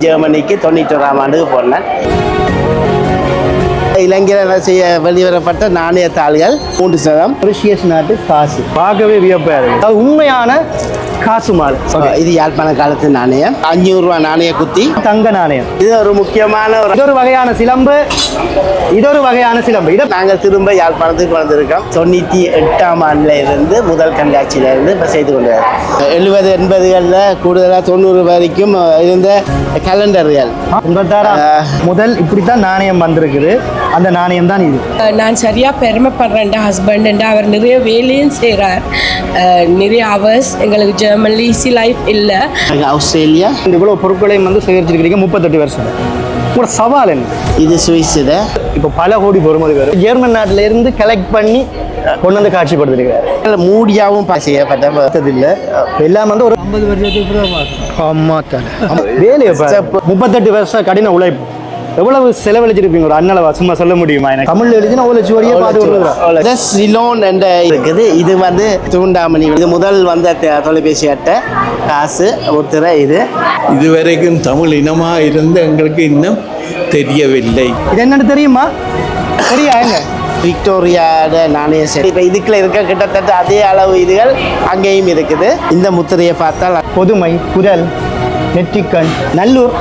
ஜெர்மனிக்கு 91ஆம் ஆண்டுக்கு போனேன். இலங்கையில் செய்ய வெளிவரப்பட்ட நாணய தாள்கள் 3% மொரிஷியஸ் நாட்டு காசு. பார்க்கவே வியப்பா இருக்கு. அது உண்மையான காசு மாறு. இது யாழ்ப்பாண காலத்து நாணயம். 500 ரூபாய் நாணய குத்தி, தங்க நாணயம். இது ஒரு முக்கியமான இதொரு வகையான சிலம்பு. இதொரு வகையான சிலம்பு. இதை நாங்கள் திரும்ப யாழ்ப்பாணத்துக்கு வந்திருக்கோம். 98ஆம் ஆண்டுல இருந்து முதல் கண்காட்சியில இருந்து இப்போ செய்து கொண்டு 70 80களில் கூடுதலாக 90 வரைக்கும் இருந்த கலண்டர்கள். 86 முதல் இப்படித்தான் நாணயம் வந்திருக்குது. அந்த நாணயம் தான் இது. நான் சரியா பெருமைப்படுறேன். ஹஸ்பண்ட் அவர் நிறைய வேலையும் செய்கிறார். நிறைய அவர்ஸ் எங்களுக்கு ஜெர்மன்ல ஈஸி லைஃப் இல்லை. ஆஸ்திரேலியா இவ்வளோ பொருட்களையும் வந்து சேகரிச்சிருக்கிறீங்க 38 வருஷம். உங்களோட சவால் என்ன? இது சுவிஸ். இப்போ பல கோடி பொறுமதி வரும். ஜெர்மன் நாட்டில இருந்து கலெக்ட் பண்ணி கொண்டு வந்து காட்சிப்படுத்திருக்காரு. மூடியாவும் செய்யப்பட்டதில்லை. எல்லாம் வந்து ஒரு 50 வருஷத்துக்கு அம்மா தானே வேலையை 38 வருஷம் கடின உழைப்பு. எவ்வளவு செலவழிச்சிருப்பீங்க ஒரு அண்ணளவா சும்மா சொல்ல முடியுமா? எனக்கு தமிழ்ல எழுதினா ஓலைச்சுவடியே பார்த்து சிலோன் என்ற இருக்குது. இது வந்து தூண்டாமணி. இது முதல் வந்த தொலைபேசி அட்டை, காசு, முத்திரை. இதுவரைக்கும் தமிழ் இனமா இருந்து எங்களுக்கு இன்னும் தெரியவில்லை. இது என்னன்னு தெரியுமா? தெரியாங்க. விக்டோரியாட நாணய செட். இப்போ இதுக்குள்ள இருக்க கிட்டத்தட்ட அதே அளவு இதுகள் அங்கேயும் இருக்குது. இந்த முத்திரையை பார்த்தால் பொதுமை, குரல், நெற்றிக்கண், நல்லூர்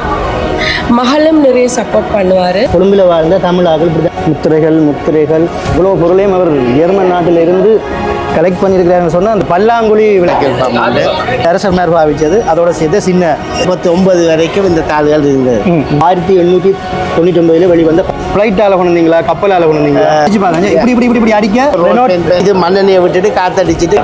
மகளும் நிறைய சப்போர்ட் பண்ணுவார். கொழும்புல வாழ்ந்த தமிழாக்கள் முத்திரைகள் இவ்வளோ பொருளையும் அவர் ஜெர்மன் நாட்டில் இருந்து கலெக்ட் பண்ணியிருக்கிறாருன்னு சொன்னால் அந்த பல்லாங்குழி விளக்கு அரசர் மேர் பாவிச்சது. அதோட சேர்த்து சின்ன 39 வரைக்கும் இந்த தாள்கள் இருந்தது. 1899 வெளிவந்த ஃப்ளைட்டால் கொண்டு வந்தீங்களா, கப்பலால் கொண்டு வந்தீங்களா? இப்படி அடிக்க இது மண்ணெண்ணையை விட்டுட்டு காத்தடிச்சுட்டு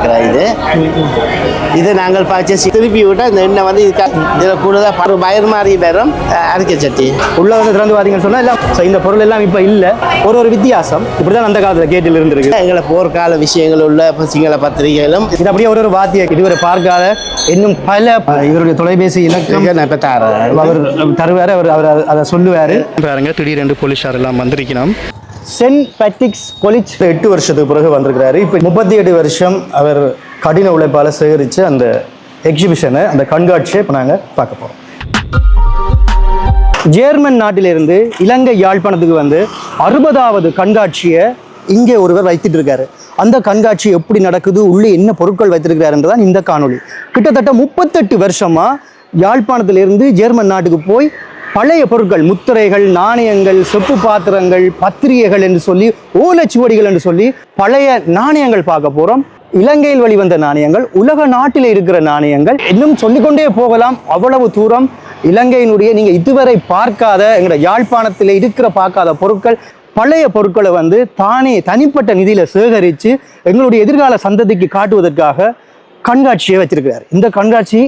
இது நாங்கள் பாய்ச்சி திருப்பி விட்டால் இந்த எண்ணெய் வந்து இதில் கூடுதலாக பயிர் மாதிரி வரும். அரிக்கை சட்டி உள்ள வந்து திறந்து பார்த்தீங்கன்னு சொன்னால் எல்லாம் இந்த பொருள் எல்லாம் இப்போ இல்லை. ஒரு வித்தியாசம் இப்படி தான் அந்த காலத்தில் கேட்டில் இருந்திருக்கு. எங்களை போர்க்கால விஷயங்கள் உள்ள சிங்கள பத்திரிகைகளும் இது அப்படியே ஒரு வாத்திய இதுவரை பார்க்காத இன்னும் பல இவருடைய தொலைபேசி இலக்கம் அவர் தருவார். அவர் அதை சொல்லுவார். பாருங்க திடீரென்று போலீஸார் எல்லாம் வந்திருக்கணும். சென்ட் பேட்ரிக்ஸ் காலேஜ் 8 வருஷத்துக்கு பிறகு வந்திருக்கிறாரு. இப்போ 38 வருஷம் அவர் கடின உழைப்பால் சேகரித்து அந்த எக்ஸிபிஷனை, அந்த கண்காட்சியை இப்போ நாங்கள் பார்க்க போகிறோம். ஜெர்மன் நாட்டிலிருந்து இலங்கை யாழ்ப்பாணத்துக்கு வந்து 60வது கண்காட்சியை இங்கே ஒருவர் வைத்துட்டு இருக்காரு. அந்த காட்சி எப்படி நடக்குது, உள்ளே என்ன பொருட்கள் வைத்திருக்கிறாருன்றதான் இந்த காணொளி. கிட்டத்தட்ட 38 வருஷமா யாழ்ப்பாணத்திலிருந்து ஜெர்மன் நாட்டுக்கு போய் பழைய பொருட்கள், முத்திரைகள், நாணயங்கள், செப்பு பாத்திரங்கள், பத்திரிகைகள் என்று சொல்லி, ஓலைச்சுவடிகள் என்று சொல்லி பழைய நாணயங்கள் பார்க்க போறோம். இலங்கையில் வெளிவந்த நாணயங்கள், உலக நாட்டில் இருக்கிற நாணயங்கள், இன்னும் சொல்லிக்கொண்டே போகலாம். அவ்வளவு தூரம் இலங்கையினுடைய நீங்க இதுவரை பார்க்காத, எங்களோட யாழ்ப்பாணத்தில் இருக்கிற பார்க்காத பொருட்கள், பழைய பொருட்களை வந்து தானே தனிப்பட்ட நிதியில சேகரித்து எங்களுடைய எதிர்கால சந்ததிக்கு காட்டுவதற்காக கண்காட்சியை வச்சிருக்கிறார். இந்த கண்காட்சி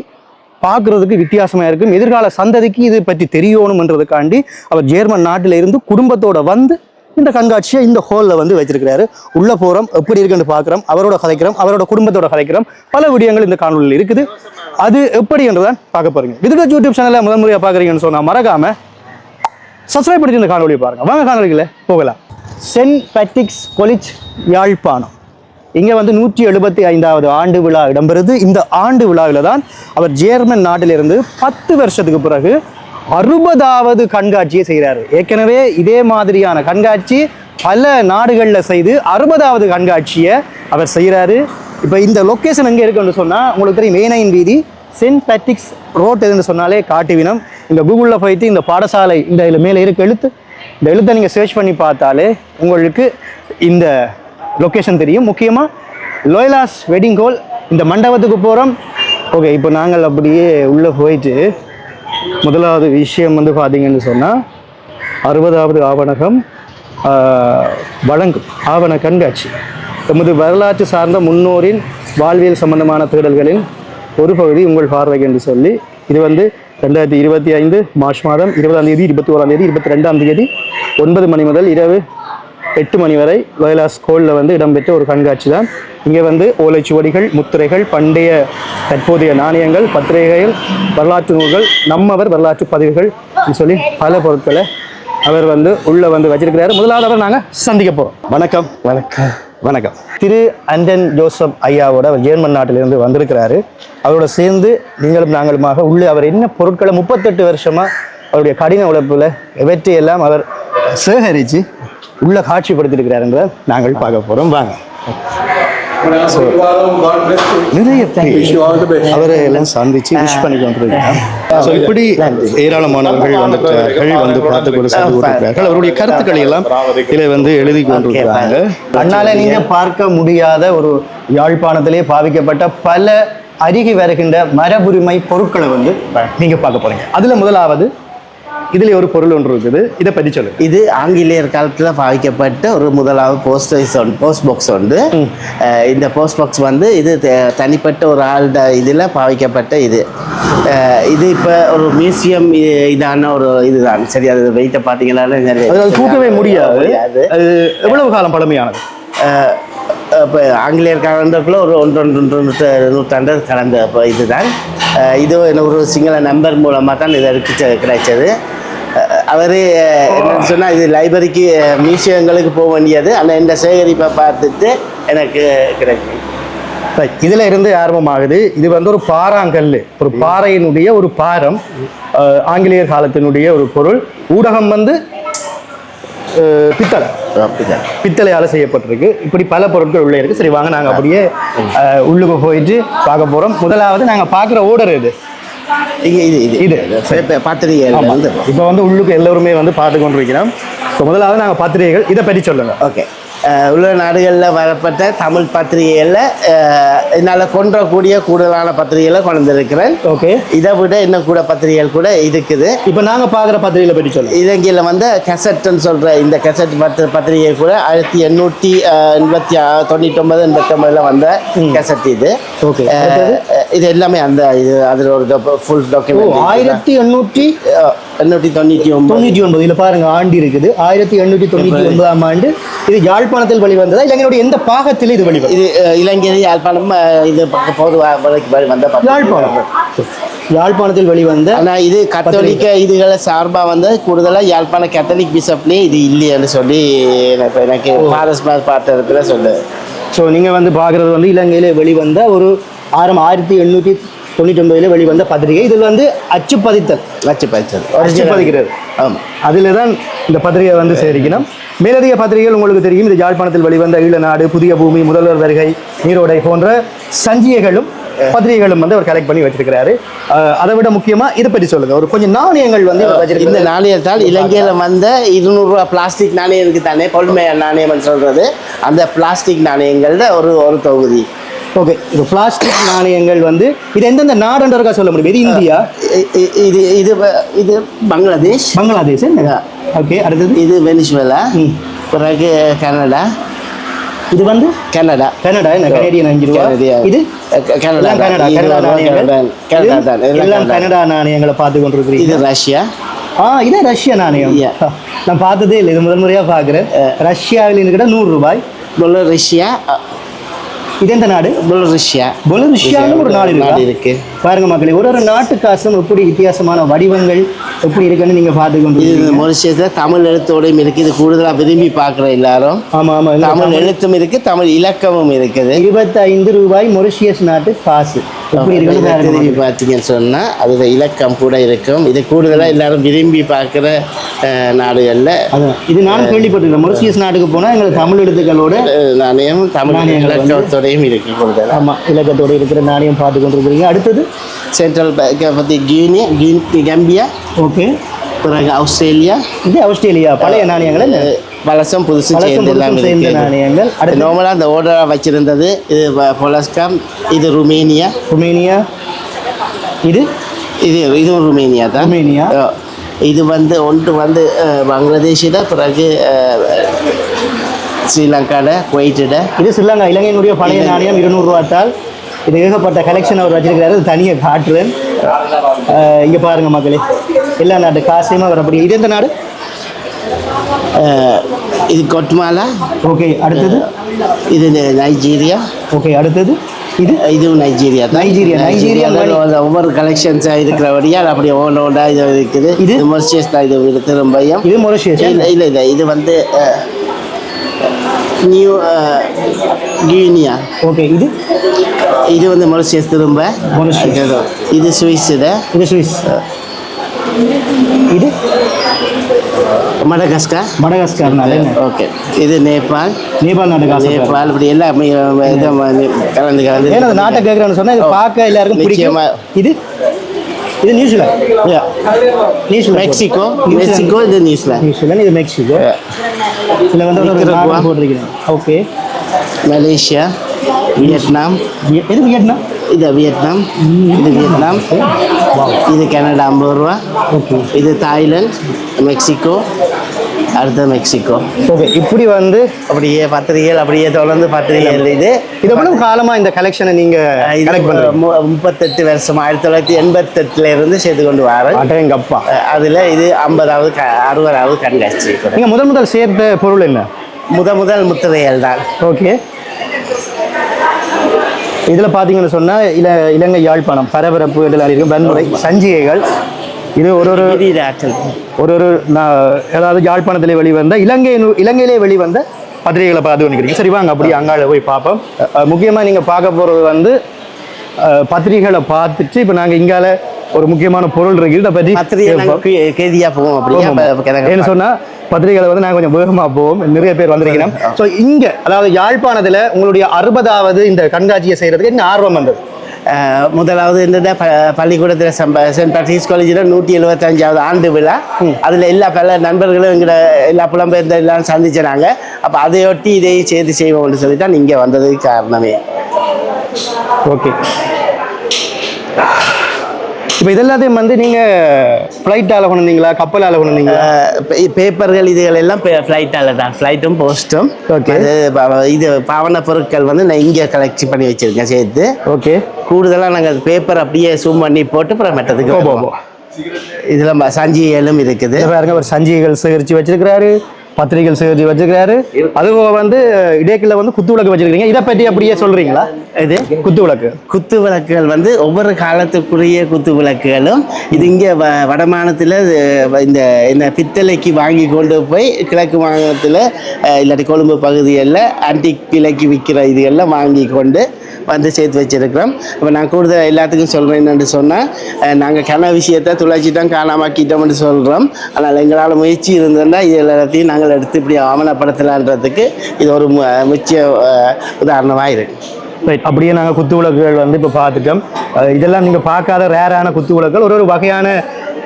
பார்க்கறதுக்கு வித்தியாசமாக இருக்கும். எதிர்கால சந்ததிக்கு இது பற்றி தெரியணும்ன்றதுக்காண்டி அவர் ஜெர்மன் நாட்டில் இருந்து குடும்பத்தோட வந்து இந்த கண்காட்சியை இந்த ஹாலில் வந்து வச்சிருக்கிறாரு. உள்ள போகிறோம், எப்படி இருக்குன்னு பார்க்குறோம், அவரோட கதைக்கிறோம், அவரோட குடும்பத்தோட கதைக்கிறோம். பல விடயங்கள் இந்த காணொலியில் இருக்குது. அது எப்படின்றதான் பார்க்க போறீங்க. விதுகா யூடியூப் சேனலை முதல் முறையாக பார்க்குறீங்கன்னு சொன்னால் மறக்காம சப்ஸ்கிரைப் பண்ணி இந்த காணொலியை பாருங்க. வாங்க காணொலிகளை போகலாம். சென்ட் பேட்ரிக்ஸ் காலேஜ் யாழ்ப்பாணம் இங்கே வந்து 175வது ஆண்டு விழா இடம்பெறுது. இந்த ஆண்டு விழாவில் தான் அவர் ஜெர்மன் நாட்டிலிருந்து 10 வருஷத்துக்கு பிறகு 60வது கண்காட்சியை செய்கிறாரு. ஏற்கனவே இதே மாதிரியான கண்காட்சி பல நாடுகளில் செய்து 60வது கண்காட்சியை அவர் செய்கிறாரு. இப்போ இந்த லொக்கேஷன் எங்கே இருக்குன்னு சொன்னால் உங்களுக்கு தெரியும், மேனையின் வீதி, சென்ட் பேட்ரிக்ஸ் ரோட் எதுன்னு சொன்னாலே காட்டுவினம். இந்த கூகுளில் போயிட்டு இந்த பாடசாலை இந்த இதில் மேலே இருக்க எழுத்து, இந்த எழுத்தை நீங்கள் சர்ச் பண்ணி பார்த்தாலே உங்களுக்கு இந்த லொக்கேஷன் தெரியும். முக்கியமாக லோயலாஸ் வெட்டிங் ஹால் இந்த மண்டபத்துக்கு போகிறோம். ஓகே, இப்போ நாங்கள் அப்படியே உள்ளே போயிட்டு முதலாவது விஷயம் வந்து பார்த்தீங்கன்னு சொன்னால் 60வது ஆவணகம் வழங்கும் ஆவண கண்காட்சி. நமது வரலாற்று சார்ந்த முன்னோரின் வாழ்வியல் சம்பந்தமான தேடல்களின் ஒரு பகுதி உங்கள் பார்வைக்கு என்று சொல்லி, இது வந்து 2025 மார்ச் மாதம் 20ஆம் தேதி, 21ஆம் தேதி, 22ஆம் தேதி 9 மணி முதல் இரவு 8 மணி வரை லோயலாஸ் ஹாலில் வந்து இடம்பெற்ற ஒரு கண்காட்சி தான். இங்கே வந்து ஓலைச்சுவடிகள், முத்திரைகள், பண்டைய தற்போதைய நாணயங்கள், பத்திரிகைகள், வரலாற்று நூல்கள், நம்மவர் வரலாற்று பதிவுகள் சொல்லி பல பொருட்களை அவர் வந்து உள்ளே வந்து வச்சிருக்கிறாரு. முதலாவது அவர் நாங்கள் சந்திக்க போகிறோம். வணக்கம். வணக்கம். வணக்கம். திரு அண்டன் ஜோசப் ஐயாவோட அவர் ஜெர்மன் நாட்டிலிருந்து வந்திருக்கிறாரு. அவரோட சேர்ந்து நீங்களும் நாங்களுமாக உள்ளே அவர் என்ன பொருட்களை 38 வருஷமாக அவருடைய கடின உழைப்புல எவற்றையெல்லாம் அவர் சேகரித்து உள்ள காட்சிப்படுத்தியிருக்கிறார் என்றால் நாங்கள் பார்க்க போகிறோம். வாங்க. நிறைய அவரை எல்லாம் சந்திச்சு விஷ் பண்ணி கொண்டிருக்கிறார். ஸோ இப்படி ஏராளமானவர்கள் வந்து பார்த்து கொண்டு சென்று கொண்டிருக்கிறார்கள். அவருடைய கருத்துக்களை எல்லாம் இதில் வந்து எழுதி கொண்டிருக்கிறாங்க. அதனால நீங்க பார்க்க முடியாத ஒரு யாழ்ப்பாணத்திலே பாவிக்கப்பட்ட பல அருகி வருகின்ற மரபுரிமை பொருட்களை வந்து நீங்க பார்க்க போறீங்க. அதுல முதலாவது இதுல ஒரு பொருள் ஒன்று இருக்குது, இதை பற்றி சொல்லுங்க. இது ஆங்கிலேயர் காலத்தில் பாவிக்கப்பட்ட ஒரு முதலாவது போஸ்ட் பாக்ஸ் உண்டு. இந்த போஸ்ட் பாக்ஸ் வந்து இது தனிப்பட்ட ஒரு ஆள்ட இதில் பாவிக்கப்பட்ட இது இப்போ ஒரு மியூசியம் இதான ஒரு இதுதான். சரி, அது வெயிட்டை பார்த்தீங்கன்னா தூக்கவே முடியாது. அது எவ்வளவு காலம் பழமையானது? இப்போ ஆங்கிலேயர் காலத்துக்குள்ள ஒரு ஒன்று நூற்றாண்டு கலந்த இதுதான். இது ஒரு சிங்கள நம்பர் மூலமாக தான் இது கிடைச்சது. அவர் என்னன்னு சொன்னால் இது லைப்ரரிக்கு மியூசியங்களுக்கு போக வேண்டியது, ஆனால் இந்த சேகரிப்பை பார்த்துட்டு எனக்கு கிடைக்கும். இதில் இருந்து ஆரம்பமாகுது. இது வந்து ஒரு பாறாங்கல், ஒரு பாறையினுடைய ஒரு பாரம், ஆங்கிலேயர் காலத்தினுடைய ஒரு பொருள். ஊடகம் வந்து பித்தளையால் செய்யப்பட்டிருக்கு. இப்படி பல பொருட்கள் உள்ளே இருக்குது. சரி, வாங்க நாங்கள் அப்படியே உள்ளுக்கு போயிட்டு பார்க்க போகிறோம். முதலாவது நாங்கள் பார்க்குற ஓடர் இது பத்திரிகை. இப்போ வந்து உள்ளுக்கு எல்லோருமே வந்து பார்த்து கொண்டு இருக்கிறோம். ஸோ முதலாவது நாங்கள் பத்திரிகைகள் இதை பற்றி சொல்லுங்கள். ஓகே. உள்ள நாடுகளில் வரப்பட்ட தமிழ் பத்திரிகைகளில் என்னால் கொன்றக்கூடிய கூடுதலான பத்திரிகைகளை கொண்டிருக்கிறேன். ஓகே. இதை விட இன்னும் கூட பத்திரிகைகள் கூட இருக்குது. இப்போ நாங்கள் பார்க்குற பத்திரிகைகளை பற்றி சொல்லுங்கள். இலங்கையில் வந்து கெசட்டுன்னு சொல்கிற இந்த கெசட் பத்திரிகை கூட 1899 வந்த கெசட் இது. ஓகே. இது எல்லாமே அந்த இது அதில் ஒரு ஃபுல் டாக்குமெண்ட். 1899 இதில் பாருங்க ஆண்டு இருக்குது. 1899 ஆண்டு. இது யாழ்ப்பாணத்தில் வெளிவந்ததா இலங்கையுடைய எந்த பாகத்தில் இது வெளிவந்தது? இது இலங்கையில் யாழ்ப்பாணம் இது போது வந்த யாழ்ப்பாணத்தில் வெளிவந்த. ஆனால் இது கத்தோலிக்க இதுகளை சார்பாக வந்து கூடுதலாக யாழ்ப்பாண கத்தோலிக் பிஷப்லேயே இது இல்லைன்னு சொல்லி எனக்கு ஃபாரஸ்ட் பார்த்த இடத்துல சொல்லு. ஸோ நீங்கள் வந்து பார்க்குறது வந்து இலங்கையில் வெளிவந்த ஒரு 1899 வெளிவந்த பத்திரிகை. இதில் வந்து அச்சுப்பதிக்கிறது. ஆமாம், அதில் தான் இந்த பத்திரிகை வந்து சேரிக்கணும். மேலதிக பத்திரிகைகள் உங்களுக்கு தெரியும். இது யாழ்ப்பாணத்தில் வெளிவந்த ஈழநாடு, புதிய பூமி, முதல்வர் வருகை, நீரோடை போன்ற சஞ்சிகைகளும் பத்திரிகைகளும் வந்து அவர் கலெக்ட் பண்ணி வச்சிருக்கிறாரு. அதை விட முக்கியமாக இதை பற்றி சொல்லுங்க. ஒரு கொஞ்சம் நாணயங்கள் வந்து இந்த நாணயத்தால் இலங்கையில் வந்த 200 ரூபா பிளாஸ்டிக் நாணயம் இருக்குது தானே, கொள்மை நாணயம்னு சொல்கிறது. அந்த பிளாஸ்டிக் நாணயங்களில் ஒரு தொகுதி. ஓகே. இது பிளாஸ்டிக் நாணயங்கள் வந்து இது எந்தெந்த நாடுன்றதுக்கா சொல்ல முடியும்? இது இந்தியா, இது பங்களாதேஷ். ஓகே. அடுத்தது இது வெனிசுவேலா, பிறகு கனடா. இது வந்து கனடா என்ன கனடியன் 5 ரூபா. இது கனடா நாணயங்களை பார்த்து கொண்டிருக்கிறீங்க. இது ரஷ்யா. இது ரஷ்யா நாணயம். நான் பார்த்ததே இல்லை, இது முதல் முறையாக பார்க்குறேன். ரஷ்யாவில் இருக்கிற 100 ரூபாய். ரஷ்யா. இது எந்த நாடு? பொலருஷியான்னு ஒரு நாடு இருக்கு. பாருங்க மக்களே, ஒரு நாட்டு காசும் எப்படி வித்தியாசமான வடிவங்கள் எப்படி இருக்குன்னு நீங்க பார்த்துக்கொண்டு. இது மொரிஷியஸ்ல தமிழ் எழுத்தோடையும் இருக்கு. இது கூடுதலாக விரும்பி பார்க்குற எல்லாரும். ஆமா, தமிழ் எழுத்தும் இருக்கு, தமிழ் இலக்கமும் இருக்குது. 25 ரூபாய் மொரிஷியஸ் நாட்டு காசு. எப்படி இருக்குன்னு பார்த்தீங்கன்னு சொன்னா அதுல இலக்கம் கூட இருக்கும். இது கூடுதலாக எல்லாரும் விரும்பி பார்க்குற நாடுகள்ல. இது நானும் கேள்விப்பட்டிருக்கேன். மொரிஷியஸ் நாட்டுக்கு போனா எங்களுக்கு தமிழ் எழுத்துக்களோட நாணயம், தமிழ் இலக்கத்தோடையும் இருக்கு. ஆமா, இலக்கத்தோட இருக்கிற நாணயம் பார்த்து கொண்டிருக்கிறீங்க. அடுத்தது சென்ட்ரல் பற்றி கம்பியா. ஓகே. பிறகு ஆஸ்திரேலியா. இது ஆஸ்திரேலியா பழைய நாணயங்கள், பழசம் புதுசு சேர்ந்த நாணயங்கள். நார்மலாக அந்த ஓர்டராக வச்சிருந்தது. இது பொலஸ்காம். இது ருமேனியா. இதுவும் ருமேனியா தான். இது வந்து ஒன்று வந்து பங்களாதேஷில், பிறகு ஸ்ரீலங்காவில், குவைட்டில். இது ஸ்ரீலங்கா. இலங்கையினுடைய பழைய நாணயம் 200 ரூபாத்தால். இது ஏகப்பட்ட கலெக்ஷன் அவர் வச்சிருக்கிறாரு. தனியாக காட்டுறேன். இங்கே பாருங்க மக்களே, எல்லா நாட்டு காசையுமா வரக்கூடிய. இது எந்த நாடு? இது கொட்மாலா. ஓகே. அடுத்தது இது நைஜீரியா. ஓகே. அடுத்தது இதுவும் நைஜீரியா. நைஜீரியா ஒவ்வொரு கலெக்ஷன்ஸாக இருக்கிறபடியால் அப்படி ஒவ்வொன்றா இது இருக்குது. இது மொரிஷியஸ் தான். இது திரும்பையும் இது மொரிஷியஸ் இல்லை இது வந்து நியூ கினியா. ஓகே. இது வந்து மொரிஷியஸ் திரும்ப. இது சுவிஸ். இது சுவிஸ். இது மடகாஸ்கர். மடகாஸ்கர்னால ஓகே. இது நேபாள். நேபாள் நாட்டு காசு. நேபாள் இப்படி எல்லாம் கலந்து கலந்து. ஏன்னா அந்த நாட்டை கேட்குறேன்னு சொன்னால் இது பார்க்க எல்லாருக்கும் பிடிக்கும். இது இது நியூசிலாந்து. நியூசிலாந்து. மெக்சிகோ. மெக்சிகோ. இது நியூசிலாந்து. நியூசிலாந்து. இது மெக்சிகோ. இதில் வந்து ஒரு போட்டிருக்கிறேன். ஓகே. மலேசியா. வியட்நாம். எது வியட்நாம்? இது வியட்நாம். இது வியட்நாம். இது கனடா 50 ரூபா. ஓகே. இது தாய்லாந்து. மெக்சிகோ. அடுத்த மெக்சிகோ. ஓகே. இப்படி வந்து அப்படியே பத்திரிகைகள் அப்படியே தொடர்ந்து பத்திரிகைகள். இது எவ்வளவு காலமாக இந்த கலெக்ஷனை நீங்கள் கலெக்ட் பண்ணுறீங்க? 38 வருஷம் 1988 இருந்து சேர்த்து கொண்டு வரேன். அடேங்கப்பா. அதில் இது 50வது 60வது கண்காட்சி. நீங்கள் முதல் சேர்த்த பொருள் என்ன? முதல் முத்திரைகள் தான். ஓகே. இதில் பார்த்தீங்கன்னு சொன்னால் இலங்கை யாழ்ப்பாணம் பரபரப்பு இதெல்லாம் இருக்கும். வன்முறை சஞ்சிகைகள். இது ஒரு அதாவது யாழ்ப்பாணத்திலே வெளிவந்த இலங்கையிலே வெளிவந்த பத்திரிகைகளை பார்த்து வந்துக்கிறீங்க. சரி வாங்க அப்படியே அங்காள போய் பார்ப்போம். முக்கியமாக நீங்கள் பார்க்க போகிறது வந்து பத்திரிகைகளை பார்த்துட்டு இப்போ நாங்கள் இங்கால ஒரு முக்கியமான பொருள் இருக்குது. இதை பற்றி கேதியாக போவோம். அப்படியே ஏன்னு சொன்னால் பத்திரிகைகளை வந்து நாங்கள் கொஞ்சம் வேகமாக போவோம். நிறைய பேர் வந்திருக்கிறோம். ஸோ இங்கே அதாவது யாழ்ப்பாணத்தில் உங்களுடைய 60வது இந்த கண்காட்சியை செய்கிறதுக்கு என்ன ஆர்வம் வந்தது? முதலாவது என்னென்ன பள்ளிக்கூடத்தில் சென்ட் பேட்ரிக்ஸ் காலேஜில் 175வது ஆண்டு விழா. அதில் பல நண்பர்களும் எங்களை எல்லா புலம்பெயர்ந்த எல்லாம் சந்திச்சினாங்க. அப்போ அதையொட்டி இதையும் சேர்த்து செய்வோம்னு சொல்லி தான் இங்கே வந்ததுக்கு காரணமே. ஓகே. இப்போ இதெல்லாத்தையும் வந்து நீங்கள் ஃப்ளைட்டால் கொண்டீங்களா கப்பலால் கொண்டீங்களா? பேப்பர்கள் இதுகள் எல்லாம் ஃப்ளைட்டால் தான். ஃப்ளைட்டும் போஸ்ட்டும். ஓகே. இது பாவன பொருட்கள் வந்து நான் இங்கே கலெக்ட் பண்ணி வச்சுருக்கேன் சேர்த்து. ஓகே. கூடுதலாக நாங்கள் பேப்பர் அப்படியே ஜூம் பண்ணி போட்டு அப்புறம் மெட்டதுக்கு போவோம். இதில் சஞ்சிகைகளும் இருக்குது. பாருங்க ஒரு சஞ்சிகைகள் சேகரித்து வச்சிருக்கிறாரு. பத்திரிகைகள் சேகரித்து வச்சிருக்கிறாரு. அதுபோக வந்து இடைக்கில் வந்து குத்து விளக்கு வச்சிருக்கீங்க. இதை பற்றி அப்படியே சொல்கிறீங்களா? இது குத்து விளக்குகள் வந்து ஒவ்வொரு காலத்துக்குரிய குத்து விளக்குகளும். இது இங்கே வடமாநிலத்தில் இந்த பித்தளைக்கு வாங்கி கொண்டு போய் கிழக்கு மாநிலத்தில் இல்லாட்டி கொழும்பு பகுதிகளில் ஆன்டிக் விலைக்கு விற்கிற இதுகள்லாம் வாங்கி கொண்டு வந்து சேர்த்து வச்சுருக்கிறோம். இப்போ நான் கூடுதல் எல்லாத்துக்கும் சொல்கிறேன் என்னென்னு சொன்னால், நாங்கள் கன விஷயத்தை துளைச்சிட்டோம் காணாமாக்கிட்டோம்னு சொல்கிறோம். ஆனால் எங்களால் முயற்சி இருந்ததுன்னா இது எல்லாத்தையும் நாங்கள் எடுத்து இப்படி ஆவணப்படுத்தலான்றதுக்கு இது ஒரு முக்கிய உதாரணமாக இருக்குது. ரைட். அப்படியே நாங்கள் குத்து விளக்குகள் வந்து இப்போ பார்த்துட்டோம். இதெல்லாம் நீங்கள் பார்க்காத ரேரான குத்து விளக்குகள் ஒரு வகையான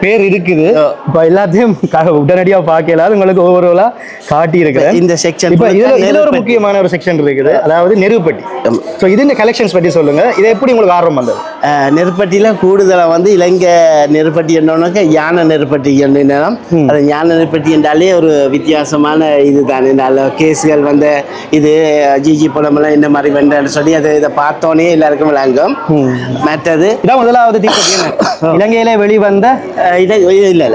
பேர் இருக்குது. இப்போ எல்லாத்தையும் உடனடியாக பார்க்கலாது உங்களுக்கு ஓவராலா காட்டி இருக்கிறேன். இந்த செக்ஷன் இப்போ இதில் ஒரு முக்கியமான ஒரு செக்ஷன் இருக்குது. அதாவது நெருப்பட்டி. ஸோ இது இந்த கலெக்ஷன்ஸ் பற்றி சொல்லுங்க. இதை எப்படி உங்களுக்கு ஆர்வம் வந்தது? நெருப்பட்டியில் கூடுதலாக வந்து இலங்கை நெருப்பட்டி என்னன்னாக்க யானை நெருப்பட்டி என்னன்னா அது யானை நெருப்பட்டி என்றாலே ஒரு வித்தியாசமான இது தான். இந்த கேஸுகள் வந்து இது ஜிஜி படமெல்லாம் இந்த மாதிரி வேண்டான்னு சொல்லி இதை பார்த்தோன்னே எல்லாருக்கும் விளங்கும். மற்றது இதான் முதலாவது தீப்பெட்டி இலங்கையிலே வெளிவந்த இல்லை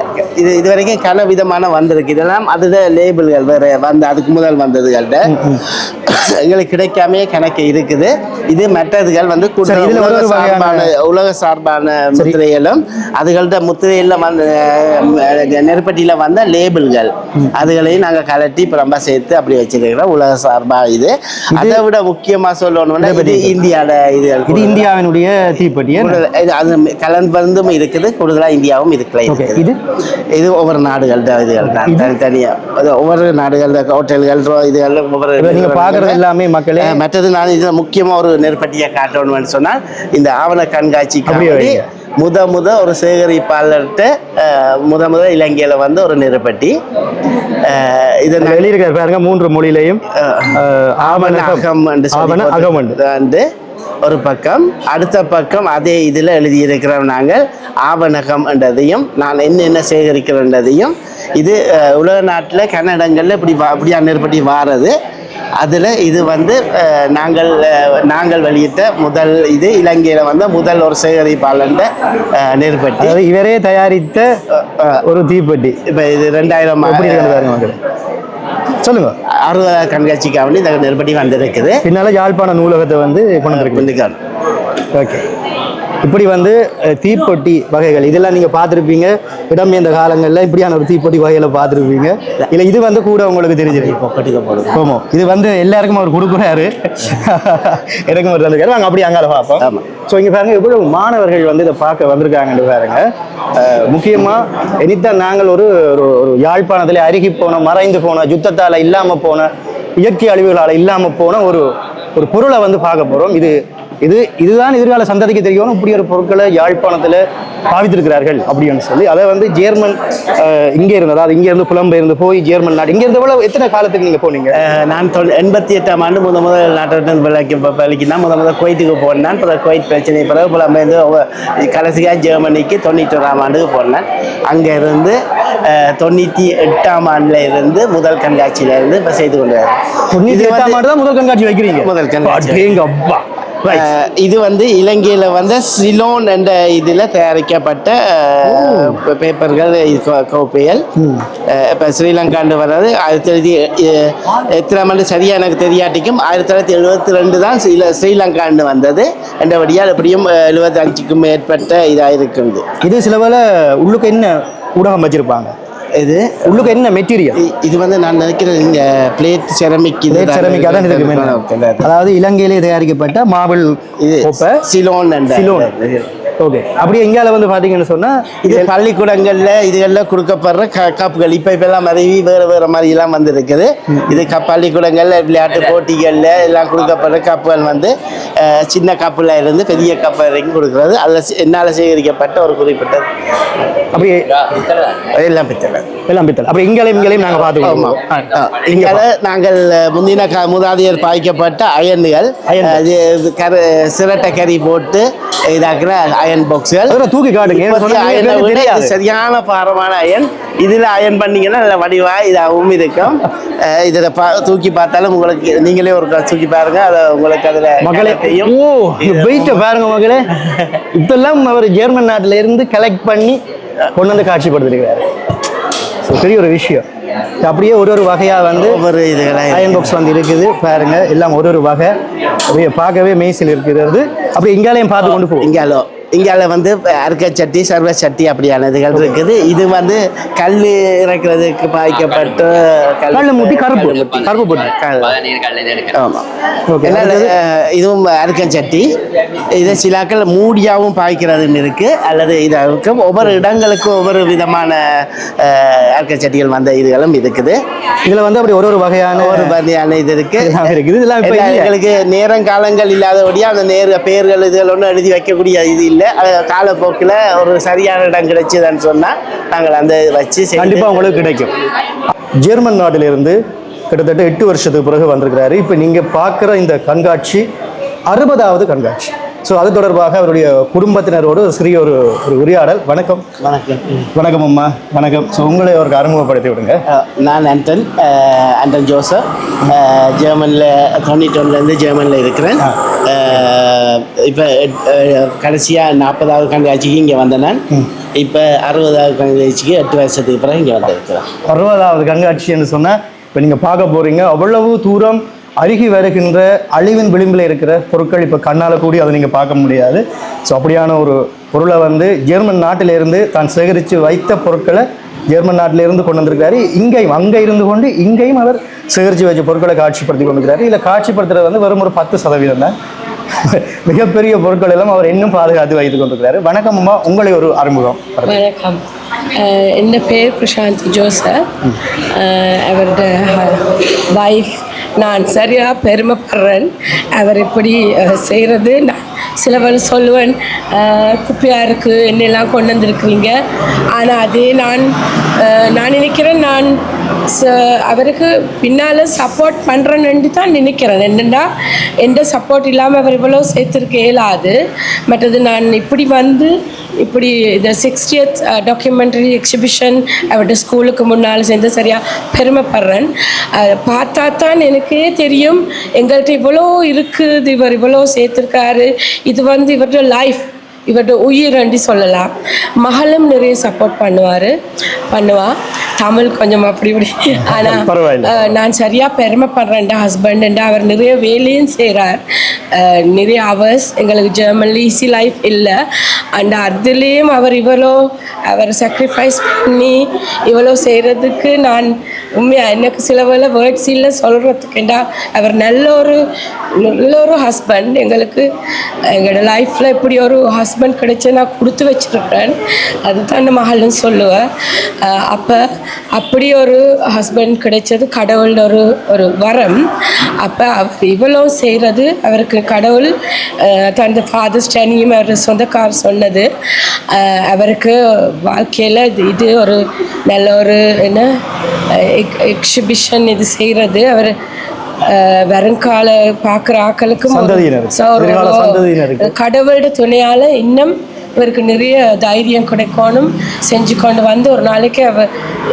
இது வரைக்கும் கன விதமான வந்திருக்கு. இதெல்லாம் அதோட லேபிள்கள் வேறு வந்து அதுக்கு முதல் வந்ததுகள்கிட்ட எங்களுக்கு கிடைக்காமே கணக்கு இருக்குது. இது மற்றதுகள் வந்து உலக சார்பான முத்திரைகளும் அதுகள்கிட்ட முத்திரையில் வந்து நெருப்பட்டியில் வந்த லேபிள்கள் அதுகளையும் நாங்கள் கலட்டி இப்போ ரொம்ப சேர்த்து அப்படி வச்சிருக்கிறோம். உலக சார்பாக இது. அதை விட முக்கியமாக சொல்லணும்னா இது இந்தியாவில் இது இந்தியாவினுடைய தீப்பெட்டி அது கலந்தும் இருக்குது. கூடுதலாக இந்தியாவும் இதுக்குள்ள இது ஒவ்வொரு நாடுகள் இதுகள் தான் தனித்தனியாக ஒவ்வொரு நாடுகள் ஹோட்டல்கள் இதுகள் ஒவ்வொரு எல்லாமே மக்களே. மற்றது நான் இதில் முக்கியமாக ஒரு நெருப்பட்டியை காட்டணும்னு சொன்னால் இந்த ஆவண கண்காட்சிக்கு முத ஒரு சேகரிப்பாளர்கிட்ட முத இலங்கையில் வந்து ஒரு நெருப்பட்டி இதை வெளியிருக்க பாருங்க 3 மொழியிலையும் ஆவண அகம் வந்து ஒரு பக்கம். அடுத்த பக்கம் அதே இதில் எழுதியிருக்கிறோம் நாங்கள் ஆவணகம் என்றதையும் நான் என்னென்ன சேகரிக்கிறேன்றதையும். இது உலக நாட்டில் கன்னடங்களில் இப்படியா நெருப்பட்டி வாரது. அதில் இது வந்து நாங்கள் வெளியிட்ட முதல் இது இலங்கையில் வந்த முதல் ஒரு சேகரிப்பாளர் நெருப்பட்டி. இவரே தயாரித்த ஒரு தீப்பெட்டி. இப்போ இது 2000 சொல்லுங்க 60வது கண்காட்சிக்காக வேண்டி இந்த நெருப்பட்டி வந்திருக்குது. பின்னால் யாழ்ப்பாண நூலகத்தை வந்து கொண்டு வந்துருக்கு. ஓகே. இப்படி வந்து தீப்பெட்டி வகைகள் இதெல்லாம் நீங்கள் பார்த்துருப்பீங்க இடம்பெயர்ந்த காலங்களில் இப்படியான ஒரு தீப்பெட்டி வகைகளை பார்த்துருப்பீங்க. இல்லை இது வந்து கூட உங்களுக்கு தெரிஞ்சிருக்கு. ஆமாம், இது வந்து எல்லாருக்கும் அவர் கொடுக்குறாரு, எனக்கும் ஒரு தந்துருக்காரு. வாங்க அப்படி அங்கால பார்ப்போம். ஸோ இங்கே பாருங்க எவ்வளவு மாணவர்கள் வந்து இதை பார்க்க வந்திருக்காங்கன்னு பாருங்க. முக்கியமாக இனித்தான் நாங்கள் ஒரு ஒரு யாழ்ப்பாணத்தில் அருகி போன, மறைந்து போன, யுத்தத்தால் இல்லாமல் போன, இயற்கை அழிவுகளால் இல்லாமல் போன ஒரு பொருளை வந்து பார்க்க போகிறோம். இதுதான் எதிர்கால சந்ததிக்கு தெரியணும் இப்படி ஒரு பொருட்களை யாழ்ப்பாணத்தில் பாவித்திருக்கிறார்கள் அப்படின்னு சொல்லி அதை வந்து ஜெர்மன் இங்கே இருந்தது, அது இங்கேருந்து புலம்பெயர்ந்து போய் ஜெர்மன் நாடு இங்கே இருந்த எத்தனை காலத்துக்கு நீங்கள் போனீங்க? நான் 88ஆம் ஆண்டு முதல் நாட்டு வேலைக்கு தான் முதல் குவைத்துக்கு போனேன். குவைத் பிரச்சனை பிறகு புலம்பெயர்ந்து கடைசியாக ஜெர்மனிக்கு 91ஆம் ஆண்டுக்கு போனேன். அங்கே இருந்து 98ஆம் ஆண்டுல இருந்து முதல் கண்காட்சியில இருந்து இப்போ செய்து கொண்டு 98ஆம் ஆண்டு தான் முதல் கண்காட்சி வைக்கிறீங்க? முதல் கண்காட்சி. அப்பா, இது வந்து இலங்கையில் வந்து சிலோன் என்ற இதில் தயாரிக்கப்பட்ட பேப்பர்கள், கோப்பைகள். இப்போ ஸ்ரீலங்காண்டு வர்றது 1900 ஆண்டு சரியாக எனக்கு தெரியாட்டிக்கும் 1972 தான் ஸ்ரீலங்காண்டு வந்தது. என்றபடியால் எப்படியும் 75க்கும் மேற்பட்ட இதாக இருக்குது. இது சில வேளை உள்ளுக்கு என்ன ஊடகம் வச்சிருப்பாங்க? இது உள்ளுக்கு என்ன மெட்டீரியல்? இது வந்து நான் நினைக்கிறேன் இங்க பிளேட் செரமிக். அதாவது இலங்கையிலே தயாரிக்கப்பட்ட மார்பிள் கோப்பை சிலோன். ஓகே, அப்படியே இங்கால வந்து பார்த்தீங்கன்னு சொன்னால் இது பள்ளிக்கூடங்களில் இதுகளில் கொடுக்கப்படுற கப்புகள் இப்பெல்லாம் மறைவி வேறு மாதிரிலாம் வந்து இருக்குது. இது பள்ளிக்கூடங்களில் விளையாட்டு போட்டிகளில் எல்லாம் கொடுக்கப்படுற கப்புகள் வந்து சின்ன கப்பில் இருந்து பெரிய கப்பு வரைக்கும் கொடுக்குறது. அதில் என்னால் சேகரிக்கப்பட்ட ஒரு குறிப்பிட்டது. அப்படியே எல்லாம் பித்தளை. அப்படி இங்கேயும் நாங்கள் பார்த்துக்கோம். இங்கால நாங்கள் முந்தின மூதாதையர் பாய்க்கப்பட்ட அயன்கள், சிரட்டை கறி போட்டு இதாக்குற அயன் பாக்ஸ்கள் தூக்கி காட்டுங்க. சரியான பாரமான அயன். இதில் அயன் பண்ணீங்கன்னா நல்ல வடிவா இதாகவும் இருக்கும். இதில் தூக்கி பார்த்தாலும் உங்களுக்கு நீங்களே ஒரு தூக்கி பாருங்க, அதை உங்களுக்கு அதில் மகளே வெயிட்டை பாருங்க மகளே. இப்பெல்லாம் அவர் ஜெர்மன் நாட்டில இருந்து கலெக்ட் பண்ணி கொண்டு வந்து காட்சிப்படுத்திருக்கிறார். பெரிய ஒரு விஷயம். அப்படியே ஒரு வகையாக வந்து ஒவ்வொரு அயன் பாக்ஸ் வந்து இருக்குது பாருங்க. எல்லாம் ஒரு வகை பார்க்கவே மெய்சில் இருக்கிறது. அப்படி இங்காலையும் பார்த்து கொண்டு போகும். இங்கால வந்து அறுக்க சட்டி, சர்வ சட்டி அப்படியான இதுகள் இருக்குது. இது வந்து கல் இறக்குறதுக்கு பாய்க்கப்பட்டு கல் மூட்டி கருப்பு போட்டு. ஆமாம், இதுவும் அறுக்க சட்டி. இதை சிலாக்கள் மூடியாகவும் பாய்க்கிறதுன்னு இருக்கு, அல்லது இதாக இருக்கும். ஒவ்வொரு இடங்களுக்கும் ஒவ்வொரு விதமான அறுக்க சட்டிகள் வந்த இதுகளும் இருக்குது. இதில் வந்து அப்படி ஒரு வகையான இது இருக்கு. இதெல்லாம் எங்களுக்கு நேரம் காலங்கள் இல்லாதபடியா அந்த பேர்கள் இதுகள் ஒன்றும் எழுதி வைக்கக்கூடிய இது இல்லை. காலப்போக்கில் ஒரு சரியான இடம் கிடைச்சதுன்னு சொன்னால் நாங்கள் அந்த வச்சு கண்டிப்பாக உங்களுக்கு கிடைக்கும். ஜெர்மன் நாட்டிலிருந்து கிட்டத்தட்ட 8 வருஷத்துக்கு பிறகு வந்திருக்கிறாரு. இப்போ நீங்கள் பார்க்குற இந்த கண்காட்சி 60வது கண்காட்சி. ஸோ அது தொடர்பாக அவருடைய குடும்பத்தினரோடு சிறிய ஒரு உரையாடல். வணக்கம். வணக்கம் அம்மா. வணக்கம். ஸோ உங்களை அவருக்கு அறிமுகப்படுத்தி விடுங்க. நான் ஆண்டன் ஜோசப். ஜெர்மனில் 91லேருந்து ஜெர்மனில் இருக்கிறேன். இப்போ கடைசியாக 40வது கண்காட்சிக்கு இங்கே வந்தேன் நான். இப்போ 60வது கண்காட்சிக்கு 8 வருஷத்துக்கு பிறகு இங்கே வந்திருக்கிறேன். 60வது கண்காட்சின்னு சொன்னால் இப்போ நீங்கள் பார்க்க போகிறீங்க. அவ்வளவு தூரம் அருகி வருகின்ற அழிவின் விளிம்பில் இருக்கிற பொருட்கள் இப்போ கண்ணால் கூடி அதை நீங்கள் பார்க்க முடியாது. ஸோ அப்படியான ஒரு பொருளை வந்து ஜெர்மன் நாட்டிலிருந்து தான் சேகரித்து வைத்த பொருட்களை ஜெர்மன் நாட்டிலிருந்து கொண்டு வந்திருக்காரு. அங்கே இருந்து கொண்டு இங்கேயும் அவர் சேகரித்து வச்ச பொருட்களை காட்சிப்படுத்தி கொண்டிருக்கிறாரு. இதில் காட்சிப்படுத்துறது வந்து வெறும் ஒரு 10% தான். மிகப்பெரிய பொருட்கள் எல்லாம் அவர் இன்னும் பாதுகாத்து வைத்து கொண்டிருக்கிறாரு. வணக்கம் அம்மா, உங்களை ஒரு அறிமுகம். வணக்கம். என் பேர் பிரசாந்த் ஜோசப். அவரோட வைஃப். நான் சரியாக பெருமைப்படுறேன். அவர் இப்படி செய்கிறது. நான் சிலவன் சொல்லுவேன், குப்பையாக இருக்குது, என்னெல்லாம் கொண்டு வந்திருக்கிறீங்க. ஆனால் அதே நான் நினைக்கிறேன், நான் அவருக்கு பின்னால் சப்போர்ட் பண்ணுறேன்னு தான் நினைக்கிறேன். என்னென்னா எந்த சப்போர்ட் இல்லாமல் அவர் இவ்வளோ சேர்த்துருக்க இயலாது. மற்றது நான் இப்படி வந்து இப்படி இந்த 60th டாக்குமெண்ட்ரி எக்ஸிபிஷன் அவருடைய ஸ்கூலுக்கு முன்னால் சேர்ந்து சரியாக பெருமைப்படுறேன். அதை பார்த்தா தான் எனக்கே தெரியும் எங்கள்கிட்ட இவ்வளோ இருக்குது, இவர் இவ்வளோ சேர்த்துருக்காரு. இது வந்து இவருடைய லைஃப், இவருடைய உயிரண்டி சொல்லலாம். மகளும் நிறைய சப்போர்ட் பண்ணுவா. தமிழ் கொஞ்சம் அப்படி இப்படி. ஆனால் நான் சரியாக பெருமைப்படுறேன். ஹஸ்பண்ட் அவர் நிறைய வேலையும் செய்கிறார். நிறைய ஹவர்ஸ் எங்களுக்கு ஜெர்மனில் ஈஸி லைஃப் இல்லை. அண்ட் அதுலேயும் அவர் சாக்ரிஃபைஸ் பண்ணி இவ்வளோ செய்கிறதுக்கு நான் உண்மையாக எனக்கு சில வேளை வேர்ட்ஸ் இல்லை சொல்கிறதுக்குண்டா அவர் நல்ல ஒரு ஹஸ்பண்ட். எங்களோட லைஃப்பில் இப்படி ஒரு ஹஸ்பண்ட் கிடைச்ச நான் கொடுத்து வச்சுருக்கேன். அதுதான் அந்த மகள்னு சொல்லுவேன். அப்போ அப்படி ஒரு ஹஸ்பண்ட் கிடைச்சது கடவுளோட ஒரு வரம். அப்போ அவர் இவ்வளோ செய்கிறது அவருக்கு கடவுள் தன் ஃபாதர்ஸ் டேனியும் அவர் சொந்தக்கார் சொன்னது. அவருக்கு வாழ்க்கையில் இது ஒரு நல்ல ஒரு எக்ஸிபிஷன் இது செய்கிறது. அவர் வருங்கால பார்க்குற ஆக்களுக்கு கடவுளோட துணையால் இன்னும் இவருக்கு நிறைய தைரியம் கிடைக்கணும். செஞ்சு கொண்டு வந்து ஒரு நாளைக்கு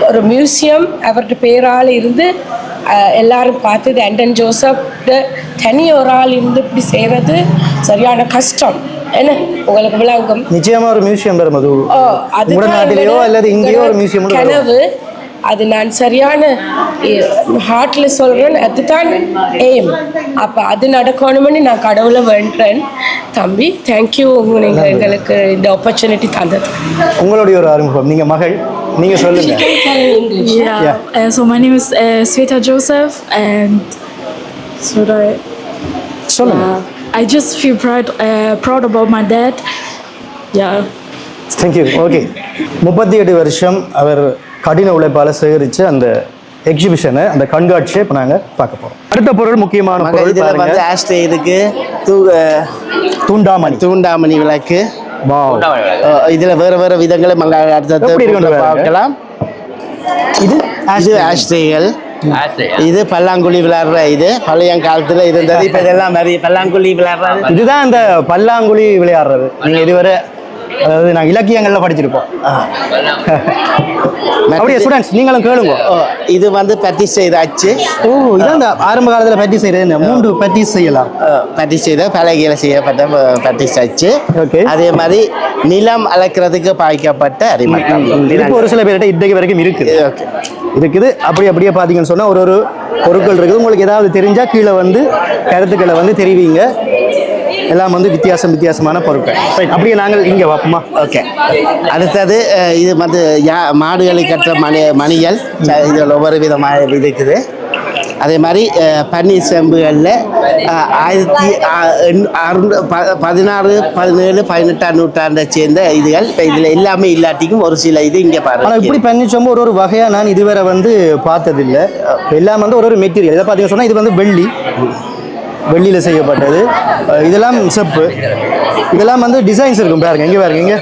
ஒரு மியூசியம் அவர்கிட்ட பேரால் இருந்து எல்லாரும் பார்த்தது. ஆண்டன் ஜோசப் தனி ஒரு ஆள் இருந்து இப்படி செய்கிறது சரியான கஷ்டம். என்ன உங்களுக்கு விளங்கும்? நிச்சயமா ஒரு மியூசியம் வரும். அது நாட்டிலேயோ அல்லது இங்கேயோ ஒரு மியூசியம் கனவு. அது நான் சரியான ஹார்ட்ல சொல்றேன். அதுதான் எய்ம். அப்போ அது நடக்கணும்னு நான் கடவுளை வேண்டுறேன். தம்பி, தேங்க்யூ நீங்கள் எங்களுக்கு இந்த ஆப்பர்ச்சுனிட்டி தந்தது. உங்களுடைய ஒரு அறிமுகம், நீங்க மகள், நீங்க சொல்லுங்க. So my name is Sveta Joseph, and சொல்லுங்க. I just feel proud about my dad. Yeah. Thank you. Okay. 38 வருஷம் அவர் கடின உழைப்பால் சேகரிச்ச அந்த எக்ஸிபிஷனை, அந்த கண்காட்சியை இப்போ நாங்கள் பார்க்க போகிறோம். அடுத்த பொருள், முக்கியமான பொருள் வந்து ஆஸ்ட்ரே இருக்கு, தூண்டாமணி விளக்கு. இதுல வேற விதங்களை அடுத்த பார்க்கலாம். இது ஆஸ்ட்ரேகள். இது பல்லாங்குழி விளையாடுற, இது பழைய காலத்துல இருந்தது. இப்ப இதெல்லாம் நிறைய பல்லாங்குழி விளையாடுறது. இதுதான் இந்த பல்லாங்குழி விளையாடுறது. நீங்க இதுவரை, அதாவது நாங்கள் இலக்கியங்கள்ல படிச்சிருப்போம். அப்படியே ஸ்டூடெண்ட்ஸ் நீங்களும் கேளுங்க. இது வந்து பட்டிஸ் செய்த அச்சு. இதான் இந்த ஆரம்ப காலத்துல பட்டிஸ் செய்யறது. 3 பட்டிஸ் செய்யலாம். பட்டிஸ் செய்த பலகையில செய்யப்பட்ட பட்டிஸ் அச்சு. அதே மாதிரி நிலம் அளக்கிறதுக்கு பாய்க்கப்பட்ட அரிமட்டம். இப்போ ஒரு சில பேர்கிட்ட இன்றைக்கு வரைக்கும் இருக்குது. அப்படியே பார்த்தீங்கன்னு சொன்னா ஒரு பொருட்கள் இருக்குது. உங்களுக்கு ஏதாவது தெரிஞ்சா கீழே வந்து கருத்துக்களை வந்து தெரிவிங்க. எல்லாம் வந்து வித்தியாசமான பொருட்கள். அப்படியே நாங்கள் இங்கே பார்ப்போமா? ஓகே. அடுத்தது இது வந்து மாடுகளை கட்டுற மணிகள். இதில் ஒவ்வொரு விதமாக இருக்குது. அதே மாதிரி பன்னீர் செம்புகளில் 16, 17, 18ஆம் நூற்றாண்டை சேர்ந்த இதுகள். இப்போ இதில் எல்லாமே இல்லாட்டிக்கும் ஒரு சில இது இங்கே பாருங்க. ஆனால் இப்படி பன்னீர் செம்பு ஒரு வகையாக நான் இதுவரை வந்து பார்த்ததில்லை. எல்லாம் வந்து ஒரு மெட்டீரியல். இதை பார்த்தீங்கன்னு சொன்னால் இது வந்து வெள்ளியில் செய்யப்பட்டது. இதெல்லாம் செப்பு. இதெல்லாம் வந்து டிசைன்ஸ் இருக்கும். பாருங்க, இங்கே பாருங்க. இங்கே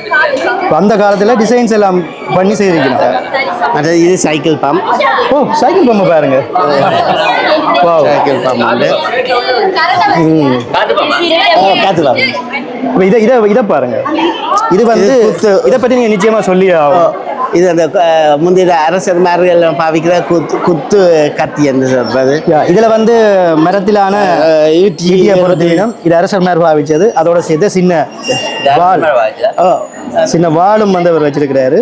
அந்த காலத்தில் டிசைன்ஸ் எல்லாம் பண்ணி செய்திருக்கீங்க. அது இது சைக்கிள் பம்ப். சைக்கிள் பம்பை பாருங்க. சைக்கிள் பம்ப் வந்து இதை பாருங்க. இது வந்து இதை பற்றி நீங்கள் நிச்சயமாக சொல்லி ஆகும். இது அந்த முந்தைய அரசர்மார்கள் பாவிக்கிற குத்து கத்தி என்று சொல்றது. இதுல வந்து மரத்திலான பொறுத்தினம் இது அரசர்மார் பாவிச்சது. அதோட சேர்த்து சின்ன வாளும் வந்து அவர் வச்சிருக்கிறாரு.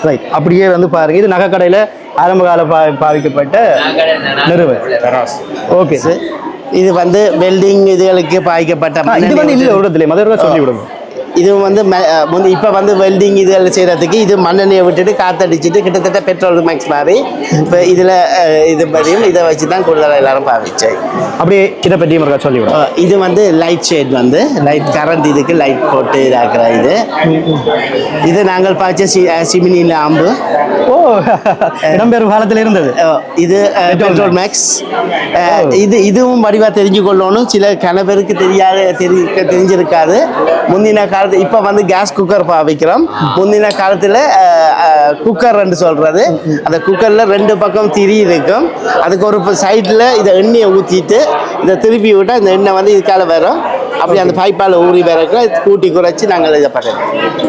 ரைட். அப்படியே வந்து பாருங்க, இது நகைக்கடையில ஆரம்ப கால பாவிக்கப்பட்ட நிறுவல். Okay sir. இது வந்து வெல்டிங் இதுகளுக்கு பாய்க்கப்பட்ட. இது வந்து இல்லை விடத்திலே மதம் சொல்லி விடுங்க. இது வந்து இப்போ வந்து வெல்டிங் இதுகள் செய்கிறதுக்கு இது மண்ணெண்ணெயை விட்டுட்டு காற்றடிச்சிட்டு கிட்டத்தட்ட பெட்ரோல் மேக்ஸ் மாதிரி இப்போ இதில் இது படியும் இதை வச்சு தான் கூடுதலாக எல்லாரும் பாவிச்சேன். அப்படியே இதை பற்றியும் இருக்கா சொல்லிவிடும். இது வந்து லைட் ஷேட் வந்து லைட் கரண்ட் இதுக்கு லைட் போட்டு இதாக்குற இது நாங்கள் பாய்ச்ச சிமினி லாம்பு. இடம்பெறும் காலத்தில் இருந்தது. இது பெட்ரோல் மேக்ஸ். இதுவும் வடிவாக தெரிஞ்சு கொள்ளணும். சில கணவருக்கு தெரிஞ்சிருக்காது. முந்தின இப்போ வந்து கேஸ் குக்கர் பாவிக்கிறோம். முந்தின காலத்தில் குக்கர்ன்னு சொல்றது. அந்த குக்கர்ல 2 பக்கம் திரி இருக்கும். அதுக்கு ஒரு சைடில் இதை எண்ணெயை ஊற்றிட்டு இதை திருப்பி விட்டால் இந்த எண்ணெய் வந்து இதுக்கால வரும். அப்படி அந்த பைப்பால் ஊறி வரக்கு கூட்டி குறைச்சி நாங்கள் இதை பண்ணுறோம்.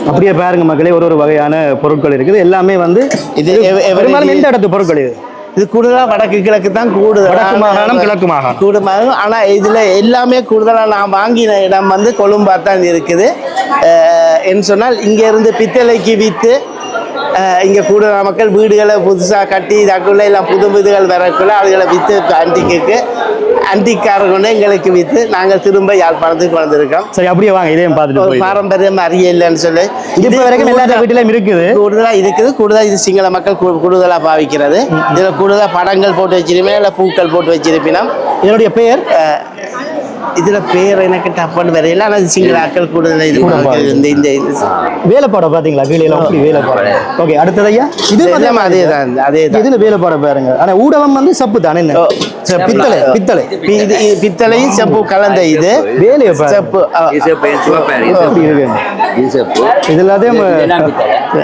அப்படியே பாருங்க மக்களே, ஒரு வகையான பொருட்கள் இருக்குது. எல்லாமே வந்து இது எந்த இடத்து பொருட்கள்? இது கூடுதலாக வடக்கு கிழக்கு தான் கூடுதல். வடக்கு மாகாணம், கிழக்கு மாகாணம் கூடுதல். ஆனால் இதில் எல்லாமே கூடுதலாக நான் வாங்கின இடம் வந்து கொழும்பா தான் இருக்குது. என்று சொன்னால் இங்கேருந்து பித்தளைக்கு விற்று இங்கே கூடுதல் மக்கள் வீடுகளை புதுசாக கட்டி இதாக்குள்ள எல்லாம் புது புதுகள் வரக்குள்ள அதுகளை விற்று ஆன்டிக்கு ஆன்டிக்காரர் கொண்டு எங்களுக்கு விற்று நாங்கள் திரும்ப யாழ்ப்பாணத்துக்கு வந்திருக்கோம். சரி, அப்படியே வாங்க இதையும் பார்த்துட்டு ஒரு போய். பாரம்பரியம் அறிய இல்லைன்னு சொல்லி இப்போ வரைக்கும் எல்லா வீட்டிலையும் இருக்குது. கூடுதலாக இருக்குது. கூடுதலாக இது சிங்கள மக்கள் கூடுதலாக பாவிக்கிறது. இதில் கூடுதலாக படங்கள் போட்டு வச்சிருப்பேன், இல்லை பூக்கள் போட்டு வச்சிருப்பினோம். இதனுடைய பெயர் இதுல பேர் எனக்கு டப்புன்னு வரையில, ஆனால் சிங்கள ஆக்கள் கூடுதலாக இது இந்த வேலைப்பாடம் பாத்தீங்களா? கீழே எல்லாம் அப்படி வேலைப்பாடம். ஓகே, அடுத்தது ஐயா இது அதே தான் இதுல வேலைப்பாடம் பாருங்க. ஆனா ஊடகம் வந்து சப்பு தானே, என்ன பித்தளை பித்தளை பித்தளையும் செப்பு கலந்த இது வேலையை செப்பு இது எல்லாத்தையும்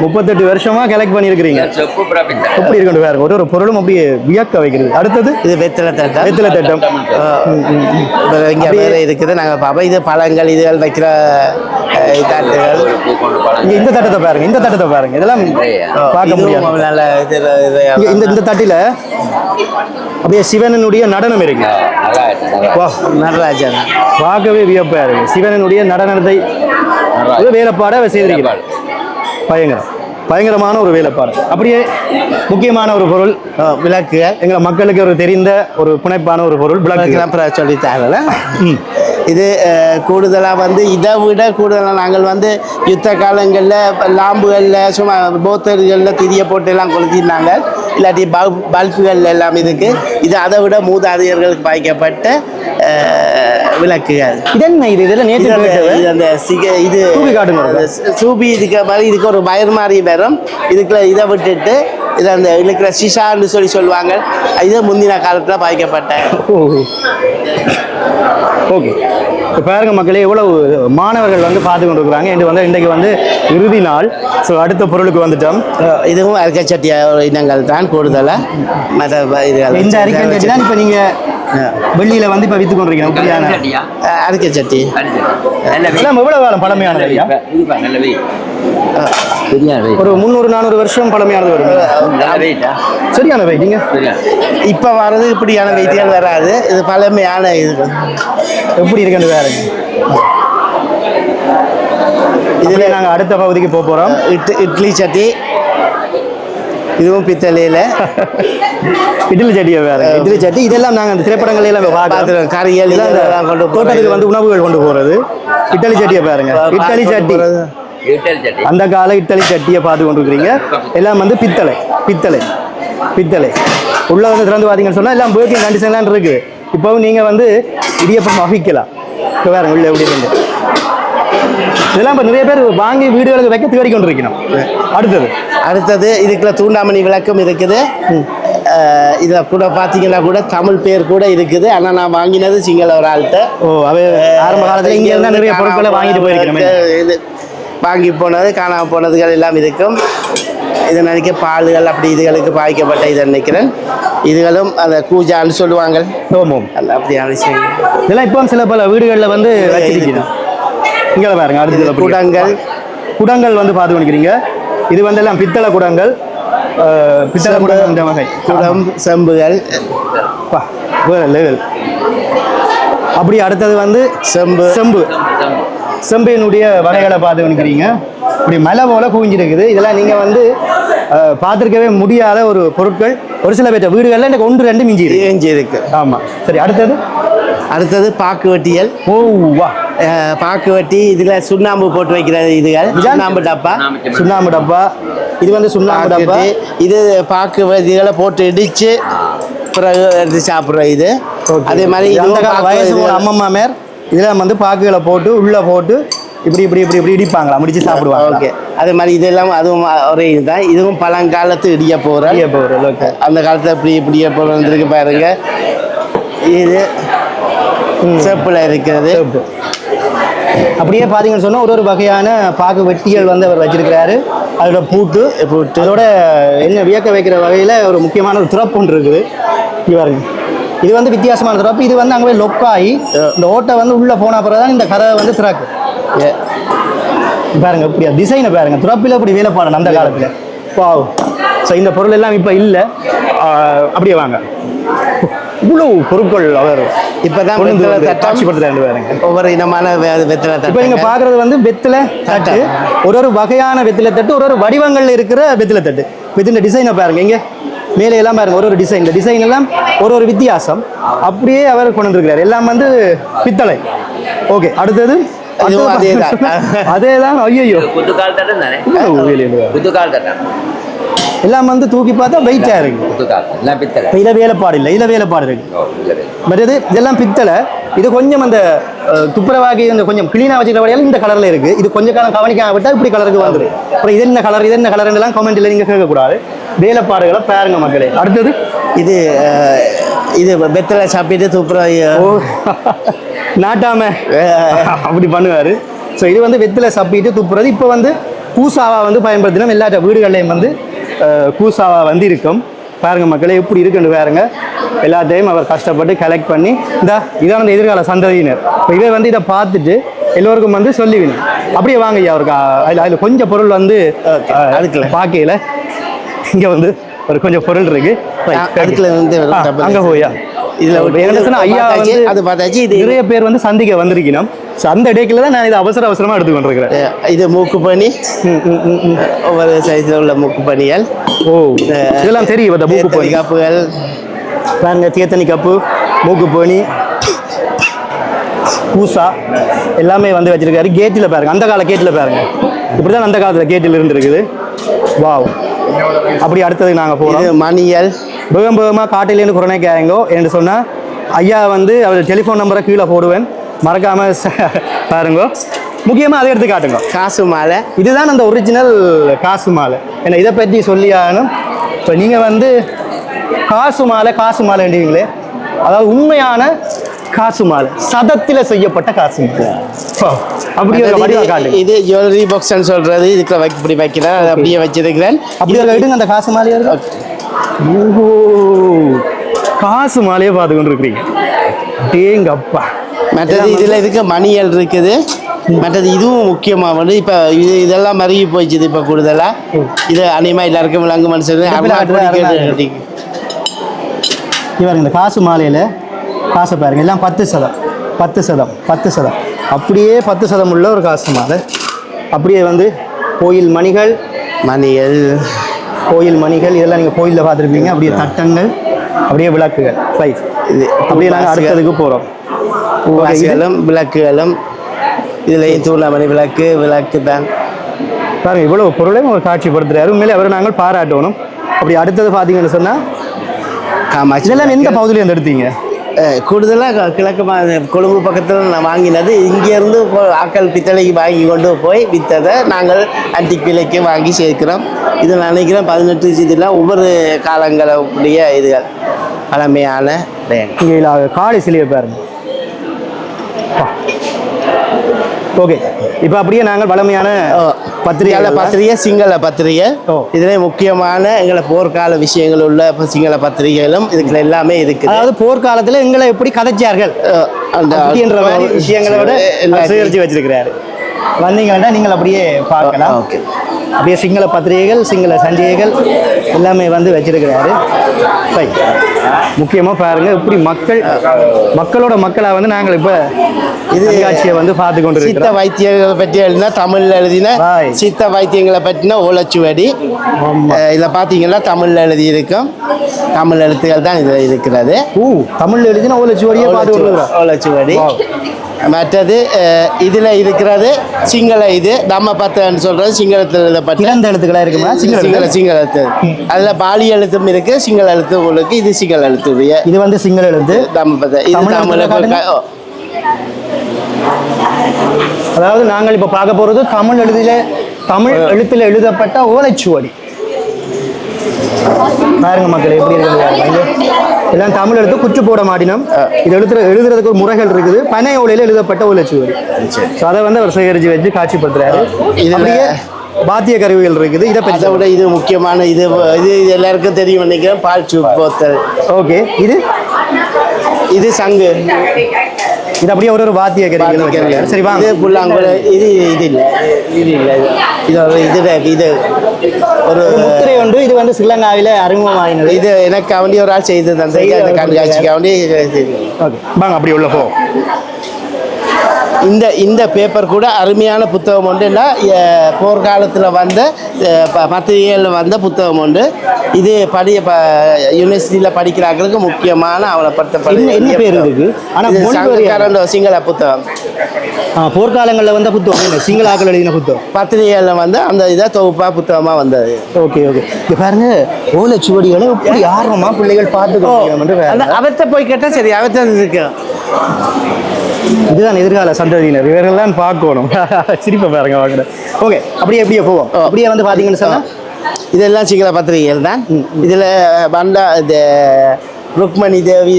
38 வருஷமா கலெக்ட் பண்ணிருக்கிறீங்க. எப்படி இருக்கு பாருங்க, ஒரு பொருளும் அப்படியே வியக்க வைக்கிறது. அடுத்தது இது வெத்தலை தட்டம். வெத்தலை தட்டம் இங்க வேற இருக்குது. நாங்க பாப்பா இது பழங்கள் இதுகள் வைக்கிற தட்டுகள். இந்த தட்டத்தை பாருங்க, இந்த தட்டத்தை பாருங்க, இதெல்லாம் பார்க்க முடியாது. நல்ல இந்த தட்டில அப்படியே சிவனுடைய நடனம் இருக்கு. நடராஜன் பார்க்கவே வியப்பா இருக்கு. சிவனுடைய நடனத்தை வேலைப்பாட செய்திருக்கிறார். பயங்கரமான ஒரு வேலைப்பாடு. அப்படியே முக்கியமான ஒரு பொருள் விளக்கு. எங்களை மக்களுக்கு ஒரு தெரிந்த ஒரு புனைப்பான ஒரு பொருள் விளக்கு சொல்லி தரல. இது கூடுதலாக வந்து இதை விட கூடுதலாக நாங்கள் வந்து யுத்த காலங்களில் லாம்புகளில் சும்மா போத்தர்களில் திரிய போட்டு எல்லாம் கொளுத்திருந்தாங்க. இல்லாட்டி பல்புகள் எல்லாம் இதுக்கு. இது அதை விட மூதாதையர்களுக்கு பாய்க்கப்பட்ட விளக்குகள். இதென்ன இது? இதெல்லாம் நேற்று அந்த இது சூபி இதுக்கு மாதிரி இதுக்கு ஒரு வயர் மாதிரி வரும். இதுக்குள்ள இதை விட்டுட்டு இதை அந்த இருக்கிற சிஷான்னு சொல்லுவாங்க. இது முந்தின காலத்தில் பாய்க்கப்பட்ட. ஓகே, இப்போ பாருங்க மக்களே, எவ்வளவு மாணவர்கள் வந்து பார்த்து கொண்டு இருக்கிறாங்க. என்று வந்து இன்றைக்கு வந்து இறுதி நாள். ஸோ அடுத்த பொருளுக்கு வந்துட்டோம். இதுவும் அரிக்கச்சட்டியா இனங்கள் தான் கூடுதலாக. இந்த அரிக்கச்சட்டி தான் இப்போ நீங்கள் வெள்ளியில வந்து இப்போ விற்று கொண்டிருக்கீங்க. அரிக்கச்சட்டி எல்லாம் எவ்வளவு காலம் பழமையானது ஐயா? ஒரு 300-400 வருஷம் பழமையானது வரும். சரியான வெயிட்டிங்க. இப்போ வர்றது இப்படியான வெயிட்டிகள் வராது. இது பழமையான இது எப்படி இருக்குன்னு வேற. இதில் நாங்கள் அடுத்த பகுதிக்கு போக போகிறோம். இட்லி சட்டி. இதுவும் பித்தளையில் இட்லி சட்டியை வேற. இட்லி சட்டி இதெல்லாம் நாங்கள் அந்த திரைப்படங்கள் எல்லாம் பார்க்குறோம். கறிகள் இதெல்லாம் கொண்டு தோட்டத்துக்கு வந்து உணவுகள் கொண்டு போகிறது. இட்லி சட்டியை பாருங்க, இட்லி சட்டி. அந்த கால இட்லி சட்டியை பார்த்து கொண்டிருக்கிறீங்க. எல்லாம் வந்து பித்தளை பித்தளை பித்தளை. உள்ள வந்து திறந்து பார்த்தீங்கன்னு சொன்னால் எல்லாம் ஒர்க்கிங் கண்டிஷன்லாம் இருக்குது. இப்போவும் நீங்கள் வந்து இடியப்பம் அவிக்கலாம். இப்போ வேற உள்ள எப்படி இருந்து இதெல்லாம் இப்போ நிறைய பேர் வாங்கி வீடுகளுக்கு வைக்க தேடி கொண்டிருக்கணும். அடுத்தது இதுக்குள்ள தூண்டாமணி விளக்கம் இருக்குது. இதில் கூட பார்த்தீங்கன்னா கூட தமிழ் பேர் கூட இருக்குது. ஆனால் நான் வாங்கினது சிங்கள ஒரு ஆள்கிட்ட. ஆரம்ப காலத்தில் இங்கே இருந்தால் நிறைய பொருட்களை வாங்கிட்டு போயிருக்கிறேன். இது வாங்கி போனது காணாமல் போனதுகள் எல்லாம் இருக்கும். இதை நினைக்க பால்கள் அப்படி இதுகளுக்கு பாய்க்கப்பட்ட இதை நினைக்கிறேன். இதுகளும் அந்த கூஜான்னு சொல்லுவாங்க. அப்படியான விஷயம் இதெல்லாம் இப்போ சில பல வீடுகளில் வந்து வச்சிருக்கீங்க. இங்கே பாருங்க. அடுத்தது குடங்கள் வந்து பார்த்து பண்ணிக்கிறீங்க. இது வந்து எல்லாம் பித்தளை குடங்கள். பித்தளை குடம் இந்த வகை குடம் செம்புகள் வேற லெவல். அப்படி அடுத்தது வந்து செம்பினுடைய வகைகளை பார்த்து பண்ணிக்கிறீங்க. இப்படி மலை போல குவிஞ்சிருக்குது. இதெல்லாம் நீங்கள் வந்து பார்த்துருக்கவே முடியாத ஒரு பொருட்கள். ஒரு சில பேர் வீடுகளில் எனக்கு 1-2 மிஞ்சி இருக்கு. ஆமாம். சரி, அடுத்தது பாக்கு வட்டிகள். பாக்கு வட்டி. இதில் சுண்ணாம்பு போட்டு வைக்கிறது. இதுகள் சுண்ணாம்பு டப்பா. இது வந்து சுண்ணாம்பு டப்பா. இது பாக்கு வட்டிகளை போட்டு இடித்து பிறகு எடுத்து சாப்பிட்ற இது. அதே மாதிரி வயசு அம்மம்மா மேர் இதெல்லாம் வந்து பாக்குகளை போட்டு உள்ளே போட்டு இப்படி இப்படி இப்படி இப்படி இடிப்பாங்களா, முடிச்சு சாப்பிடுவாங்க. ஓகே, அதே மாதிரி இதெல்லாம் அதுவும் ஒரே இதுதான். இதுவும் பழங்காலத்து இடிய போகிறேன். அந்த காலத்தில் இப்படி இப்படிய போகிற வந்துருக்கு பாருங்க. இது செப்பில் இருக்கிறது. அப்படியே பார்த்தீங்கன்னு சொன்னால் ஒரு வகையான பாக்கு வெட்டிகள் வந்து அவர் வச்சிருக்கிறாரு. அதோட பூட்டு அதோட என்ன வியக்க வைக்கிற வகையில் ஒரு முக்கியமான ஒரு திறப்பு ஒன்று இருக்குது. இது பாருங்க, இது வந்து வித்தியாசமான திறப்பு. இது வந்து அங்கே போய் லொக்காகி இந்த ஓட்டை வந்து உள்ளே போன பிறகு தான் இந்த கதவை வந்து திறக்கு. பாருங்க இப்படியா டிசைனை பாருங்க. திறப்பில் இப்படி வேலைப்பாடு அந்த காலத்தில். வாவ். ஸோ இந்த பொருள் எல்லாம் இப்போ இல்லை. அப்படியே வாங்க. இவ்வளவு பொருட்கள் அவர் இப்பதான் கொண்டு வந்து வெத்தலை தட்டம் காட்சிப்படுத்துறாரு பாருங்க. ஒவ்வொரு இனமான வெத்தலை இப்போ நீங்க தட்டு. பாக்குறது வந்து வெத்திலை தட்டு, ஒரு வகையான வெத்திலை தட்டு, ஒரு வடிவங்கள்ல இருக்கிற வெத்திலை தட்டு. இப்போ இந்த டிசைனை பாருங்க, இங்க மேலே எல்லாம் பாருங்க, ஒரு டிசைன். இந்த டிசைன் எல்லாம் ஒரு வித்தியாசம். அப்படியே அவர் கொண்டு வந்திருக்கிறார். எல்லாம் வந்து பித்தளை. ஓகே, அடுத்தது இதுவும் அதேதான். அதேதான். ஐயோ, புத்துக்கால் தட்டம் தானே, புத்துக்கால் தட்டம், எல்லாம் வந்து தூக்கி பார்த்தா வெயிட்டா இருக்கு. புத்துக்கால் எல்லாம் பித்தளை. இப்போ இதில் வேலைப்பாடு இல்லை, இதில் வேலைப்பாடு இருக்கு. மற்றது இதெல்லாம் பித்தளை. இது கொஞ்சம் அந்த துப்புரவாகி இந்த கொஞ்சம் கிளீனாக வச்சுக்கிற வழியால் இந்த கலரில் இருக்குது. இது கொஞ்சம் காலம் கவனிக்காம விட்டால் இப்படி கலருக்கு வந்துடும். அப்புறம் இது என்ன கலர், இது என்ன கலர்லாம் கமெண்ட்டில் நீங்கள் கேட்கக்கூடாது. வேலைப்பாடுகளை பாருங்க மக்களே. அடுத்தது இது இது வெத்தலை சாப்பிட்டு துப்புரவு நாட்டாம அப்படி பண்ணுவார். ஸோ இது வந்து வெத்தலை சப்பிட்டு துப்புறது. இப்போ வந்து கூசாவா வந்து பயன்படுத்தினோம். எல்லா வீடுகள்லையும் வந்து கூசாவா வந்து இருக்கும். பாருங்க மக்களே எப்படி இருக்குன்னு பாருங்க. எல்லாத்தையும் அவர் கஷ்டப்பட்டு கலெக்ட் பண்ணி இதான் அந்த எதிர்கால சந்ததியினர். இப்போ இதை வந்து இதை பார்த்துட்டு எல்லோருக்கும் வந்து சொல்லிவிடும். அப்படியே வாங்க ஐயா, அவருக்கு அதில் கொஞ்சம் பொருள் வந்து அதுக்குள்ள பார்க்கையில் இங்கே வந்து ஒரு கொஞ்சம் பொருள் இருக்கு. அதுக்குள்ள வந்து அங்கே போயா இதுல ஐயா வந்து அது பார்த்தாச்சு. இது நிறைய பேர் வந்து சந்திக்க வந்திருக்கணும். ஸோ அந்த டேக்கில் தான் நான் இதை அவசரமாக எடுத்து கொண்டிருக்கிறேன். இது மூக்கு பணி, ஒவ்வொரு சைஸில் உள்ள மூக்கு பணிகள். ஓ, இதெல்லாம் தெரியும். இந்த மூக்கு பணி காப்புகள் பாருங்க, தேத்தனி கப்பு, மூக்கு பணி, பூசா எல்லாமே வந்து வச்சிருக்காரு. கேட்டில் பாருங்க, அந்த கால கேட்டில் பாருங்க. இப்படி தான் அந்த காலத்தில் கேட்டில் இருந்துருக்குது. வாவ். அப்படி அடுத்தது நாங்கள் போகிறோம். மணியல் வேகமாக காட்டிலேருந்து குறைக்காயங்கோ என்று சொன்னால் ஐயா வந்து அவர் டெலிஃபோன் நம்பரை கீழே போடுவேன், மறக்காமல் பாருங்கோ. முக்கியமாக அதை எடுத்து காட்டுங்க. காசு மாலை, இதுதான் அந்த ஒரிஜினல் காசு மாலை. ஏன்னா இதை பற்றி சொல்லியாகணும். இப்போ நீங்கள் வந்து காசு மாலைன்றீங்களே, அதாவது உண்மையான காசு மாலை, சதத்தில் செய்யப்பட்ட காசு மாலை. அப்படி காட்டு. இது ஜுவல்லரி பாக்ஸ்ன்னு சொல்றது. இதுக்குள்ள இப்படி வைக்கிறேன், அதை அப்படியே வச்சிருக்கிறேன். அப்படியே எடுங்க அந்த காசு மாலையா இருக்கு. ஓஹோ, காசு மாலையை பார்த்து கொண்டு இருக்கிறீங்க. டேங்கப்பா. மற்றது இதில் இருக்க மணியல் இருக்குது. மற்றது இதுவும் முக்கியமாக வந்து இப்போ இதெல்லாம் மருகி போயிடுச்சு. இப்போ கூடுதலாக இது அனிமா எல்லாருக்கும் விளங்கு மனுஷன் இவர் இந்த காசு மாலையில் காசை பாருங்க, எல்லாம் 10% அப்படியே 10% உள்ள ஒரு காசு மாலை. அப்படியே வந்து கோயில் மணிகள் இதெல்லாம் நீங்கள் கோயிலில் பார்த்துருப்பீங்க. அப்படியே தட்டங்கள், அப்படியே விளக்குகள். ரைட், இது அப்படியே நாங்கள் அடுத்ததுக்கு போகிறோம். விளக்குகளும் இதில் தூளாமணி விளக்கு தான் பாருங்கள். இவ்வளோ பொருளையும் ஒரு காட்சிப்படுத்துகிறாரு. உண்மையிலே அவரை நாங்கள் பாராட்டணும். அப்படி அடுத்தது பார்த்தீங்கன்னு சொன்னால் காமாட்சி. இதெல்லாம் எந்த பகுதியிலேருந்து எடுத்தீங்க? கூடுதலாக கிழக்கு கொழும்பு பக்கத்தில் நான் வாங்கினது. இங்கேருந்து ஆக்கள் பித்தளைக்கு வாங்கி கொண்டு போய் விற்றதை நாங்கள் ஆன்டிக் விலைக்கு வாங்கி சேர்க்கிறோம். இது நான் நினைக்கிறேன் 18 இதெல்லாம் ஒவ்வொரு காலங்களுடைய இதுகள் பழமையான இங்கே காளி சிலையை பாருங்க. ஓகே, இப்போ அப்படியே நாங்கள் பழமையான பத்திரிகை சிங்கள பத்திரிகை. இதில் முக்கியமான எங்களை போர்க்கால விஷயங்கள் உள்ள சிங்கள பத்திரிகைகளும் இதுக்குள்ள எல்லாமே இருக்கு. அதாவது போர்க்காலத்தில் எங்களை எப்படி கதைச்சார்கள் அந்த மாதிரி விஷயங்களோட சேகரித்து வச்சிருக்கிறாரு. வந்தீங்கன்னா நீங்கள் அப்படியே பார்க்கலாம். ஓகே, அப்படியே சிங்கள பத்திரிகைகள், சிங்கள சஞ்சிகைகள் எல்லாமே வந்து வச்சிருக்கிறாரு. முக்கியமாக பாருங்க, இப்படி மக்களோட மக்களாக வந்து நாங்கள் இப்போ இது காட்சியை வந்து பார்த்து கொண்டு சித்த வைத்தியங்களை பற்றி எழுதினா தமிழில் எழுதின சித்த வைத்தியங்களை பற்றின ஓலைச்சுவடி. இதில் பார்த்தீங்கன்னா தமிழில் எழுதியிருக்கோம். தமிழ் எழுத்துக்கள் தான் இதில் இருக்கிறது. தமிழில் எழுதின ஓலைச்சுவடியை பார்த்து ஓலைச்சுவடி. மற்றது இதில் இருக்கிறது சிங்கள. இது நம்ம பத்தன்னு சொல்கிறது சிங்களத்தில் எழுதப்பட்ட எழுத்துக்களாக இருக்குமா? சிங்கள எழுத்து. அதில் பாலி எழுத்தும் இருக்கு, சிங்கள எழுத்து உங்களுக்கு. இது சிங்கள எழுத்துடைய, இது வந்து சிங்கள எழுத்து. நம்ம பத்த இது தமிழ். அதாவது நாங்கள் இப்போ பார்க்க போகிறது தமிழ் எழுத்தில் எழுதப்பட்ட ஓலைச்சுவடி. பாருங்க மக்கள் எப்படி இருக்குது. எல்லாம் தமிழ் எழுத்து குச்சு போட மாட்டினோம். இது எழுதுறதுக்கு ஒரு முறைகள் இருக்குது. பனை ஓலையில் எழுதப்பட்ட ஓலைச்சுவடி. ஸோ அதை வந்து அவர் சேகரித்து வச்சு காட்சிப்படுத்துறாரு. இதுலயே பாத்திய கருவிகள் இருக்குது. இதை பற்றி விட இது முக்கியமான இது எல்லாருக்கும் தெரியும் நினைக்கிறேன். பால் போத்தல். ஓகே, இது சங்கு. இது அப்படியே ஒரு வாத்திய கருவிகள். சரி வாங்க. புல்லாங்குழல். இது இல்லை, இது ஒரு முத்திரை ஒன்று இது வந்து ஸ்ரீலங்காவில் அறிமுகமாகினது. இது எனக்கு அவண்டி ஒரு ஆள் செய்து தந்தது அந்த கண்காட்சிக்கு அவண்டி. ஓகே வாங்க அப்படி உள்ள போ. இந்த பேப்பர் கூட அருமையான புத்தகம் உண்டுன்னா போர்க்காலத்தில் வந்த பத்திரிகைகளில் வந்த புத்தகம் உண்டு. இது யூனிவர்சிட்டியில் படிக்கிறாங்களுக்கு முக்கியமான அவலப்படுத்த என்ன பேர் இருக்கு? ஆனால் சிங்கள புத்தகம் போர்க்காலங்களில் வந்த புத்தகம் சிங்களாக்கள் எழுதின புத்தகம் பத்திரிகைகளில் வந்து அந்த இதை தொகுப்பாக புத்தகமாக வந்தது. ஓகே ஓகே இங்கே பாருங்க ஓலைச்சுவடிகளை எப்படி ஆர்வமாக பிள்ளைகள் பார்த்துக்கணும். அவர்கிட்ட போய் கேட்டால் சரி அவர்கிட்ட இருக்கு. இதுதான் எதிர்கால சந்ததியினர், இவர்கள்லாம் பார்க்கணும். சிரிப்பை பாருங்க வாங்க. ஓகே அப்படியே எப்படியே போவோம். அப்படியே வந்து பார்த்தீங்கன்னு சொன்னால் இதெல்லாம் சிங்கள பத்திரிகைகள் தான். இதில் பண்டா இந்த ருக்மணி தேவி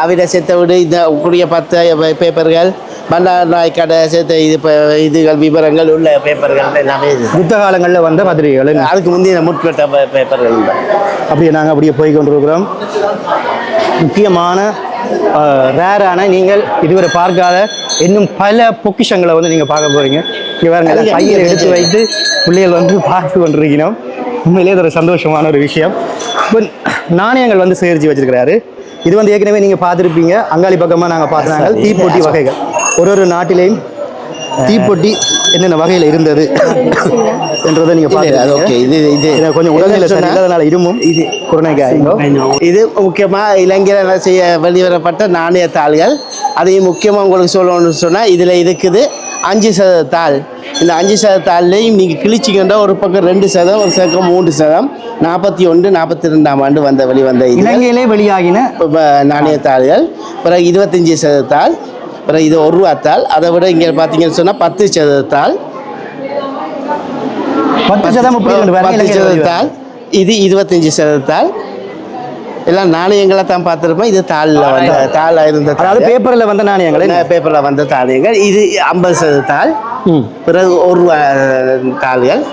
அவிட செத்தவிடு இந்த கூடிய 10 பேப்பர்கள் பண்டார் நாய்க்கடை சேர்த்த இதுகள் விவரங்கள் உள்ள பேப்பர்கள் எல்லாமே யுத்த காலங்களில் வந்த பத்திரிகைகள், அதுக்கு முந்தைய முற்பட்ட பேப்பர்கள். அப்படியே நாங்கள் அப்படியே போய் கொண்டிருக்கிறோம். முக்கியமான ரேரான நீங்கள் இதுவரை பார்க்காத இன்னும் பல பொக்கிஷங்களை வந்து நீங்கள் பார்க்க போகிறீங்க. இங்கே பாருங்க கையில் எடுத்து வைத்து பிள்ளைகள் வந்து பார்த்து கொண்டிருக்கணும். உண்மையிலே இது ஒரு சந்தோஷமான ஒரு விஷயம். இப்போ நாணயங்கள் வந்து சேகரித்து வச்சிருக்கிறாரு. இது வந்து ஏற்கனவே நீங்கள் பார்த்துருப்பீங்க. அங்காளி பக்கமாக நாங்கள் பார்த்தாங்க தீப்பொட்டி வகைகள். ஒரு நாட்டிலையும் தீப்பொட்டி என்னென்ன வகையில் இருந்தது என்றதை நீங்கள் ஓகே. இது கொஞ்சம் உடல்நிலை சரியில்லாதனால இருமும் இது இது முக்கியமாக இளைஞர்கள் செய்ய வெளிவரப்பட்ட நாணயத்தாள்கள். அதையும் முக்கியமாக உங்களுக்கு சொல்லணும்னு சொன்னால் இதில் இருக்குது 5% தாள். இந்த 5% தாள்லையும் நீங்கள் கிழிச்சிக்கின்ற ஒரு பக்கம் 2%, ஒரு பக்கம் 3%. 41, 42ஆம் ஆண்டு வெளிவந்த இலங்கையிலே வெளியாகின நாணயத்தாள்கள். பிறகு 25% தாள். பிறகு இது 1 ரூபா தாள். அதை விட இங்கே பார்த்தீங்கன்னு சொன்னால் 10% தாள். 10% தாள். இது 25% தாள். எல்லாம் நாணயங்களை தான் பார்த்துருப்போம். இது தாளில் இருந்த அதாவது பேப்பரில் வந்த நாணயங்கள், பேப்பரில் வந்த தானியங்கள். இது 50% தாள். பிறகு 1 ரூபா தாள்கள்.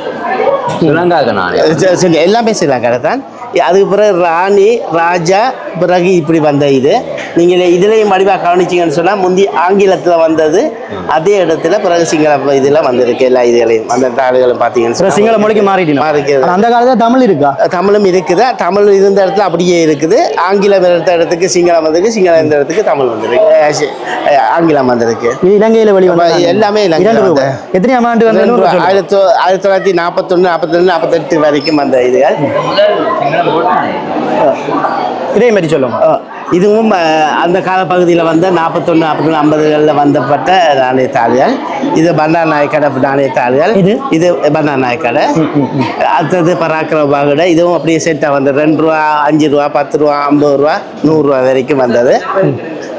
சரி எல்லாமே ஸ்ரீலங்கா தான். அதுக்கு பிறகு ராணி ராஜா பிறகு இப்படி வந்த இது நீங்கள் இதுலேயும் வடிவாக கவனிச்சிங்கன்னு சொன்னால் முந்தி ஆங்கிலத்தில் வந்தது அதே இடத்துல பிறகு சிங்கள இதில் வந்திருக்கு. எல்லா இதுகளையும் அந்த தாள்களும் பார்த்தீங்கன்னு சிங்கள மொழிக்கு மாறிக்கிறது. அந்த காலத்தில் தமிழ் இருக்கா? தமிழும் இருக்குது. தமிழ் இருந்த இடத்துல அப்படியே இருக்குது. ஆங்கிலம் இருந்த இடத்துக்கு சிங்களம் வந்திருக்கு. சிங்களம் இருந்த இடத்துக்கு தமிழ் வந்திருக்கு. ஆங்கிலம் வந்திருக்கு. இலங்கையில் வெளி எல்லாமே எத்தனையாம் ஆண்டு வந்து 1941, 42, 48 வரைக்கும் வந்த இதுகள். இதே மாதிரி சொல்லுவோம். இதுவும் அந்த காலப்பகுதியில் வந்த 41, 42, 50களில் வந்தப்பட்ட நாணயத்தாள்கள். இது பண்டார் நாயக்கடை நாணயத்தாள்கள். இது பண்டார் நாயக்கடை. அடுத்தது பராக்கிரம பாகுடை. இதுவும் அப்படியே செட்டாக வந்தது. 2 ரூபா, 5 ரூபா, 10 ரூபா, 50 ரூபா, 100 ரூபா வரைக்கும் வந்தது.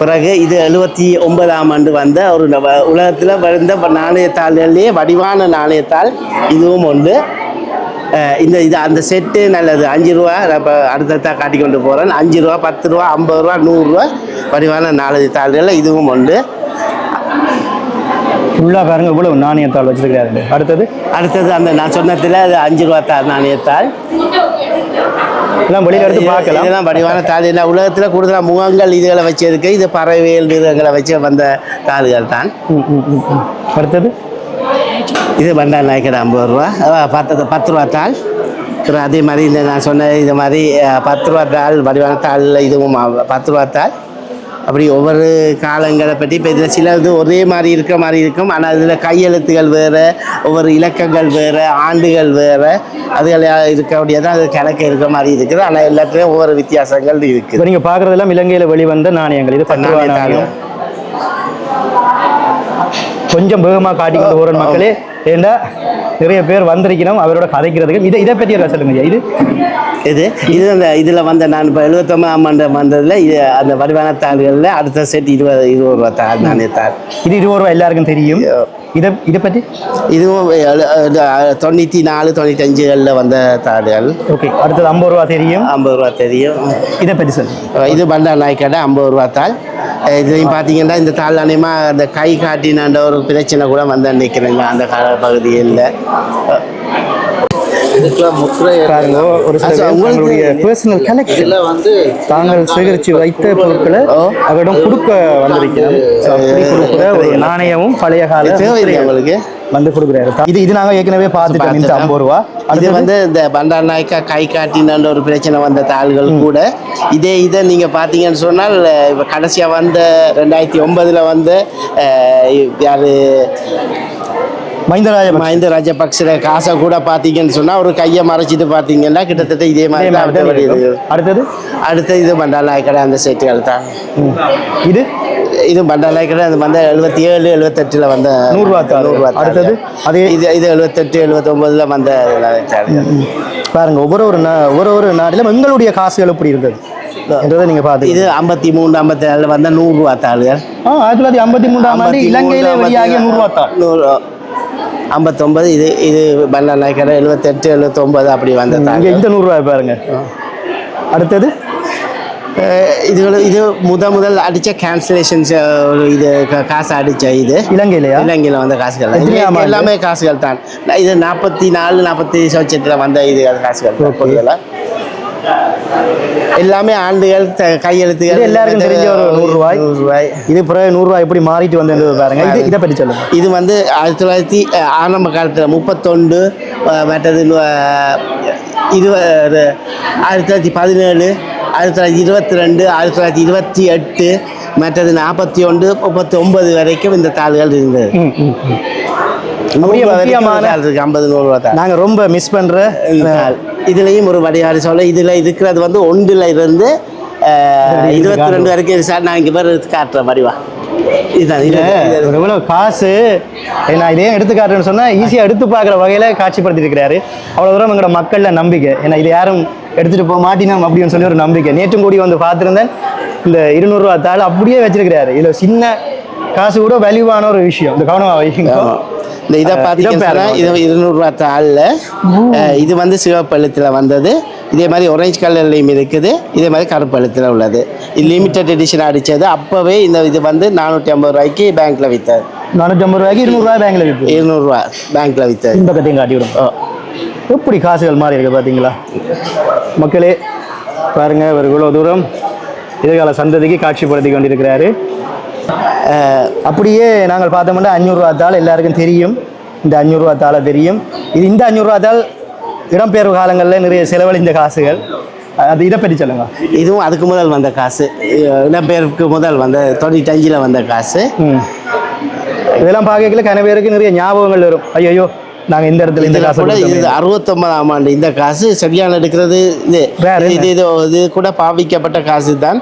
பிறகு இது 79ஆம் ஆண்டு வந்த ஒரு உலகத்தில் வந்த நாணயத்தாள்கள்லேயே வடிவான நாணயத்தாள் இதுவும் உண்டு. இது அந்த செட்டு நல்லது. 5 ரூபா இப்போ அடுத்ததான் காட்டி கொண்டு போகிறேன். 5 ரூபா, 10 ரூபா, 50 ரூபா, 100 ரூபா வடிவான 4 தாள்கள் இதுவும் உண்டு. ஃபுல்லாக பாருங்க இவ்வளோ நாணயத்தாள் வச்சுருக்கிறாரு. அடுத்தது அந்த நான் சொன்னதில் அது 5 ரூபா தாள் நாணயத்தாள். எல்லாம் வெளியில் எடுத்து பார்க்கலாம். இதெல்லாம் வடிவான தாள். இல்லை உலகத்தில் கூடுதலாக முகங்கள் இதுகளை வச்சிருக்கு. இது பறவைகள் மிருகங்களை வச்சு வந்த தாள்கள் தான். அடுத்தது இது பண்டார் நாயக்கடை 50 ரூபா. 10 ரூபா தாள். அதே மாதிரி இந்த நான் சொன்ன இது மாதிரி 10 ரூபா தாள் வடிவான தாளில் இதுவும் 10 ரூபா தாள். அப்படி ஒவ்வொரு காலங்களை பற்றி இப்போ இதில் சில இது ஒரே மாதிரி இருக்கிற மாதிரி இருக்கும். ஆனால் இதில் கையெழுத்துகள் வேறு, ஒவ்வொரு இலக்கங்கள் வேறு, ஆண்டுகள் வேறு, அதுகள் இருக்கக்கூடியதான் அது கணக்கு இருக்கிற மாதிரி இருக்குது. ஆனால் எல்லாத்துலேயும் ஒவ்வொரு வித்தியாசங்கள் இருக்குது. இப்போ நீங்கள் பார்க்குறதெல்லாம் இலங்கையில் வெளிவந்த நாணயங்கள். இது 10 ரூபா நாணயம். கொஞ்சம் வேகமாக காட்டிக்கிட்டு போகிற மக்களே, ஏண்டா நிறைய பேர் வந்திருக்கணும் அவரோட கதைக்கிறதுக்கு. இதை பற்றி சொல்லுங்க. இது அந்த இதில் வந்த நான் இப்போ 79ஆம் ஆண்டு வந்ததில் இது அந்த வடிவான தாள்களில் அடுத்த செட் 20 ரூபா தாள் நாணயத்தாள். இது 20 ரூபா எல்லாருக்கும் தெரியும். இதை பற்றி இதுவும் 94, 95களில் வந்த தாள்கள். ஓகே. அடுத்தது 50 ரூபா தெரியும். 50 ரூபா தெரியும். இதை பற்றி சொல்லுங்கள். இது பண்டார் நாயக்கடை 50 ரூபா தாள். இதுலையும் பார்த்தீங்கன்னா இந்த தாள் அநேகமாக அந்த கை காட்டினாண்ட ஒரு பிரச்சனை கூட வந்து நிற்கிறேங்க அந்த கால பகுதியில். பாருங்க ஒரு சில பேர் உங்களுடைய பர்சனல் கலெக்ஷன் தாங்கள் சேகரித்து வைத்த பொருட்களை அவரிடம் கொடுக்க வந்திருக்கிறார். அப்படி கொடுக்குற ஒரு நாணயமும் பழைய கால உங்களுக்கு வந்து கொடுக்குறாரு. இது நாங்கள் ஏற்கனவே பார்த்துட்டோம். இந்த 50 ரூபா. அது வந்து இந்த பண்டார் நாயக்கா கை காட்டின ஒரு பிரச்சனை வந்த தாள்கள் கூட இதை நீங்க பார்த்தீங்கன்னு சொன்னால் இப்போ கடைசியாக வந்த 2009 வந்து யாரு மஹிந்த ராஜபக்ச காசை கூட பார்த்தீங்கன்னு சொன்னால் ஒரு கையை மறைச்சிட்டு பார்த்தீங்கன்னா கிட்டத்தட்ட இதே மாதிரி தான் வருது. அடுத்தது இது பண்டார் நாயக்கடை அந்த செட்டுகள் தான். இது பண்டார் நாயக்கடை அது வந்து 77 78 வந்த 100 ரூபா. அடுத்தது அதே இது 78 79 வந்த பாருங்க. ஒவ்வொரு நாட்டிலும் எங்களுடைய காசுகள் எப்படி இருந்தது என்றதை நீங்க பார்த்து. இது 53 54 வந்த 100 ரூபா தாள்கள். 1953ஆம் ஆண்டு இலங்கையிலே வெளியாகிய 100 ரூபா தாள். 59 இது பண்டார் நாயக்கடை 78 79 அப்படி வந்த தாள். இந்த 100 ரூபாய் பாருங்க. அடுத்தது இது முதல் அடித்த கேன்சலேஷன்ஸ் இது காசு அடித்த இது இலங்கையில் வந்த காசுகள் எல்லாமே காசுகள் தான். இது 44 45 வருஷத்தில் வந்த இது காசுகள் பொதுவில் எல்லாமே ஆண்டுகள் கையெழுத்துகள் எல்லாருக்கும் தெரிஞ்ச ஒரு 100 ரூபாய். இது பிறகு 100 ரூபாய் எப்படி மாறிட்டு வந்தது பாருங்க. இதை பற்றி சொல்லுங்க. இது வந்து 1900 ஆரம்ப காலத்தில் 31 மற்றது 1917 1922 1928 மற்றது 41 39 வரைக்கும் இந்த தாள்கள் இருந்தது. 50 ரூபா தான் நாங்கள் ரொம்ப மிஸ் பண்ணுற இதுலேயும் ஒரு வடிவாரி சொல்ல இதில் இருக்கிறது வந்து 1 இருந்து 22 வரைக்கும் சார். நான் இங்கே பேர் காட்டுறேன் வடிவா. இதுதான் எவ்வளோ காசு நான் இதே எடுத்து காட்டுறேன்னு சொன்னால் ஈஸியாக எடுத்து பார்க்குற வகையில் காட்சிப்படுத்தி இருக்கிறாரு. அவ்வளோ தூரம் எங்களோட மக்களில் நம்பிக்கை. ஏன்னா இது யாரும் எடுத்துகிட்டு போக மாட்டினோம் அப்படின்னு சொல்லி ஒரு நம்பிக்கை. நேற்றும் கூடி வந்து பார்த்துருந்தேன். இந்த 200 ரூபா தாள் அப்படியே வச்சிருக்கிறாரு. இதில் சின்ன காசு கூட வேல்யூவான ஒரு விஷயம். இந்த கவனமாக வைங்க. இந்த இதை பார்த்தீங்கன்னா இது 200 ரூபா தாளில் இது வந்து சிவப்பழுத்தில் வந்தது. இதே மாதிரி ஒரேஞ்ச் கலர்லையும் இருக்குது. இதே மாதிரி கருப்பழுத்தில் உள்ளது. இது லிமிடெட் எடிஷன் அடித்தது. அப்போவே இது வந்து 450 ரூபாய்க்கு பேங்க்கில் விற்றாது. 450 ரூபாய்க்கு 200 ரூபாய் பேங்க்கில் விற்று 200 ரூபா பேங்க்கில் விற்றாது. இந்த கதையும் காட்டி விடும். எப்படி காசுகள் மாறி இருக்கு பார்த்தீங்களா மக்களே. பாருங்க ஒரு இவ்வளோ தூரம் எதிர்கால சந்ததிக்கு காட்சிப்படுத்தி கொண்டிருக்கிறாரு. அப்படியே நாங்கள் பார்த்தோம்னா 500 ரூபா தாள் எல்லாருக்கும் தெரியும். இந்த 500 ரூபா தாளை தெரியும். இந்த 500 ரூபா தாள் இடம்பெயர்வு காலங்களில் நிறைய செலவழிந்த காசுகள். அது இதை பற்றி சொல்லுங்க. இதுவும் அதுக்கு முதல் வந்த காசு. இடம்பெயர்வுக்கு முதல் வந்த 95 வந்த காசு. இதெல்லாம் பார்க்கல கன பேருக்கு நிறைய ஞாபகங்கள் வரும். ஐயோ நாங்கள் இந்த இடத்துல இந்த காசு கூட. இது 69ஆம் ஆண்டு இந்த காசு சரியான எடுக்கிறது. இது கூட பாவிக்கப்பட்ட காசு தான்.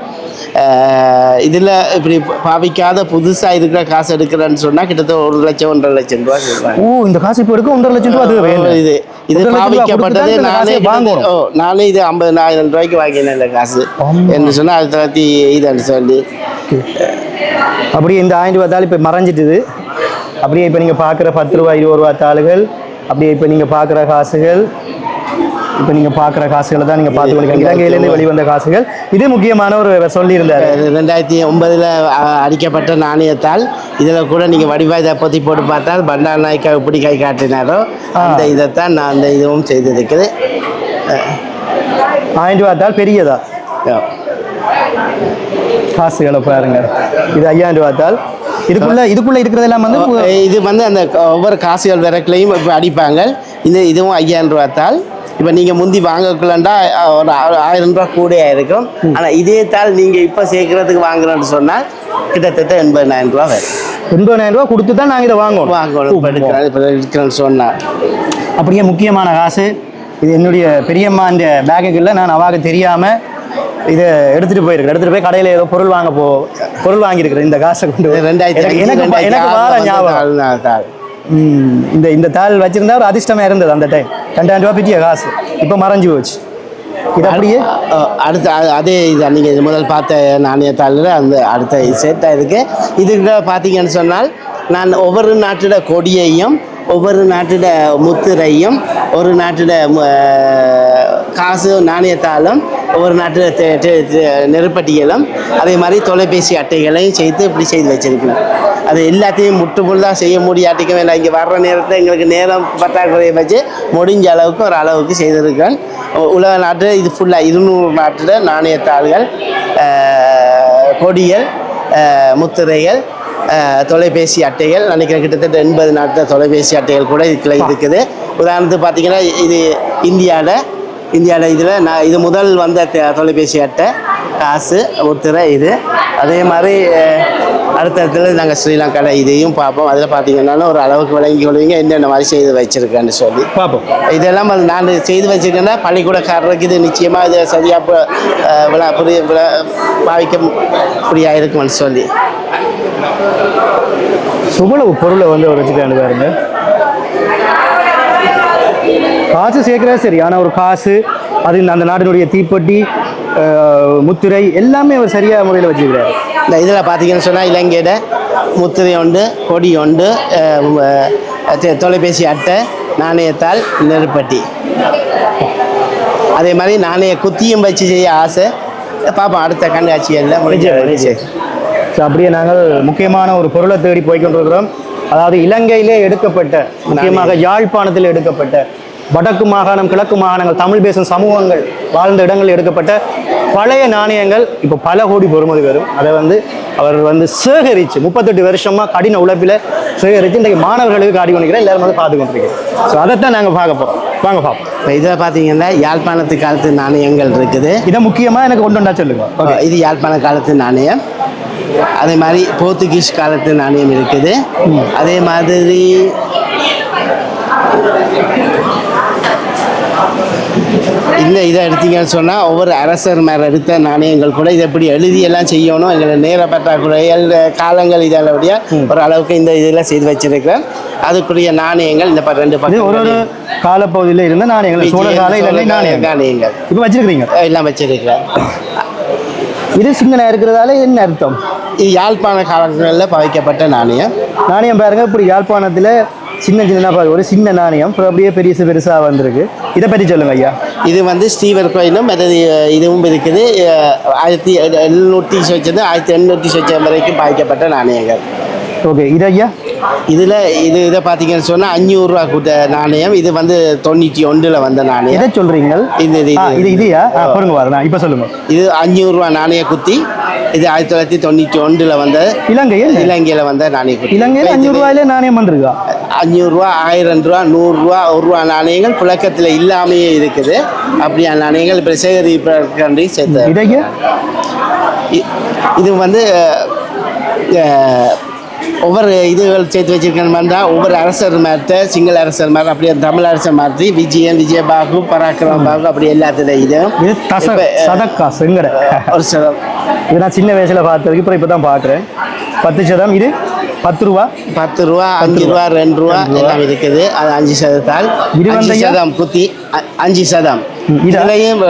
இதில் இப்படி பாவிக்காத புதுசாக இருக்கிற காசு எடுக்கிறேன்னு சொன்னால் கிட்டத்தட்ட 1 லட்சம் 1.5 லட்சம் ரூபா சொல்லுவாங்க. இந்த காசு இப்போ எடுக்க 1.5 லட்சம் ரூபா. அது இது பாவிக்கப்பட்டது. நானே இது 50,000 ரூபாய்க்கு வாங்கினேன் இந்த காசு என்று சொன்னால் 1900 சொல்லி. அப்படியே இந்த 1000 ரூபா தாள் இப்போ மறைஞ்சிட்டுது. அப்படியே இப்போ நீங்கள் பார்க்குற 10 ரூபா 20 ரூபா தாள்கள். அப்படியே இப்போ நீங்கள் பார்க்குற காசுகள். இப்போ நீங்கள் பார்க்குற காசுகளை தான் நீங்கள் பார்த்து கொண்டிருக்கீங்க. இலங்கையிலேருந்து வெளிவந்த காசுகள். இது முக்கியமான ஒரு சொல்லியிருந்தார். 2009 அடிக்கப்பட்ட நாணயத்தால் இதில் கூட நீங்கள் வடிவாக இதை பற்றி போட்டு பார்த்தால் பண்டார் நாயக்கா எப்படி கை காட்டினாரோ அந்த இதைத்தான் நான் அந்த இதுவும் செய்திருக்குது. 1000 ரூபா தாள் பெரியதா காசுகளை பாருங்க. இது 5000 ரூபா தாள். இதுக்குள்ள இருக்கிறதெல்லாம் வந்து இது வந்து அந்த ஒவ்வொரு காசுகள் விறக்குலையும் இப்போ அடிப்பாங்க. இதுவும் 5000 ரூபா தாள். இப்போ நீங்கள் முந்தி வாங்கக்குள்ளண்டா ஒரு 1000 ரூபா கூடையாக இருக்கும். ஆனால் இதே தாள் நீங்கள் இப்போ சேர்க்கறதுக்கு வாங்குறோன்னு சொன்னால் கிட்டத்தட்ட 80,000 ரூபா வரும். 80,000 ரூபா கொடுத்து தான் நாங்கள் இதை வாங்கணும் இப்போ எடுக்கிறேன்னு சொன்னால். அப்படியே முக்கியமான காசு. இது என்னுடைய பெரியம்மா இந்த பேக்குகளில் நான் அவாக தெரியாமல் இதை எடுத்துகிட்டு போய் கடையில் ஏதோ பொருள் வாங்கியிருக்கிறேன். இந்த காசை கொண்டு எனக்கு வார ஞாபகம். இந்த தாள் வச்சிருந்தா ஒரு அதிர்ஷ்டமாக இருந்தது அந்த டைம். 2000 ரூபா பெரிய காசு இப்போ மறைஞ்சு போச்சு. இது அப்படியே அடுத்த அதே இது நீங்கள் முதல் பார்த்த நாணயத்தாளில் அந்த அடுத்த செட்டாக இருக்குது. இதுக்கு பார்த்தீங்கன்னு சொன்னால் நான் ஒவ்வொரு நாட்டோட கொடியையும் ஒவ்வொரு நாட்டோட முத்திரையும் ஒரு நாட்டோட காசு நாணயத்தாலும் ஒவ்வொரு நாட்டில் நெருப்பட்டிகளும் அதே மாதிரி தொலைபேசி அட்டைகளையும் செய்து இப்படி செய்து வச்சிருக்கணும். அது எல்லாத்தையும் முற்றுமுழுதாக செய்ய முடியாட்டிக்க வேண்டாம். இங்கே வர்ற நேரத்தில் எங்களுக்கு நேரம் பற்றாக்குறையை வச்சு முடிஞ்ச அளவுக்கு ஒரு அளவுக்கு செய்திருக்கேன். உலக நாட்டில் இது ஃபுல்லாக 200 நாட்டில் நாணயத்தாள்கள், கொடிகள், முத்திரைகள், தொலைபேசி அட்டைகள், நினைக்கிறேன் கிட்டத்தட்ட 80 நாட்டில் தொலைபேசி அட்டைகள் கூட இதுக்குள்ள இருக்குது. உதாரணத்துக்கு பார்த்தீங்கன்னா இது இந்தியாவில் இதில் இது முதல் வந்த தொலைபேசி அட்டை, காசு, முத்திரை இது. அதே மாதிரி அடுத்தடுத்துல நாங்கள் ஸ்ரீலங்காவில் இதையும் பார்ப்போம். அதில் பார்த்தீங்கன்னா ஒரு அளவுக்கு விளங்கி கொள்வீங்க என்னென்ன மாதிரி செய்து வச்சுருக்கேன்னு சொல்லி பார்ப்போம். இதெல்லாம் நான் செய்து வச்சுருக்கேன்னா பள்ளிக்கூடக்காரருக்கு இது நிச்சயமாக இது சரியாக பாவிக்க முடியா இருக்குமென்னு சொல்லி சுவ்வளவு பொருளை வந்து அவர் வச்சுக்காண்டு பாருங்க. காசு சேர்க்கிறது சரி, ஆனால் ஒரு காசு அது அந்த நாட்டினுடைய தீப்பெட்டி, முத்திரை எல்லாமே அவர் சரியாக முறையில் வச்சுக்கிறாரு. இந்த இதில் பார்த்தீங்கன்னு சொன்னால் இலங்கையோட முத்திரை உண்டு, கொடி உண்டு, தொலைபேசி அட்டை, நாணயத்தாள், நெருப்பட்டி. அதே மாதிரி நாணய குத்தியும் வச்சு செய்ய ஆசை. பார்ப்போம் அடுத்த கண்காட்சிகளில் முடிஞ்சு. ஸோ அப்படியே நாங்கள் முக்கியமான ஒரு பொருளை தேடி போய்கொண்டிருக்கிறோம். அதாவது இலங்கையிலே எடுக்கப்பட்ட, முக்கியமாக யாழ்ப்பாணத்தில் எடுக்கப்பட்ட, வடக்கு மாகாணம், கிழக்கு மாகாணங்கள், தமிழ் பேசும் சமூகங்கள் வாழ்ந்த இடங்களில் எடுக்கப்பட்ட பழைய நாணயங்கள் இப்போ பல கோடி பெறுமதி வரும். அதை வந்து அவர் வந்து சேகரித்து 38 வருஷமாக கடின உழைப்பில் சேகரித்து இன்றைக்கு மாணவர்களுக்கு காட்டி கொண்டிருக்கிறேன். எல்லாரும் வந்து பார்த்து கொண்டிருக்கிறேன். ஸோ அதைத்தான் நாங்கள் பார்க்க போகிறோம். வாங்க பார்ப்போம். இப்போ இதில் பார்த்தீங்கன்னா யாழ்ப்பாணத்து காலத்து நாணயங்கள் இருக்குது. இதை முக்கியமாக எனக்கு கொண்டு வந்தா சொல்லுங்க. இது யாழ்ப்பாண காலத்து நாணயம். அதே மாதிரி போர்த்துகீஸ் காலத்து நாணயம் இருக்குது. அதே மாதிரி இதை எடுத்தீங்கன்னு சொன்னால் ஒவ்வொரு அரசர் மேலே எடுத்த நாணயங்கள் கூட இதை எப்படி எழுதியெல்லாம் செய்யணும், எங்களை நேர பற்றாக்குறைகள் காலங்கள் இதனுடைய ஒரு அளவுக்கு இந்த இதில் செய்து வச்சிருக்கிறேன். அதுக்குரிய நாணயங்கள் இந்த 2 பக்கம் ஒரு காலப்பகுதியில் இருந்த நாணயங்கள், சோழ கால நாணயங்கள் இப்போ வச்சிருக்கிறீங்க. எல்லாம் வச்சிருக்கிறேன். இது சின்னனா இருக்கிறதால என்ன அர்த்தம்? இது யாழ்ப்பாண காலங்களில் பாவிக்கப்பட்ட நாணயம் பாருங்க. இப்படி யாழ்ப்பாணத்தில் சின்ன ஒரு சின்ன நாணயம் அப்படியே பெருசாக வந்திருக்கு. இதை பற்றி சொல்லுங்க ஐயா. இது வந்து ஸ்ரீவர் கோயிலும் இதுவும் இருக்குது. 1700 வச்சது 1800 வச்ச வரைக்கும் பாவிக்கப்பட்ட நாணயங்கள். ஓகே. இது ஐயா இதை பார்த்தீங்கன்னு சொன்னால் 500 ரூபா கூட்ட நாணயம். இது வந்து 91 வந்த நாணயம். எதை சொல்றீங்க? இதுயா பாருங்க வரேன். இப்போ சொல்லுங்க. இது 500 ரூபா நாணய குத்தி. இது 1991 வந்த இலங்கையில் வந்த நாணய குத்தி. இலங்கையில் 500 ரூபாயிலே நாணயம் வந்திருக்கா? 500 ரூபா, 1000 ரூபா, 100 ரூபா, 1 ரூபா நாணயங்கள் புழக்கத்தில் இல்லாமையே இருக்குது. அப்படியான நாணயங்கள் இப்போ சேகரிப்பதற்காண்டி சேர்த்து. இது வந்து ஒவ்வொரு இதுகள் சேர்த்து வச்சிருக்கணும் இருந்தால் ஒவ்வொரு அரசர் மாற்ற சிங்கள அரசர் மாதிரி அப்படியே தமிழ் அரசர் மாதிரி விஜயபாகு, பராக்கிரம பாகு அப்படி எல்லாத்துடைய இது சதக்காசுங்கிற ஒரு சதம். இது நான் சின்ன வயசில் பார்த்ததுக்கு இப்போ தான் பார்க்குறேன். 10 சதம். இது 10 ரூபா, 5 ரூபா, 2 ரூபா எல்லாம் இருக்குது. அது 5 சதத்தால் 5 சதம் குத்தி 5 சதம். இதுலையும்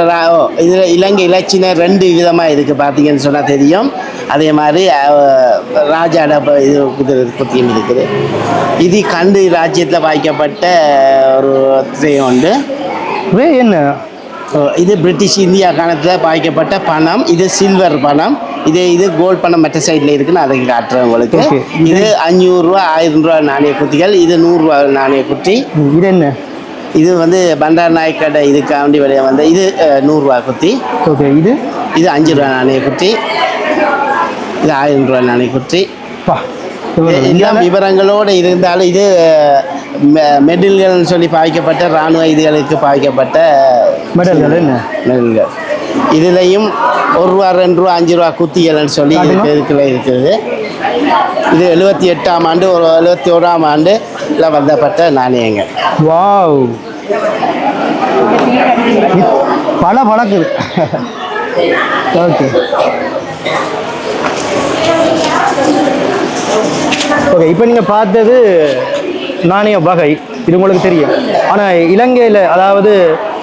இதில் இலங்கை இலச்சினை 2 விதமாக இருக்குது. பார்த்தீங்கன்னு சொன்னால் தெரியும். அதே மாதிரி ராஜாட இது குத்தியும் இருக்குது. இது கண்டு ராஜ்யத்தில் பாய்க்கப்பட்ட ஒரு திரையம் உண்டு. என்ன இது பிரிட்டிஷ் இந்தியா காலத்தில் பாய்க்கப்பட்ட பணம். இது சில்வர் பணம். இது கோல்ட் பணம் மற்ற சைடில் இருக்குன்னு அதை காட்டுறேன் உங்களுக்கு. இது 500 ரூபா, 1000 ரூபா நாணய குத்திகள். இது 100 ரூபா நாணய குத்தி. இது என்ன? இது வந்து பண்டார் நாயக்கடை இதுக்காண்டி வெளியே வந்த இது 100 ரூபா குத்தி. ஓகே. இது 5 ரூபா நாணய குத்தி. இது 1000 ரூபா நாணய குத்தி. எல்லாம் விவரங்களோடு இருந்தாலும் இது மெடல்கள்னு சொல்லி பாவிக்கப்பட்ட இராணுவ இதுகளுக்கு பாவிக்கப்பட்ட மெடல்கள். இதுலேயும் 1 ரூபா, 2 ரூபா, 5 ரூபா குத்திகள்னு சொல்லி இருக்குது. இது 78ஆம் ஆண்டு 71ஆம் ஆண்டுல வந்தப்பட்ட நாணயங்கள். வாவ், பல பழக்குது. Okay okay. இப்போ நீங்கள் பார்த்தது நாணய வகை, இது உங்களுக்கு தெரியும். ஆனால் இலங்கையில் அதாவது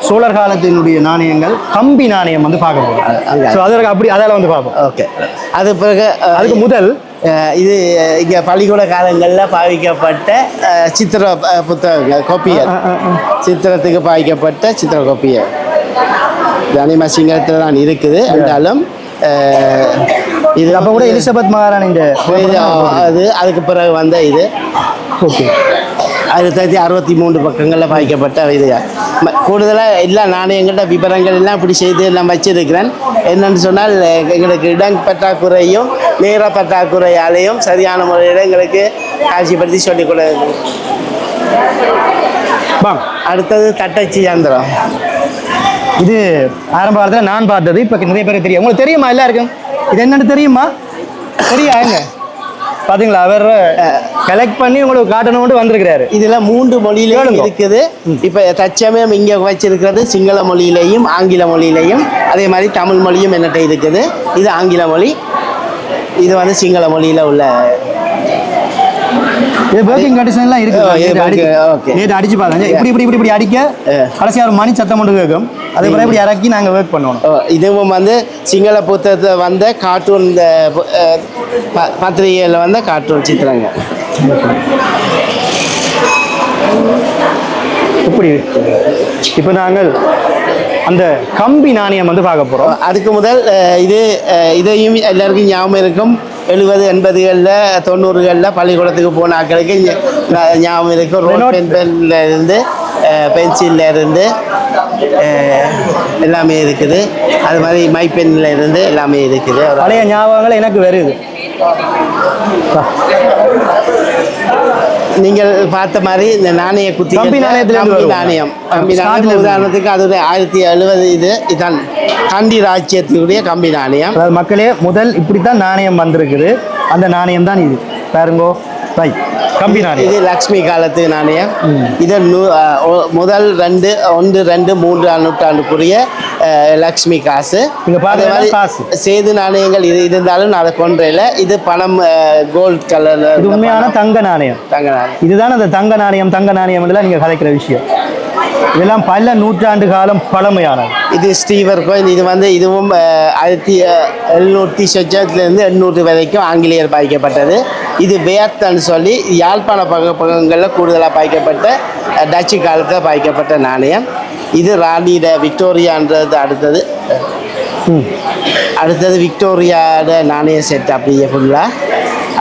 சோழர் காலத்தினுடைய நாணயங்கள் கம்பி நாணயம் வந்து பார்க்க போகிறோம். ஸோ அதற்கு அப்படி அதால் வந்து பார்ப்போம். ஓகே. அது பிறகு அதுக்கு முதல் இது இங்கே பள்ளிக்கூட காலங்களில் பாவிக்கப்பட்ட சித்திர புத்தகங்கள், கோப்பியர், சித்திரத்துக்கு பாவிக்கப்பட்ட சித்திர கோப்பியர். இது அநேகமாக சிங்களத்தில் தான் இருக்குது என்றாலும் இது அப்போ கூட எலிசபெத் மகாராணி இந்த அது அதுக்கு பிறகு வந்த இது ஓகே 1963 பக்கங்களில் பாய்க்கப்பட்ட இது கூடுதலாக எல்லா நாணயங்கள்ட விவரங்கள் எல்லாம் இப்படி செய்து எல்லாம் வச்சிருக்கிறேன். என்னென்னு சொன்னால் எங்களுக்கு இடம் பற்றாக்குறையும் நேர பற்றாக்குறையாலேயும் சரியான முறையில் எங்களுக்கு காட்சிப்படுத்தி சொல்லிக் கொள்ள. அடுத்தது தட்டச்சு இயந்திரம். இது ஆரம்ப காலத்தில் நான் பார்த்தது, இப்போ நிறைய பேருக்கு தெரியும். உங்களுக்கு தெரியுமா எல்லாருக்கும் இது என்னன்னு தெரியுமா? தெரியாங்க பாத்தீங்களா, அவர் கலெக்ட் பண்ணி உங்களுக்கு காட்டணும்னு வந்திருக்கிறாரு. இதுல 3 மொழியிலும் இருக்குது. இப்ப தற்சமயம் இங்க வச்சிருக்கிறது சிங்கள மொழியிலையும் ஆங்கில மொழியிலையும், அதே மாதிரி தமிழ் மொழியும் என்னட்ட இருக்குது. இது ஆங்கில மொழி, இது வந்து சிங்கள மொழியில உள்ள. இது ஒர்க்கிங் கண்டிஷன்லாம் இருக்கு. நேற்று அடிச்சு பாருங்க, இப்படி இப்படி இப்படி இப்படி அடிக்க கடைசியாக ஒரு மணி சத்தம் மட்டும் கேட்கும். அதே போல இப்படி இறக்கி நாங்கள் ஒர்க் பண்ணுவோம். இதுவும் வந்து சிங்கள புத்தகத்தில் வந்த கார்ட்டூன், இந்த பத்திரிகையில் வந்த கார்ட்டூன் சித்திரங்க. இப்படி இப்போ நாங்கள் அந்த கம்பி நாணயம் வந்து பார்க்க போகிறோம். அதுக்கு முதல் இதையும் எல்லாருக்கும் ஞாபகம் இருக்கும். 70, 80களில் 90களில் பள்ளிக்கூடத்துக்கு போன ஆட்களுக்கு ஞாபகம் இருக்கும். ரோட் பென்ல இருந்து பென்சில்ல இருந்து எல்லாமே இருக்குது. அது மாதிரி மை பென்ல இருந்து எல்லாமே இருக்குது. பழைய ஞாபகங்கள் எனக்கு வருது. நீங்கள் பார்த்த மாதிரி இந்த நாணய குத்தி கம்பி நாணயம் உதாரணத்துக்கு அது 1070 இதுதான் கண்டி ராஜ்யத்தினுடைய கம்பி நாணயம். அதாவது மக்களே முதல் இப்படித்தான் நாணயம் வந்திருக்குது. அந்த நாணயம் தான் இது பாருங்கோ. கம்பி நாணயம் இது லக்ஷ்மி காலத்து நாணயம். இது முதல் 1, 2, 3 நூற்றாண்டுக்குரிய லக்ஷ்மி காசு. சேது நாணயங்கள் இது இருந்தாலும் நான் அதை கொன்றையில் இது பணம் கோல்ட் கலர். இது உண்மையான தங்க நாணயம். இதுதான் அந்த தங்க நாணயம். தங்க நாணயம் நீங்கள் கதைக்கிற விஷயம் இதெல்லாம் பல நூற்றாண்டு காலம் பழமையானது. இது ஸ்டீவர் கோயில். இது வந்து இதுவும் 1700 800 வரைக்கும் ஆங்கிலேயர் பாய்க்கப்பட்டது. இது வேத்தன்னு சொல்லி யாழ்ப்பாண பக்கங்களில் கூடுதலாக பாய்க்கப்பட்ட டச்சு காலத்தில் பாய்க்கப்பட்ட நாணயம். இது ராணியிட விக்டோரியான்றது அடுத்தது விக்டோரியாவோட நாணய செட் அப்படியே ஃபுல்லாக.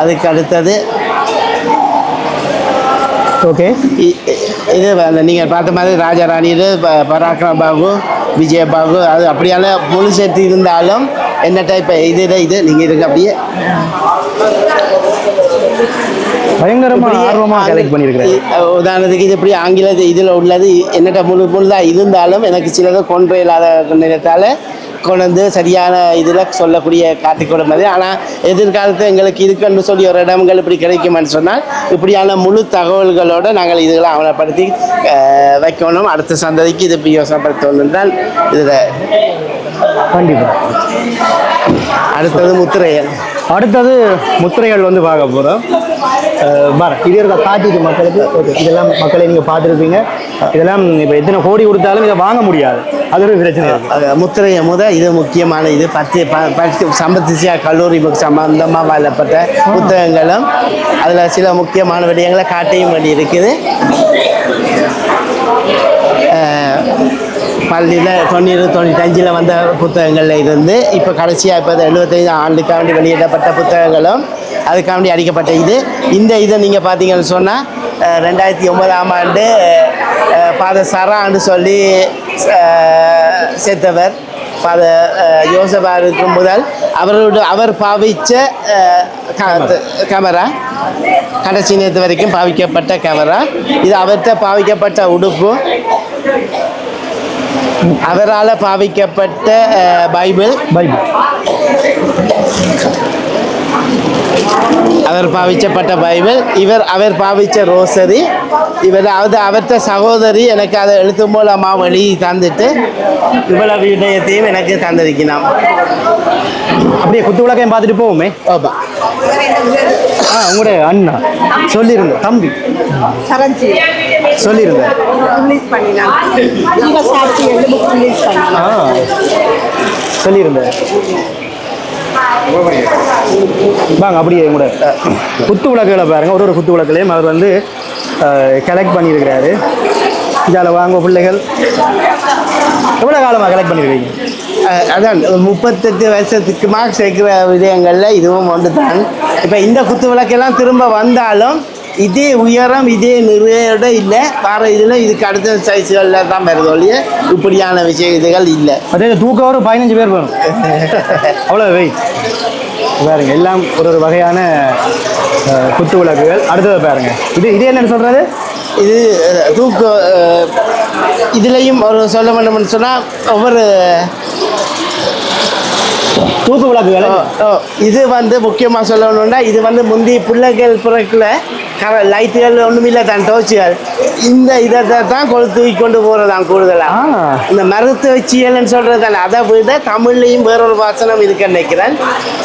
அதுக்கு அடுத்தது ஓகே இது நீங்கள் பார்த்த மாதிரி ராஜா ராணியில் பராக்கிரம் பாபு, விஜயபாபு, அது அப்படியான முழு செட் இருந்தாலும் என்ன டைப் இது நீங்கள் இதுக்கு அப்படியே பயங்கரமாக ஆர்வமாக கலெக்ட் பண்ணியிருக்கிறேன். உதாரணத்துக்கு இது இப்படி ஆங்கில இதில் உள்ளது என்னட்ட முழுதாக இருந்தாலும் எனக்கு சிலது கொண்டு இல்லாத நேரத்தால் கொண்டு சரியான இதில் சொல்லக்கூடிய காட்டிக்கொள்ள மாதிரி. ஆனால் எதிர்காலத்தில் எங்களுக்கு இருக்குன்னு சொல்லி ஒரு இடங்கள் இப்படி கிடைக்குமான்னு சொன்னால் இப்படியான முழு தகவல்களோடு நாங்கள் இதுகளை ஆவணப்படுத்தி வைக்கணும். அடுத்த சந்ததிக்கு இது யோசனைப்படுத்தணும் தான் இதில் கண்டிப்பாக. அடுத்தது முத்திரைகள் வந்து பார்க்க போகிறோம். இது இருக்க காட்டிட்டு மக்களுக்கு. ஓகே, இதெல்லாம் மக்களை நீங்கள் பார்த்துருப்பீங்க. இதெல்லாம் இப்போ எத்தனை கோடி கொடுத்தாலும் இதை வாங்க முடியாது. அது ஒரு பிரச்சனை. முத்திரையை இது முக்கியமான இது 10 சம்பத்திசியா கல்லூரி சம்பந்தமாக வாழப்பட்ட புத்தகங்களும் அதில் சில முக்கியமான விடயங்களை காட்டையும் வேண்டி இருக்குது. பள்ளியில் 90, 95 வந்த புத்தகங்களில் இருந்து இப்போ கடைசியாக இப்போ 75 ஆண்டுக்காண்டி வெளியிடப்பட்ட புத்தகங்களும் அதுக்காண்டி அடிக்கப்பட்ட இதை நீங்கள் பார்த்தீங்கன்னு சொன்னால் 2009ஆம் ஆண்டு ஃபாதர் சரான்னு சொல்லி சேர்த்தவர் ஃபாதர் யோசபா இருக்கும் முதல் அவர் பாவித்த கேமரா கடைசி நேரத்து வரைக்கும் பாவிக்கப்பட்ட கேமரா. இது அவர்கிட்ட பாவிக்கப்பட்ட உடுப்பு, அவரால் பாவிக்கப்பட்ட பைபிள், அவர் பாவிக்கப்பட்ட பைபிள், அவர் பாவித்த ரோசரி, அவர்த்த சகோதரி எனக்கு அதை எழுத்து மூலமாக எழுதி தந்துட்டு இவ்வளவு விடயத்தையும் எனக்கு தந்திருக்கணும். அப்படியே குத்து விளக்கையும் பார்த்துட்டு போவோமே. உங்களுடைய அண்ணா சொல்லியிருந்தேன், தம்பி சொல்லியிருந்தேன். சொல்லியிருந்தேன். வாங்க அப்படியே கூட குத்து விளக்குகளை பாருங்கள். ஒரு குத்து விளக்குலையும் அவர் வந்து கலெக்ட் பண்ணியிருக்கிறாரு. இதால வாங்க பிள்ளைகள் எவ்வளோ காலமாக கலெக்ட் பண்ணிருக்கீங்க? அதான் 38 வருஷத்துக்குமா சேர்க்கிற விடயங்களில் இதுவும் ஒன்று தான். இப்போ இந்த குத்து விளக்கெல்லாம் திரும்ப வந்தாலும் இதே உயரம் இதே நிறையோட இல்லை, பாறை இதில் இதுக்கு அடுத்த சைஸ்களில் தான் வருது ஒழிய இப்படியான இதுகள் இல்லை. அதே தூக்கம் ஒரு 15 பேர் வரும். அவ்வளோ வெயிட் பாருங்க. எல்லாம் ஒரு வகையான குத்து விளக்குகள். அடுத்தது பாருங்க, இது என்னன்னு சொல்றது? இது தூக்கு இதுலேயும் ஒரு சொல்ல வேண்டும்னு சொன்னால் ஒவ்வொரு தூக்கு விளக்குகள். இது வந்து முக்கியமாக சொல்லணும்னா இது வந்து முந்தி பிள்ளைகள் பிறகுல லைட்டுகள் ஒன்றுமில்லை தான், டோர்ச்சுகள். இந்த இதை தான் தூக்கி கொண்டு போகிறதான் கூடுதலாக. இந்த மருத்துவ வச்சியல்னு சொல்கிறது தானே, அதை விட தமிழ்லையும் வேறொரு வாசனம் இருக்குன்னு நினைக்கிறேன்.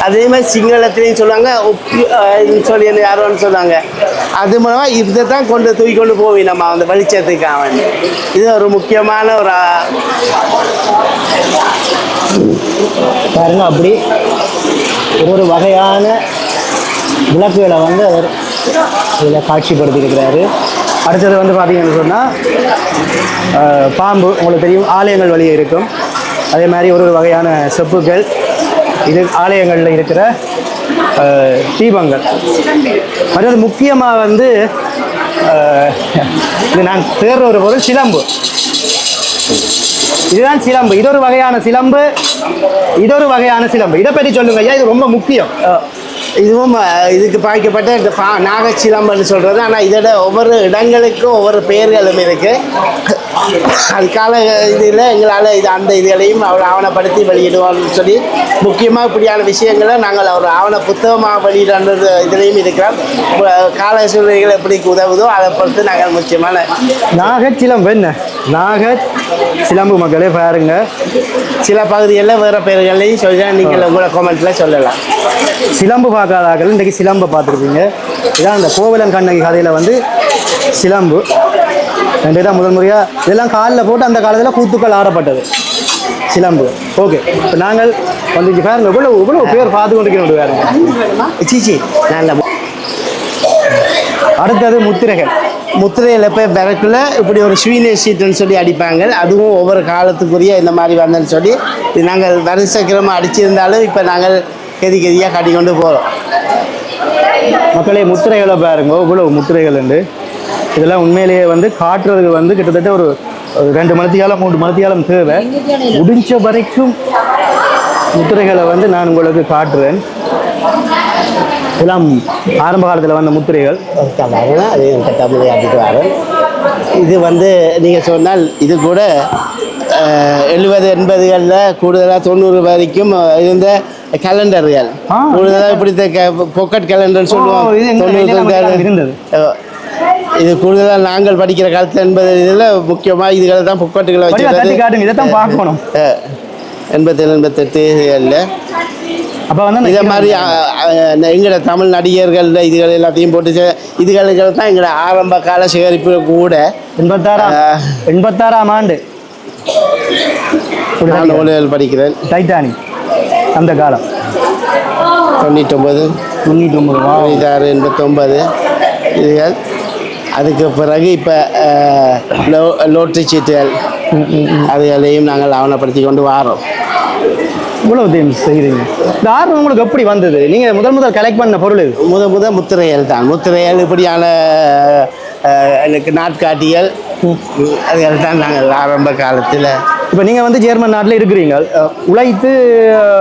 அதே மாதிரி சிங்களத்திலையும் சொல்லுவாங்க, சொல்லி யாரோன்னு சொல்லுவாங்க. அது மூலமாக இதை தான் தூக்கி கொண்டு போவி நம்ம அந்த வெளிச்சத்துக்காக. இது ஒரு முக்கியமான ஒரு பாருங்க. அப்படி ஒரு வகையான விளக்குகளை வந்து அவர் இதில் காட்சிப்படுத்தியிருக்கிறாரு. அடுத்தது வந்து பார்த்தீங்கன்னு சொன்னால் பாம்பு உங்களுக்கு தெரியும், ஆலயங்கள் வழியே இருக்கும். அதே மாதிரி ஒரு வகையான செப்புகள், இது ஆலயங்களில் இருக்கிற தீபங்கள். அதாவது முக்கியமாக வந்து இது நான் தேர்ற ஒரு பொருள் சிலம்பு. இதுதான் சிலம்பு. இது ஒரு வகையான சிலம்பு, இது ஒரு வகையான சிலம்பு. இதை பற்றி சொல்லுங்க ஐயா, இது ரொம்ப முக்கியம். இதுவும் இதுக்கு பாய்க்கப்பட்ட இந்த நாகச்சிலம்புன்னு சொல்கிறது. ஆனால் இதோட ஒவ்வொரு இடங்களுக்கும் ஒவ்வொரு பெயர்களும் இருக்குது. அதுக்கான இதில் எங்களால் இது அந்த இதுகளையும் அவர் ஆவணப்படுத்தி வெளியிடுவோம்னு சொல்லி முக்கியமாக இப்படியான விஷயங்களை நாங்கள் ஒரு ஆவண புத்தகமாக வெளியிடுற இதுலேயும் இருக்கிறோம். கால சூழ்நிலைகள் எப்படி உதவுதோ அதை பொறுத்து நாங்கள் முக்கியமான நாகச்சிலம்பு என்ன சிலம்பு மக்களே பாருங்க. சில பகுதிகளில் வேறு பெயர்களையும் சொல்கிறேன், நீங்கள் உங்களோட கமெண்ட்டில் சொல்லலாம். சிலம்பு பார்க்காதாக்கள் இன்றைக்கி சிலம்பை பார்த்துருப்பீங்க. இதான் அந்த கோவலன் கண்ணகி கதையில் வந்து சிலம்பு தான் முதல் முறையாக இதெல்லாம் காலில் போட்டு அந்த காலத்தில் கூத்துக்கள் ஆடப்பட்டது சிலம்பு. ஓகே, இப்போ நாங்கள் வந்து பாருங்க இவ்வளோ பேர் பார்த்து கொண்டிருக்கணும் பாருங்க. சீச்சி நல்ல. அடுத்தது முத்திரையில் போய் பிறக்குள்ள இப்படி ஒரு ஸ்வீனேஜ் ஷீட்டுன்னு சொல்லி அடிப்பாங்க. அதுவும் ஒவ்வொரு காலத்துக்குரிய இந்த மாதிரி வந்தேன்னு சொல்லி இது நாங்கள் வருஷக்கிரமாக அடிச்சிருந்தாலும் இப்போ நாங்கள் கெதியாக காட்டி கொண்டு போகிறோம். மக்களே முத்திரைகளை பாருங்க, இவ்வளோ முத்திரைகள் உண்டு. இதெல்லாம் உண்மையிலேயே வந்து காட்டுறதுக்கு வந்து கிட்டத்தட்ட ஒரு 2 மணித்தியாலம் 3 மணித்தியாலம் தேவை. முடிஞ்ச வரைக்கும் முத்திரைகளை வந்து நான் உங்களுக்கு காட்டுறேன். இதெல்லாம் ஆரம்ப காலத்தில் வந்த முத்திரைகள். அதையும் தமிழை காட்டிட்டு வரேன். இது வந்து நீங்கள் சொன்னால் இது கூட 70 80களில் கூடுதலாக 90 வரைக்கும் இருந்த கேலண்டர்கள். கூடுதலாக இப்படி பொக்கெட் கேலண்டர்னு சொல்லுவோம். இருந்தது. இது கூடுதலாக நாங்கள் படிக்கிற காலத்தில் 80 இதில் முக்கியமாக இதுகளை தான் பொக்கெட்டுகளை வச்சு இதை தான் பார்க்கணும். 87 88 அப்போ வந்து இதை மாதிரி எங்களோட தமிழ் நடிகர்கள் இதுகள் எல்லாத்தையும் போட்டு இதுகளுக்கு தான் எங்களோட ஆரம்ப கால சேகரிப்பு கூட. 86ஆம் ஆண்டு நூல்கள் படிக்கிறேன். டைட்டானிக் அந்த காலம் 99 96 89 இதுகள். அதுக்கு பிறகு இப்போ லோட்டரி சீட்டுகள் அதுகளையும் நாங்கள் ஆவணப்படுத்தி கொண்டு வாரோம். இவ்வளோ செய்கிறீங்க. இந்த ஆர்வம் உங்களுக்கு எப்படி வந்தது? நீங்கள் முதல் கலெக்ட் பண்ண பொருள் இது? முதல் முத்திரைகள் தான். முத்திரைகள் இப்படியான எனக்கு நாட்காட்டிகள் அதுகள் தான் நாங்கள் ஆரம்ப காலத்தில். இப்போ நீங்கள் வந்து ஜெர்மன் நாட்டில் இருக்கிறீங்க, உழைத்து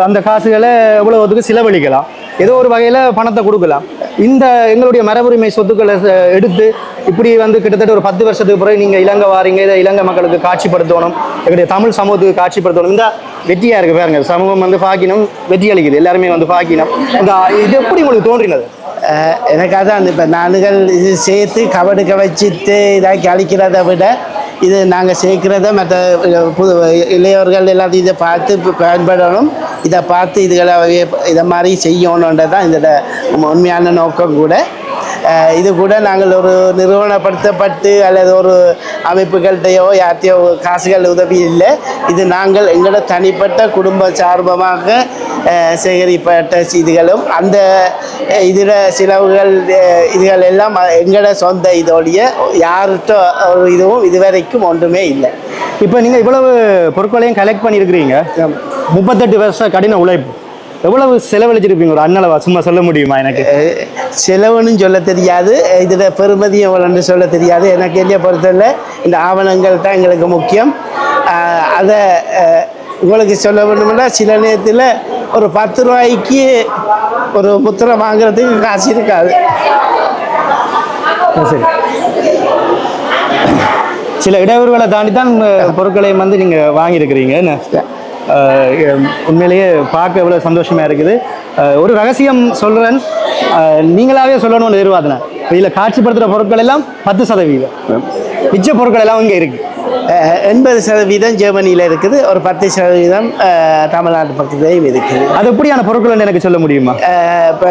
அந்த காசுகளை எவ்வளோத்துக்கு செலவழிக்கலாம், ஏதோ ஒரு வகையில் பணத்தை கொடுக்கலாம். இந்த எங்களுடைய மரபுரிமை சொத்துக்களை எடுத்து இப்படி வந்து கிட்டத்தட்ட ஒரு 10 வருஷத்துக்கு பிறகு நீங்கள் இலங்கை வாரீங்க, இதை இலங்கை மக்களுக்கு காட்சிப்படுத்தணும், எங்களுடைய தமிழ் சமூகத்துக்கு காட்சிப்படுத்தணும். இந்த வெற்றியாக இருக்குது பாருங்க. சமூகம் வந்து பாக்கினம் வெற்றி அளிக்குது, எல்லாருமே வந்து பாக்கினம். இந்த இது எப்படி உங்களுக்கு தோன்றினது? எனக்கு அதான் இப்போ நாடுகள் இது சேர்த்து கவடுக்க வச்சுட்டு இதாக்கி அழிக்கிறத விட இது நாங்கள் சேர்க்கிறத மற்ற புது இளையோர்கள் எல்லாத்தையும் இதை பார்த்து பயன்படணும், இதை பார்த்து இதுகளை இதை மாதிரி செய்யணுன்றது தான் இதோட உண்மையான நோக்கம் கூட. இது கூட நாங்கள் ஒரு நிறுவனப்படுத்தப்பட்டு அல்லது ஒரு அமைப்புகள்கிட்டையோ யார்ட்டையோ காசுகள் உதவி இல்லை. இது நாங்கள் எங்களோட தனிப்பட்ட குடும்ப சார்பமாக சேகரிப்பட்ட இதுகளும் அந்த இதில் செலவுகள் இதுகள் எல்லாம் எங்களோட சொந்த இதோடைய யார்கிட்ட ஒரு இதுவும் இதுவரைக்கும் ஒன்றுமே இல்லை. இப்போ நீங்கள் இவ்வளவு பொருட்களையும் கலெக்ட் பண்ணியிருக்கிறீங்க, 38 வருஷம் கடின உழைப்பு, எவ்வளவு செலவழிச்சிருப்பீங்க ஒரு அண்ணளவா சும்மா சொல்ல முடியுமா? எனக்கு செலவுன்னு சொல்ல தெரியாது, இதில் பெருமதி எவ்வளோன்னு சொல்ல தெரியாது. எனக்கு என்னைய பொறுத்தவரை இந்த ஆவணங்கள் தான் எங்களுக்கு முக்கியம். அதை உங்களுக்கு சொல்ல வேணும்னா சில நேரத்தில் ஒரு 10 ரூபாய்க்கு ஒரு முத்திரை வாங்குறதுக்கு காசு இருக்காது. சரி, சில இடையூறுகளை தாண்டி தான் பொருட்களையும் வந்து நீங்கள் வாங்கியிருக்கிறீங்க. என்ன உண்மையிலேயே பார்க்க எவ்வளோ சந்தோஷமாக இருக்குது. ஒரு ரகசியம் சொல்கிறேன், நீங்களாவே சொல்லணும்னு எதிர்பார்த்தேன். இதில் காட்சிப்படுத்துகிற பொருட்கள் எல்லாம் 10%, மிச்ச பொருட்கள் எல்லாம் இங்கே இருக்குது. 80% ஜெர்மனியில் இருக்குது, ஒரு 10% தமிழ்நாட்டு பக்கத்துலேயும் இருக்குது. அது எப்படியான பொருட்கள் எனக்கு சொல்ல முடியுமா? இப்போ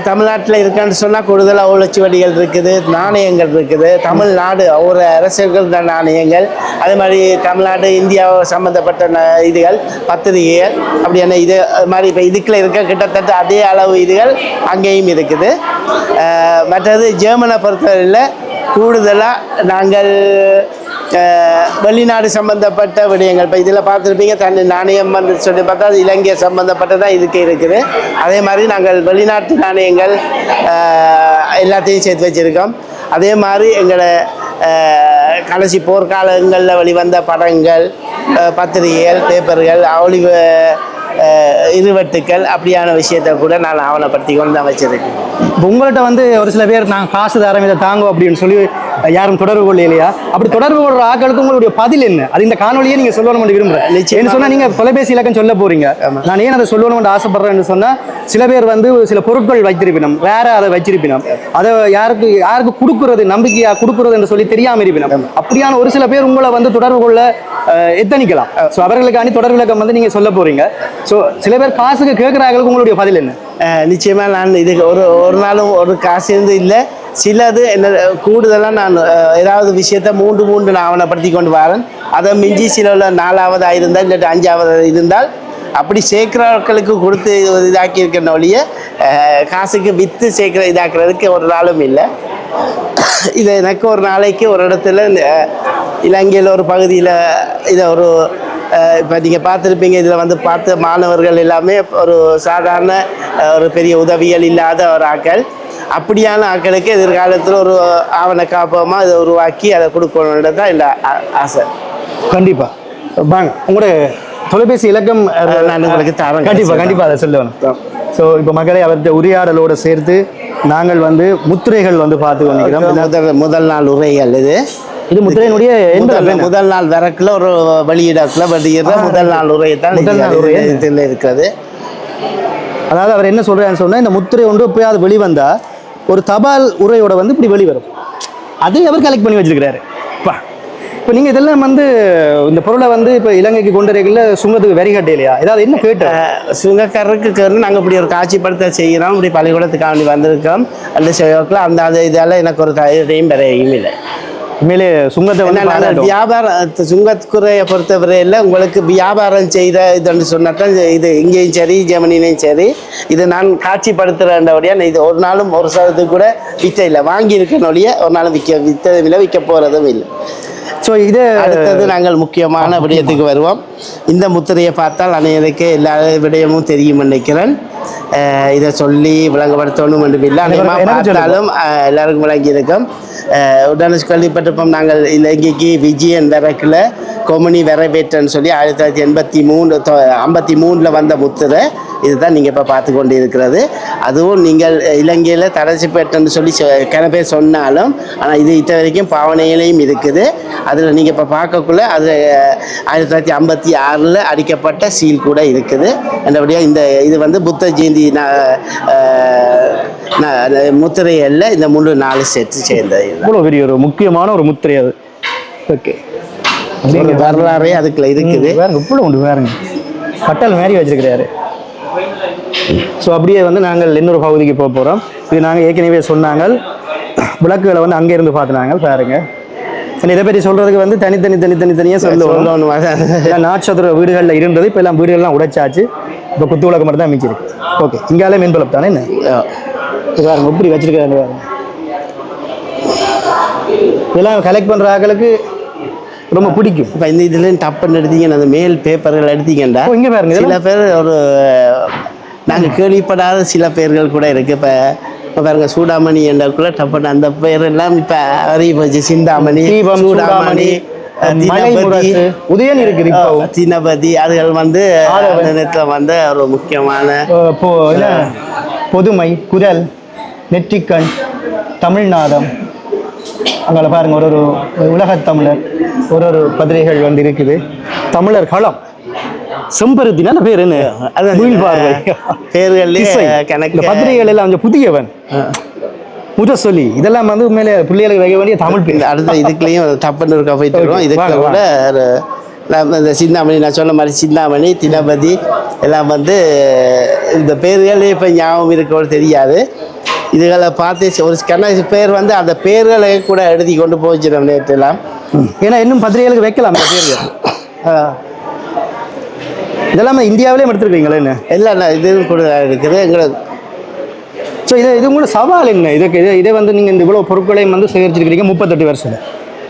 தமிழ்நாட்டில் இருக்கான்னு சொன்னால் கூடுதலாக ஓலைச்சுவடிகள் இருக்குது, நாணயங்கள் இருக்குது, தமிழ்நாடு ஒரு அரசியல்கள் நாணயங்கள், அதே மாதிரி தமிழ்நாடு இந்தியா சம்மந்தப்பட்ட இதுகள், பத்திரிகைகள், அப்படியான இது மாதிரி. இப்போ இதுக்குள்ள இருக்க கிட்டத்தட்ட அதே அளவு இதுகள் அங்கேயும் இருக்குது. மற்றது ஜெர்மனை பொறுத்தவரையில் கூடுதலாக நாங்கள் வெளிநாடு சம்பந்தப்பட்ட விடயங்கள், இப்போ இதில் பார்த்துருப்பீங்க தன் நாணயம் வந்து சொல்லி பார்த்தா அது இலங்கை சம்பந்தப்பட்டதான் இதுக்கு இருக்குது. அதே மாதிரி நாங்கள் வெளிநாட்டு நாணயங்கள் எல்லாத்தையும் சேர்த்து வச்சுருக்கோம். அதே மாதிரி எங்களோட கடைசி போர்க்காலங்களில் வெளிவந்த படங்கள், பத்திரிகைகள், பேப்பர்கள், ஒளிவ இருவட்டுக்கள், அப்படியான விஷயத்தை கூட நான் ஆவணப்படுத்தி கொண்டு தான் வச்சிருக்கேன். இப்போ உங்கள்கிட்ட வந்து ஒரு சில பேர் நான் காசு தரேன் இதை தாங்க அப்படின்னு சொல்லி யாரும் தொடர்பு கொள்ள இல்லையா? அப்படி தொடர்பு கொள்ற ஆட்களுக்கு உங்களுடைய பதில் என்ன? அது இந்த காணொலியை நீங்கள் சொல்லணும்னு விரும்புகிறேன். என்ன சொன்னால் நீங்கள் தொலைபேசி இலக்கம் சொல்ல போறீங்க, நான் ஏன் அதை சொல்லணும்னு ஆசைப்படுறேன்னு சொன்னால், சில பேர் வந்து சில பொருட்கள் வைத்திருப்பினோம், வேற அதை வச்சிருப்பினோம், அதை யாருக்கு கொடுக்குறது, நம்பிக்கையாக கொடுக்குறது என்று சொல்லி தெரியாமல் இருப்பினோம். அப்படியான ஒரு சில பேர் உங்களை வந்து தொடர்பு கொள்ள எத்தனிக்கலாம். ஸோ அவர்களுக்காண்டி தொடர்பு இலக்கம் வந்து நீங்கள் சொல்ல போறீங்க. ஸோ சில பேர் காசுக்கு கேட்குறாங்களுக்கு உங்களுடைய பதில் என்ன? நிச்சயமாக நான் இதுக்கு ஒரு நாளும் ஒரு காசு இருந்து இல்லை. சிலது என்ன கூடுதலாக நான் ஏதாவது விஷயத்த மூன்று நான் ஆவணப்படுத்தி கொண்டு வரேன். அதை மிஞ்சி சில 4ஆவதாக இருந்தால் இல்லாட்டி 5ஆவதாக இருந்தால் அப்படி சேர்க்குறவர்களுக்கு கொடுத்து இதாக்கி இருக்கிற ஒழிய காசுக்கு விற்று சேர்க்குற இதாக்குறதுக்கு ஒரு நாளும் இல்லை. இது எனக்கு ஒரு நாளைக்கு ஒரு இடத்துல இலங்கையில் ஒரு பகுதியில் இதை ஒரு இப்போ நீங்கள் பார்த்துருப்பீங்க, இதில் வந்து பார்த்த மாணவர்கள் எல்லாமே ஒரு சாதாரண ஒரு பெரிய உதவிகள் இல்லாத ஒரு ஆட்கள். அப்படியான ஆட்களுக்கு எதிர்காலத்தில் ஒரு ஆவண காப்பகமாக இதை உருவாக்கி அதை கொடுக்கணுன்றது தான் இந்த ஆசை. கண்டிப்பாக வாங்க, உங்களோட தொலைபேசி இலக்கம் நான் உங்களுக்கு தரேன். கண்டிப்பாக அதை சொல்ல வேணும். ஸோ இப்போ மக்களை அவர்கிட்ட உரையாடலோடு சேர்த்து நாங்கள் வந்து முத்திரைகள் வந்து பார்த்து கொண்டிருக்கிறோம். முதல் நாள் உரைகள் இது முத்திரையினுடைய முதல் நாள் வரக்குல ஒரு வெளியிடக்குள்ள வெளியிடுற முதல் நாள் உரையத்தான் இதில் இருக்கிறது. அதாவது அவர் என்ன சொல்றாருன்னு சொன்னா, இந்த முத்திரை ஒன்று எப்பயாவது வெளிவந்தா ஒரு தபால் உரையோட வந்து இப்படி வெளிவரும், அது அவர் கலெக்ட் பண்ணி வச்சிருக்கிறாரு. இப்போ நீங்கள் இதெல்லாம் வந்து இந்த பொருளை வந்து இப்போ இலங்கைக்கு கொண்டு வரல சுங்கத்துக்கு வரி கட்ட இல்லையா? ஏதாவது என்ன கேட்டோம் சுங்கக்காரருக்கு நாங்கள் இப்படி ஒரு காட்சிப்படுத்த செய்கிறோம், இப்படி பள்ளிக்கூடத்துக்காண்டி வந்திருக்கோம் அந்த செய்வோக்கில் அந்த இதால் எனக்கு ஒரு தைரியம் வரையும் இல்லை. உண்மையிலே சுங்கத்தை வந்து வியாபாரம் சுங்கத்துறையை பொறுத்தவரையில் உங்களுக்கு வியாபாரம் செய்த இதுன்னு சொன்னாதான் இது இங்கேயும் சரி ஜெர்மனிலையும் சரி இது நான் காட்சிப்படுத்துகிறேன்டபடியா இது ஒரு நாளும் ஒரு சதத்துக்கு கூட விற்ற இல்லை. வாங்கியிருக்கனொழிய ஒரு நாளும் விற்றதும் இல்லை, விற்க போகிறதும் இல்லை. ஸோ இது அடுத்தது நாங்கள் முக்கியமான விடயத்துக்கு வருவோம். இந்த முத்திரையை பார்த்தால் அனைவருக்கு எல்லா விடயமும் தெரியும் நினைக்கிறேன். இதை சொல்லி விளங்கப்படுத்தணும் என்று இல்லை, பார்த்தாலும் எல்லாருக்கும் விளங்கியிருக்கும். உடனே கேள்விப்பட்டிருப்போம், நாங்கள் இலங்கைக்கு விஜயன் வரக்கில் கொமினி வரவேற்றன்னு சொல்லி 1953 வந்த முத்திரை இதுதான் நீங்கள் இப்போ பார்த்து கொண்டு இருக்கிறது. அதுவும் நீங்கள் இலங்கையில் தரசிப்பேட்டன்னு சொல்லி பேர் சொன்னாலும் ஆனால் இது இத்த வரைக்கும் பாவனையிலையும் இருக்குது. அதில் நீங்கள் இப்போ பார்க்கக்குள்ள அது 1956 அடிக்கப்பட்ட சீல் கூட இருக்குது. என்றபடியாக இந்த இது வந்து புத்த ஜெயந்தி முத்திரையில் இந்த 3-4 செட்டு சேர்ந்தது. இவ்வளோ பெரிய ஒரு முக்கியமான ஒரு முத்திரை அது. ஓகே, வரலாறே அதுக்குள்ள இருக்குது. வேறுங்க இவ்வளோ உண்டு, வேறுங்க கட்டல் மாதிரி வச்சிருக்கிறாரு. ஸோ அப்படியே வந்து நாங்கள் இன்னொரு பகுதிக்கு போக போகிறோம். இது நாங்கள் ஏற்கனவே சொன்னாங்க விளக்குகளை வந்து அங்கே இருந்து பார்த்துனாங்க பாருங்க. இதை பற்றி சொல்கிறதுக்கு வந்து தனித்தனியாக சொல்லணும். எல்லாம் நாட்சதுர வீடுகளில் இருந்தது, இப்போ எல்லாம் வீடுகள்லாம் உடைச்சாச்சு. இப்போ குத்து விளக்கு மட்டும் தான் மிச்சிருக்கு. ஓகே, இங்காலே மின்பலப் தானே என்ன பாருங்க எப்படி வச்சிருக்காங்க பாருங்க. இதெல்லாம் கலெக்ட் பண்ணுற ஆட்களுக்கு ரொம்ப பிடிக்கும். இப்போ இந்த இதுலேயும் டப்புன்னு எடுத்தீங்கன்னா அந்த மேல் பேப்பர்கள் எடுத்தீங்கன்னா இங்கே பாருங்க சில பேர் ஒரு நாங்கள் கேள்விப்படாத சில பேர்கள் கூட இருக்குது. இப்போ பாருங்க சூடாமணி என்றக்குள்ள டப்புன்னு அந்த பேர் எல்லாம் இப்போ அறிய போச்சு. சிந்தாமணி, சூடாமணி, உதயன் இருக்குது, தினபதி, அதுகள் வந்து நேரத்தில் வந்து ஒரு முக்கியமான பொதுமை, குரல், நெற்றிக்கண், தமிழ்நாதம், அங்கே பாருங்க ஒரு உலகத்தமிழர் ஒரு பத்திரிகைகள் வந்து இருக்குது. தமிழர் களம், செம்பருத்தினா அந்த பேர் என்ன, பேர்கள்லேயே கணக்கு பத்திரிகைகள் எல்லாம் கொஞ்சம் புதியவன் முரசொலி, இதெல்லாம் வந்து உண்மையிலே பிள்ளைகளுக்கு வைக்க வேண்டிய தமிழ் பேர். அடுத்த இதுக்குள்ளேயும் தப்புன்னு இருக்க போயிட்டு இருக்கோம். இதுக்கு கூட இந்த சிந்தாமணி, நான் சொன்ன மாதிரி சிந்தாமணி, தினபதி எல்லாம் வந்து இந்த பேர்களே இப்போ ஞாபகம் இருக்கோடு தெரியாது. இதுகளை பார்த்து ஒரு கண்ணாடி பேர் வந்து அந்த பேர்களை கூட எழுதி கொண்டு போச்சிடும் நேற்றுலாம். ஏன்னா இன்னும் பத்திரிகைகளுக்கு வைக்கலாம் அந்த பேர்கள். இதெல்லாம் இந்தியாவிலேயே எடுத்துருக்கீங்களா என்ன? இல்லை இது கூட இருக்குது எங்களுக்கு. ஸோ இது கூட சவால் என்ன? இதை வந்து நீங்கள் இந்த இவ்வளோ பொருட்களையும் வந்து சேகரிச்சிருக்கிறீங்க 38 வருஷம்.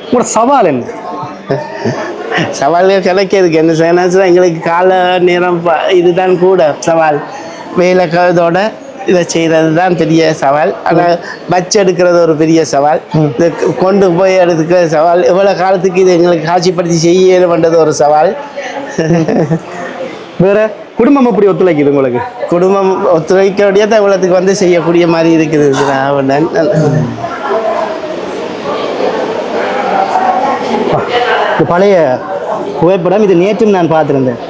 உங்களோட சவால் என்ன? சவால்கள் கிடைக்கிறதுக்கு என்ன செய்யணும், எங்களுக்கு கால நேரம் இதுதான் கூட சவால். வேலை கழுதோட இதை செய்கிறது தான் பெரிய சவால். ஆனால் பட்ஜெட் எடுக்கிறது ஒரு பெரிய சவால். இதை கொண்டு போய் எடுக்கிற சவால். எவ்வளோ காலத்துக்கு இது எங்களுக்கு காட்சிப்படுத்தி செய்ய வேண்டது ஒரு சவால். வேற குடும்பம் எப்படி ஒத்துழைக்குது உங்களுக்கு? குடும்பம் ஒத்துழைக்கக்கூடிய இவ்வளோத்துக்கு வந்து செய்யக்கூடிய மாதிரி இருக்குது. பழைய புகைப்படம் இது நேற்றும் நான் பார்த்துருந்தேன்.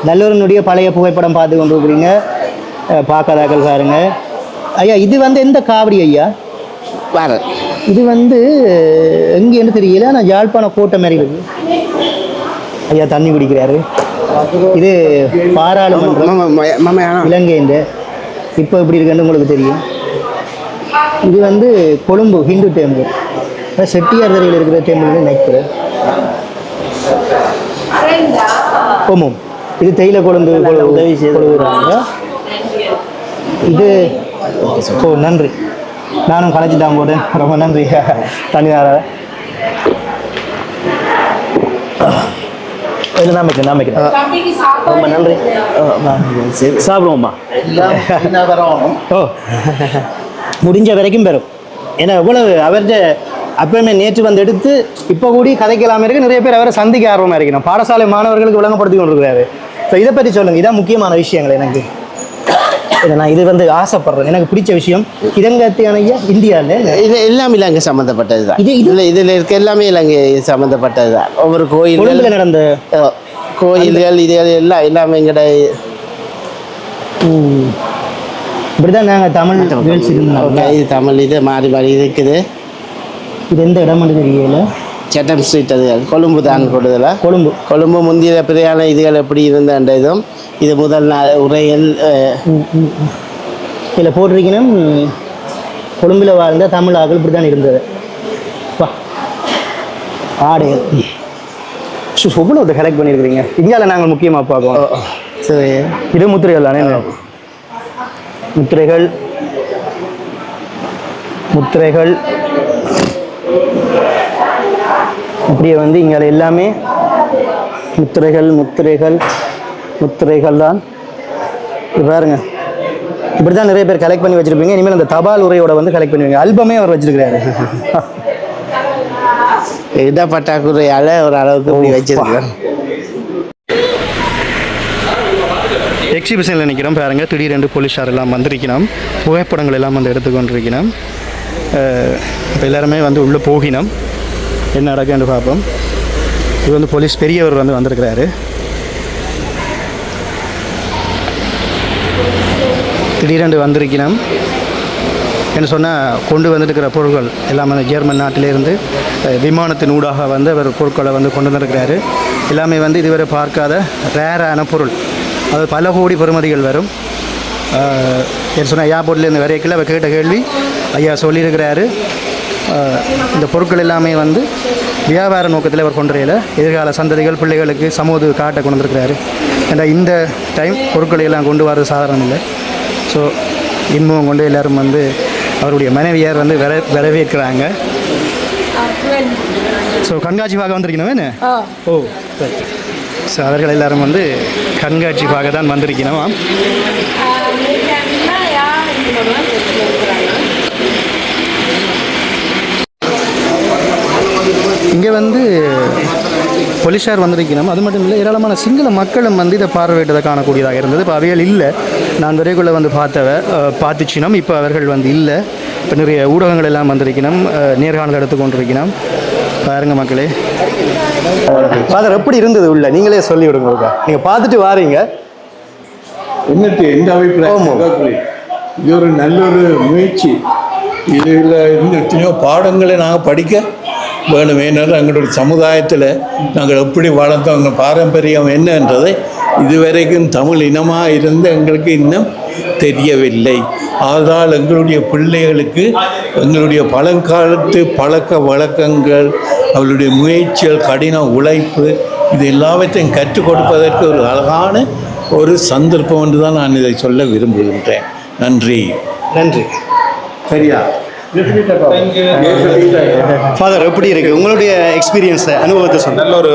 நல்லூரினுடைய பழைய புகைப்படம் பார்த்து கொண்டு இருக்கிறீங்க. பார்க்காதாக்கள் பாருங்க. ஐயா இது வந்து எந்த காவடி ஐயா? இது வந்து எங்கேன்னு தெரியல, ஆனால் யாழ்ப்பாண கோட்டை மாதிரி இருக்கு. ஐயா தண்ணி குடிக்கிறாரு. இது பாராளுமன்றம் இலங்கையின் இப்போ எப்படி இருக்குன்னு உங்களுக்கு தெரியும். இது வந்து கொழும்பு ஹிந்து டெம்பிள், செட்டியார் தெருவில் இருக்கிற டெம்பிள் நினைக்கிறேன். ஓமம் இது தேயிலை கொழுந்து உதவி செய்கிறாங்க. இது நன்றி, நானும் கலைச்சி தான் போட்டேன். ரொம்ப நன்றி தனியார. ரொம்ப நன்றி. சாப்பிடுவோம்மா. ஓ முடிஞ்ச வரைக்கும் பெறும். ஏன்னா இவ்வளவு அவர்கிட்ட அப்பயுமே நேற்று வந்து எடுத்து இப்போ கூடி கதைக்கலாமல் இருக்கு. நிறைய பேர் அவரை சந்திக்க ஆர்வமாக இருக்கணும். பாடசாலை மாணவர்களுக்கு விளங்கப்படுத்தி கொண்டிருக்கிறாரு. ஸோ இதை பற்றி சொல்லுங்கள். இதான் முக்கியமான விஷயங்கள் எனக்கு. இதை நான் இது வந்து ஆசைப்படுறேன். எனக்கு பிடிச்ச விஷயம் இதங்கத்தியான இந்தியாவில் இது எல்லாமே இலங்கை சம்மந்தப்பட்டது தான். இதில் இருக்க எல்லாமே இலங்கை சம்மந்தப்பட்டது தான். ஒவ்வொரு கோயில்கள் நடந்த கோயில்கள் இது எல்லாமே எங்கட இப்படிதான் நாங்கள் தமிழ் நிகழ்ச்சி இது தமிழ் இது மாறி மாறி இருக்குது. இது எந்த இடம் தெரியல. சட்டம் ஸ்ட்ரீட் அது கொழும்பு தான் கொடுதல. கொழும்பு முந்திய பிரியான இதுகள் எப்படி இருந்த இதுவும் இது முதல் நாள் உரைகள் இதில் போட்டிருக்கணும். கொழும்பில் வாழ்ந்த தமிழ் ஆக்கள் இப்படி தான் இருந்தது. ஆடைகள் எவ்வளோ கலெக்ட் பண்ணியிருக்கிறீங்க. இந்தியாவில் நாங்கள் முக்கியமாக பார்ப்போம். சரி இது முத்திரைகள் தானே? முத்திரைகள் அப்படியே வந்து இங்கே எல்லாமே முத்திரைகள் தான். பாருங்க இப்படி தான் நிறைய பேர் கலெக்ட் பண்ணி வச்சுருப்பீங்க. இனிமேல் அந்த தபால் உரையோட வந்து கலெக்ட் பண்ணுவீங்க. ஆல்பமே அவர் வச்சிருக்கிறாரு. இட பட்டாக்குறையால் ஒரு அளவுக்கு இப்படி வச்சிருக்கிறேன். எக்ஸிபிஷனில் நிற்கிறோம் பாருங்க. திடீரென்று போலீஸார் எல்லாம் வந்திருக்கணும். புகைப்படங்கள் எல்லாம் வந்து எடுத்துக்கொண்டிருக்கணும். இப்போ எல்லாருமே வந்து உள்ளே போகினோம். என்ன நடக்குன்னு பார்ப்போம். இது வந்து போலீஸ் பெரியவர் வந்து வந்திருக்கிறாரு. திடீரென்று வந்திருக்கணும். என்ன சொன்னால் கொண்டு வந்துருக்கிற பொருட்கள் எல்லாம் வந்து ஜெர்மன் நாட்டிலேருந்து விமானத்தின் ஊடாக வந்து அவர் பொருட்களை வந்து கொண்டு வந்திருக்கிறாரு. எல்லாமே வந்து இதுவரை பார்க்காத ரேரான பொருள். அது பல கோடி பெறுமதிகள் வரும். சொன்ன ஏர்போர்ட்லேருந்து வரைக்கில் அவர் கேட்ட கேள்வி ஐயா சொல்லியிருக்கிறாரு. இந்த பொருட்கள் எல்லாமே வந்து வியாபார நோக்கத்தில் அவர் கொண்டுறையில் எதிர்கால சந்ததிகள் பிள்ளைகளுக்கு சமூக காட்டை கொண்டு வந்திருக்கிறாரு. ஏன்னா இந்த டைம் பொருட்களை எல்லாம் கொண்டு வரது சாதாரணம் இல்லை. ஸோ இன்பம் கொண்டு எல்லோரும் வந்து அவருடைய மனைவியார் வந்து வரவேற்கிறாங்க. ஸோ கண்காட்சி பார்க்க வந்திருக்கணும் என்ன? ஓ சரி. ஸோ அவர்கள் எல்லாரும் வந்து கண்காட்சி பார்க்க தான் வந்திருக்கணும். இங்கே வந்து போலீஸார் வந்திருக்கணும். அது மட்டும் இல்லை, ஏராளமான சிங்கள மக்களும் வந்து இதை பார்வையிட்டதை காணக்கூடியதாக இருந்தது. இப்போ அவைகள் இல்லை, நான் விரைக்குள்ளே வந்து பார்த்துச்சினோம். இப்போ அவர்கள் வந்து இல்லை. இப்போ நிறைய ஊடகங்கள் எல்லாம் வந்திருக்கணும், நேர்காணல் எடுத்து கொண்டிருக்கணும். பாருங்க மக்களே, ஃபாதர் எப்படி இருந்தது உள்ள நீங்களே சொல்லி விடுங்க. நீங்கள் பார்த்துட்டு வாரீங்க, எந்த அபிப்பிராயம்? இது ஒரு நல்ல ஒரு முயற்சி. இதில் இருந்து எத்தனையோ பாடங்களை நாங்கள் படிக்க வேணும். ஏன்னாலும் எங்களுடைய சமுதாயத்தில் நாங்கள் எப்படி வளர்த்தோம், எங்கள் பாரம்பரியம் என்னன்றதை இதுவரைக்கும் தமிழ் இனமாக இருந்து எங்களுக்கு இன்னும் தெரியவில்லை. ஆதலால் எங்களுடைய பிள்ளைகளுக்கு எங்களுடைய பழங்காலத்து பழக்க வழக்கங்கள், அவளுடைய முயற்சிகள், கடின உழைப்பு, இது எல்லாவற்றையும் கற்றுக் கொடுப்பதற்கு ஒரு அழகான ஒரு சந்தர்ப்பம் என்று தான் நான் இதை சொல்ல விரும்புகின்றேன். நன்றி. நன்றி. சரியா? ஃபாதர் எப்படி இருக்கு உங்களுடைய எக்ஸ்பீரியன்ஸ், அனுபவத்தை சொன்ன? நல்ல ஒரு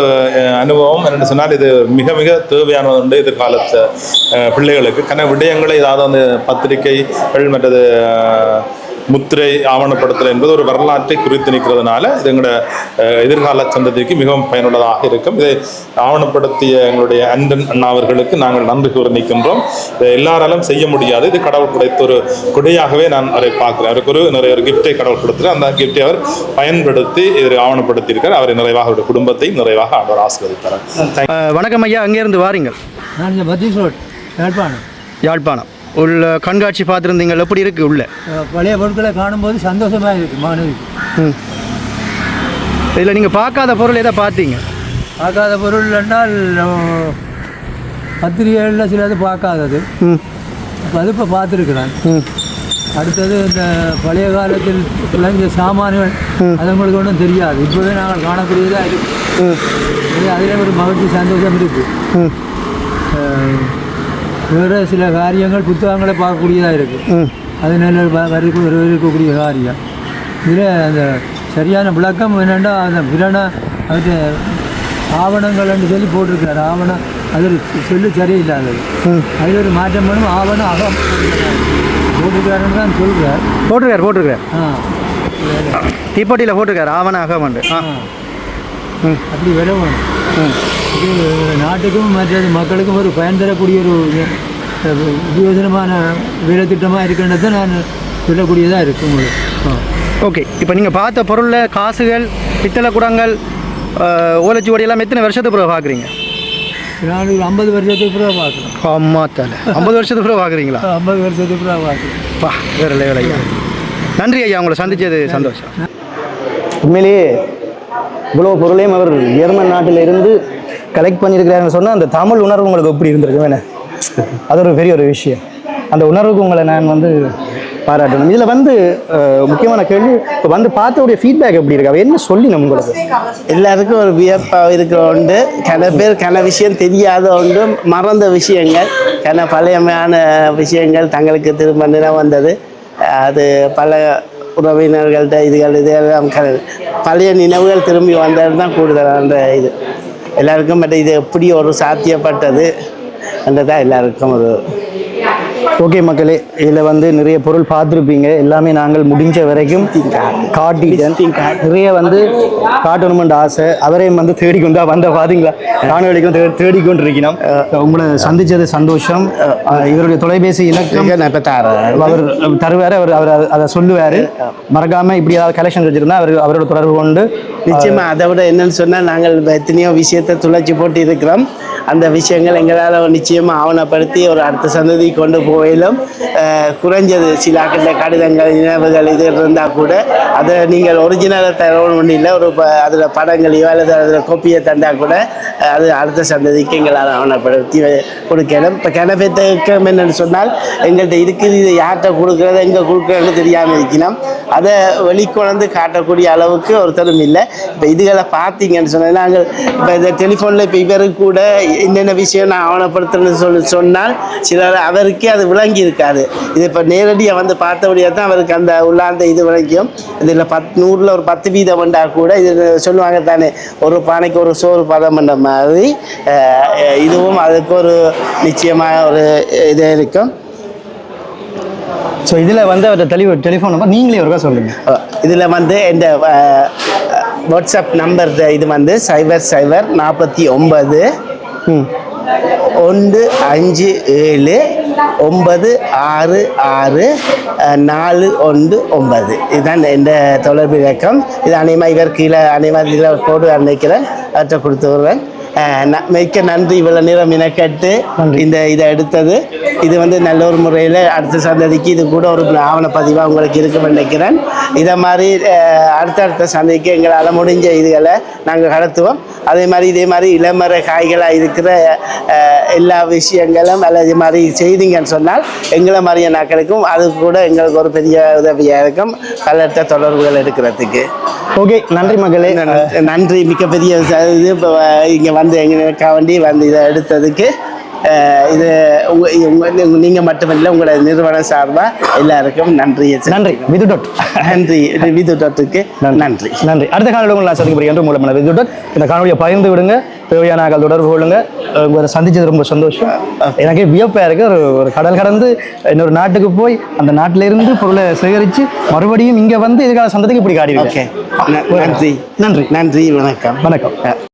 அனுபவம் என்று சொன்னால் இது மிக மிக தேவையானது உண்டு எதிர்காலத்து பிள்ளைகளுக்கு. கன விடயங்களை ஏதாவது வந்து பத்திரிகைகள் மற்றது முத்திரை ஆவணப்படுத்தல் என்பது ஒரு வரலாற்றை குறித்து நிற்கிறதுனால இது எங்களோட எதிர்கால சந்ததிக்கு மிகவும் பயனுள்ளதாக இருக்கும். இதை ஆவணப்படுத்திய எங்களுடைய அண்டன் அண்ணா அவர்களுக்கு நாங்கள் நன்றி கூற நிற்கின்றோம். இதை எல்லாராலும் செய்ய முடியாது, இது கடவுள் கிடைத்த ஒரு கொடையாகவே நான் அவரை பார்க்கிறேன். அவருக்கு நிறைய ஒரு கிஃப்டை கடவுள் கொடுத்துருக்கார். அந்த கிஃப்டை அவர் பயன்படுத்தி இதை ஆவணப்படுத்தியிருக்கார். அவரை நிறைவாக அவருடைய குடும்பத்தையும் நிறைவாக அவர் ஆசீர்வதித்தார். வணக்கம் ஐயா, அங்கேருந்து வாரீங்கள்? நான் இந்த பத்தீஸ் ரோட், யாழ்ப்பாணம். யாழ்ப்பாணம் உள்ள கண்காட்சி பார்த்துருந்தீங்க, எப்படி இருக்குது உள்ள? பழைய பொருட்களை காணும்போது சந்தோஷமாக இருக்குது மாணவிக்கு. இதில் நீங்கள் பார்க்காத பொருள் எதை பார்த்தீங்க? பார்க்காத பொருள் என்றால் பத்திரிகைகளில் சிலது பார்க்காதது, அது இப்போ பார்த்துருக்குறேன். அடுத்தது இந்த பழைய காலத்தில் விளைஞ்ச சாமான்கள், அது உங்களுக்கு ஒன்றும் தெரியாது, இப்போவே நாங்கள் காணக்கூடியதாக இருக்குது. அதில் ஒரு மகிழ்ச்சி சந்தோஷம் இருக்குது. வேறு சில காரியங்கள் புத்தகங்களை பார்க்கக்கூடியதாக இருக்குது, அது நல்ல வரவேற்கக்கூடிய காரியம். இதில் அந்த சரியான விளக்கம் என்னென்னா அந்த பிரண அது ஆவணங்கள்னு சொல்லி போட்டிருக்கிறார். ஆவணம் அது சொல்லி சரியில்லாதது, அதில் ஒரு மாற்றம் பண்ணும். ஆவணம் அகம் போட்டிருக்காருன்னு தான் சொல்கிறார். போட்டிருக்கார் தீப்பொட்டியில் போட்டிருக்கார் ஆவணம் அகம். அப்படி விட வேணும். இது நாட்டுக்கும் மற்றது மக்களுக்கும் ஒரு பயன் தரக்கூடிய ஒரு உபயோகமான வேலை திட்டமாக இருக்கின்றதை நான் சொல்லக்கூடியதாக இருக்கும் உங்களுக்கு. ஓகே, இப்போ நீங்கள் பார்த்த பொருளில் காசுகள், பித்தளை குடங்கள், ஓலைச்சுவடி எல்லாம் எத்தனை வருஷத்துக்கு பிறகு பார்க்குறீங்க? நான் ஒரு 50 வருஷத்துக்கு பிறகு பார்க்குறேன். அம்மா தானே 50 வருஷத்துக்கு பிறகு பார்க்குறீங்களா? 50 வருஷத்துக்கு பிறகு பார்க்குறேன். பா, வேறு லெவல் ஐயா. நன்றி ஐயா, உங்களை சந்தித்தது சந்தோஷம். உண்மையிலேயே இவ்வளோ பொருளையும் அவர் ஜெர்மன் நாட்டில் இருந்து கலெக்ட் பண்ணியிருக்கிறாருன்னு சொன்னால் அந்த தமிழ் உணர்வு உங்களுக்கு எப்படி இருந்திருக்கு வேணே? அது ஒரு பெரிய ஒரு விஷயம். அந்த உணர்வுக்கு உங்களை நான் வந்து பாராட்டணும். இதில் வந்து முக்கியமான கேள்வி, இப்போ வந்து பார்த்தவுடைய ஃபீட்பேக் எப்படி இருக்கு? அவள் என்ன சொல்லி நம்ம உங்களுக்கு? எல்லாருக்கும் ஒரு வியப்பாக இருக்கிற உண்டு, கன பேர் கன விஷயம் தெரியாத உண்டு, மறந்த விஷயங்கள், கன பழையமையான விஷயங்கள் தங்களுக்கு திரும்ப நினைவு வந்தது. அது பல உறவினர்கள்ட்ட இதெல்லாம் பழைய நினைவுகள் திரும்பி வந்தது தான் கூடுதலான இது எல்லாருக்கும். பட் இது எப்படி ஒரு சாத்தியப்பட்டது என்றதான் எல்லாருக்கும் ஒரு ஓகே மக்களே, இதில் வந்து நிறைய பொருள் பார்த்துருப்பீங்க. எல்லாமே நாங்கள் முடிஞ்ச வரைக்கும் காட்டிட்டேன். நிறைய வந்து காட்டணுமெண்ட் ஆசை, அவரையும் வந்து தேடிக்கொண்டா வந்த பார்த்தீங்களா, காணொலிக்கும் தேடிக்கொண்டு இருக்கணும். உங்களை சந்தித்தது சந்தோஷம். இவருடைய தொலைபேசி இலக்கம் அவர் தருவார், அவர் அதை சொல்லுவார். மறக்காமல் இப்படி ஏதாவது கலெக்ஷன் வச்சுருந்தா அவரோட தொடர்பு கொண்டு நிச்சயமாக. அதை விட என்னன்னு சொன்னால், நாங்கள் எத்தனையோ விஷயத்தை துளைச்சி போட்டு இருக்கிறோம். அந்த விஷயங்கள் எங்களால் நிச்சயமாக ஆவணப்படுத்தி ஒரு அடுத்த சந்ததி கொண்டு போயிலும் குறைஞ்சது சில கடிதங்கள், நினைவுகள் இது இருந்தால் கூட அதை நீங்கள் ஒரிஜினலை தரணும் இல்லை, ஒரு அதில் படங்களையோ அல்லது அதில் கோப்பியை தந்தால் கூட அது அடுத்த சந்ததிக்கு எங்களால் ஆவணப்படுத்தி கொடுக்கணும். இப்போ கிணப்பேத்தக்கம் என்னென்னு சொன்னால் எங்கள்கிட்ட இருக்குது, இது யார்கிட்ட கொடுக்குறது எங்கே கொடுக்குறதுன்னு தெரியாமல் இருக்கணும். அதை வெளிக்கொணர்ந்து காட்டக்கூடிய அளவுக்கு ஒருத்தரும் இல்லை. இப்போ இதுகளை பார்த்தீங்கன்னு சொன்னால் நாங்கள் இப்போ இந்த டெலிஃபோனில் இப்போ இவருக்கு கூட என்னென்ன விஷயம் நான் ஆவணப்படுத்துறேன்னு சொன்னால் சிலர் அவருக்கே அது விளங்கி இருக்காது. இது இப்போ நேரடியாக வந்து பார்த்தபடியாக தான் அவருக்கு அந்த உள்ளார்ந்த இது விளங்கியும். இதில் 100ல் ஒரு 10 வீதம் வந்தால் கூட இது சொல்லுவாங்க தானே, ஒரு பானைக்கு ஒரு சோறு பதம் பண்ண மாதிரி இதுவும் அதுக்கு ஒரு நிச்சயமாக ஒரு இது இருக்கும். ஸோ இதில் வந்து அவர்கிட்ட டெலிஃபோன் நம்பர் நீங்களே ஒருக்கா சொல்லுங்கள். இதில் வந்து இந்த வாட்ஸ்அப் நம்பர் இது வந்து 0049 157 966 419. இதுதான் இந்த தொடர்பு இலக்கம். இது அனைவரும் இவர் கீழே அனைவரும் இதில் போடு நினைக்கிறேன், அவற்றை கொடுத்து வருவேன். மிக்க நன்றி, இவ்வளோ நேரம் இனக்கட்டு இதை எடுத்தது. இது வந்து நல்ல ஒரு முறையில் அடுத்த சந்ததிக்கு இது கூட ஒரு ஆவணப்பதிவாக உங்களுக்கு இருக்குன்னு நினைக்கிறேன். இதை மாதிரி அடுத்தடுத்த சந்தைக்கு எங்களால் முடிஞ்ச இதுகளை நாங்கள் கடத்துவோம். அதே மாதிரி இளமர காய்களாக இருக்கிற எல்லா விஷயங்களும் அல்லது இது மாதிரி செய்திங்கன்னு சொன்னால் எங்களை மாதிரியே நாட்களுக்கும் அது கூட எங்களுக்கு ஒரு பெரிய உதவியாக இருக்கும் பலர்கிட்ட தொடர்புகள் எடுக்கிறதுக்கு. ஓகே, நன்றி மகளே. நன்றி, மிகப்பெரிய இது இப்போ இங்கே வந்து எங்களுக்காக வேண்டி வந்து இதை எடுத்ததுக்கு. இது நீங்கள் மட்டுமில்லை, உங்களோட நிறுவனம் சார்பாக எல்லாருக்கும் நன்றி. நன்றி விது டாட். நன்றி விது டாட்டுக்கு நன்றி. நன்றி. அடுத்த காணொலி உங்களை நான் சந்திக்கிறேன் என்று மூலமான விது டாட். இந்த காணொலியை பகிர்ந்து விடுங்க, தேவையான தொடர்பு கொள்ளுங்க. உங்களை சந்திச்சது ரொம்ப சந்தோஷம். எனக்கு வியப்பாக இருக்குது. ஒரு கடல் கடந்து இன்னொரு நாட்டுக்கு போய் அந்த நாட்டிலிருந்து பொருளை சேகரித்து மறுபடியும் இங்கே வந்து எதிர்கால சந்ததிக்கு இப்படி காட்டி. ஓகே, நன்றி. நன்றி. நன்றி. வணக்கம். வணக்கம்.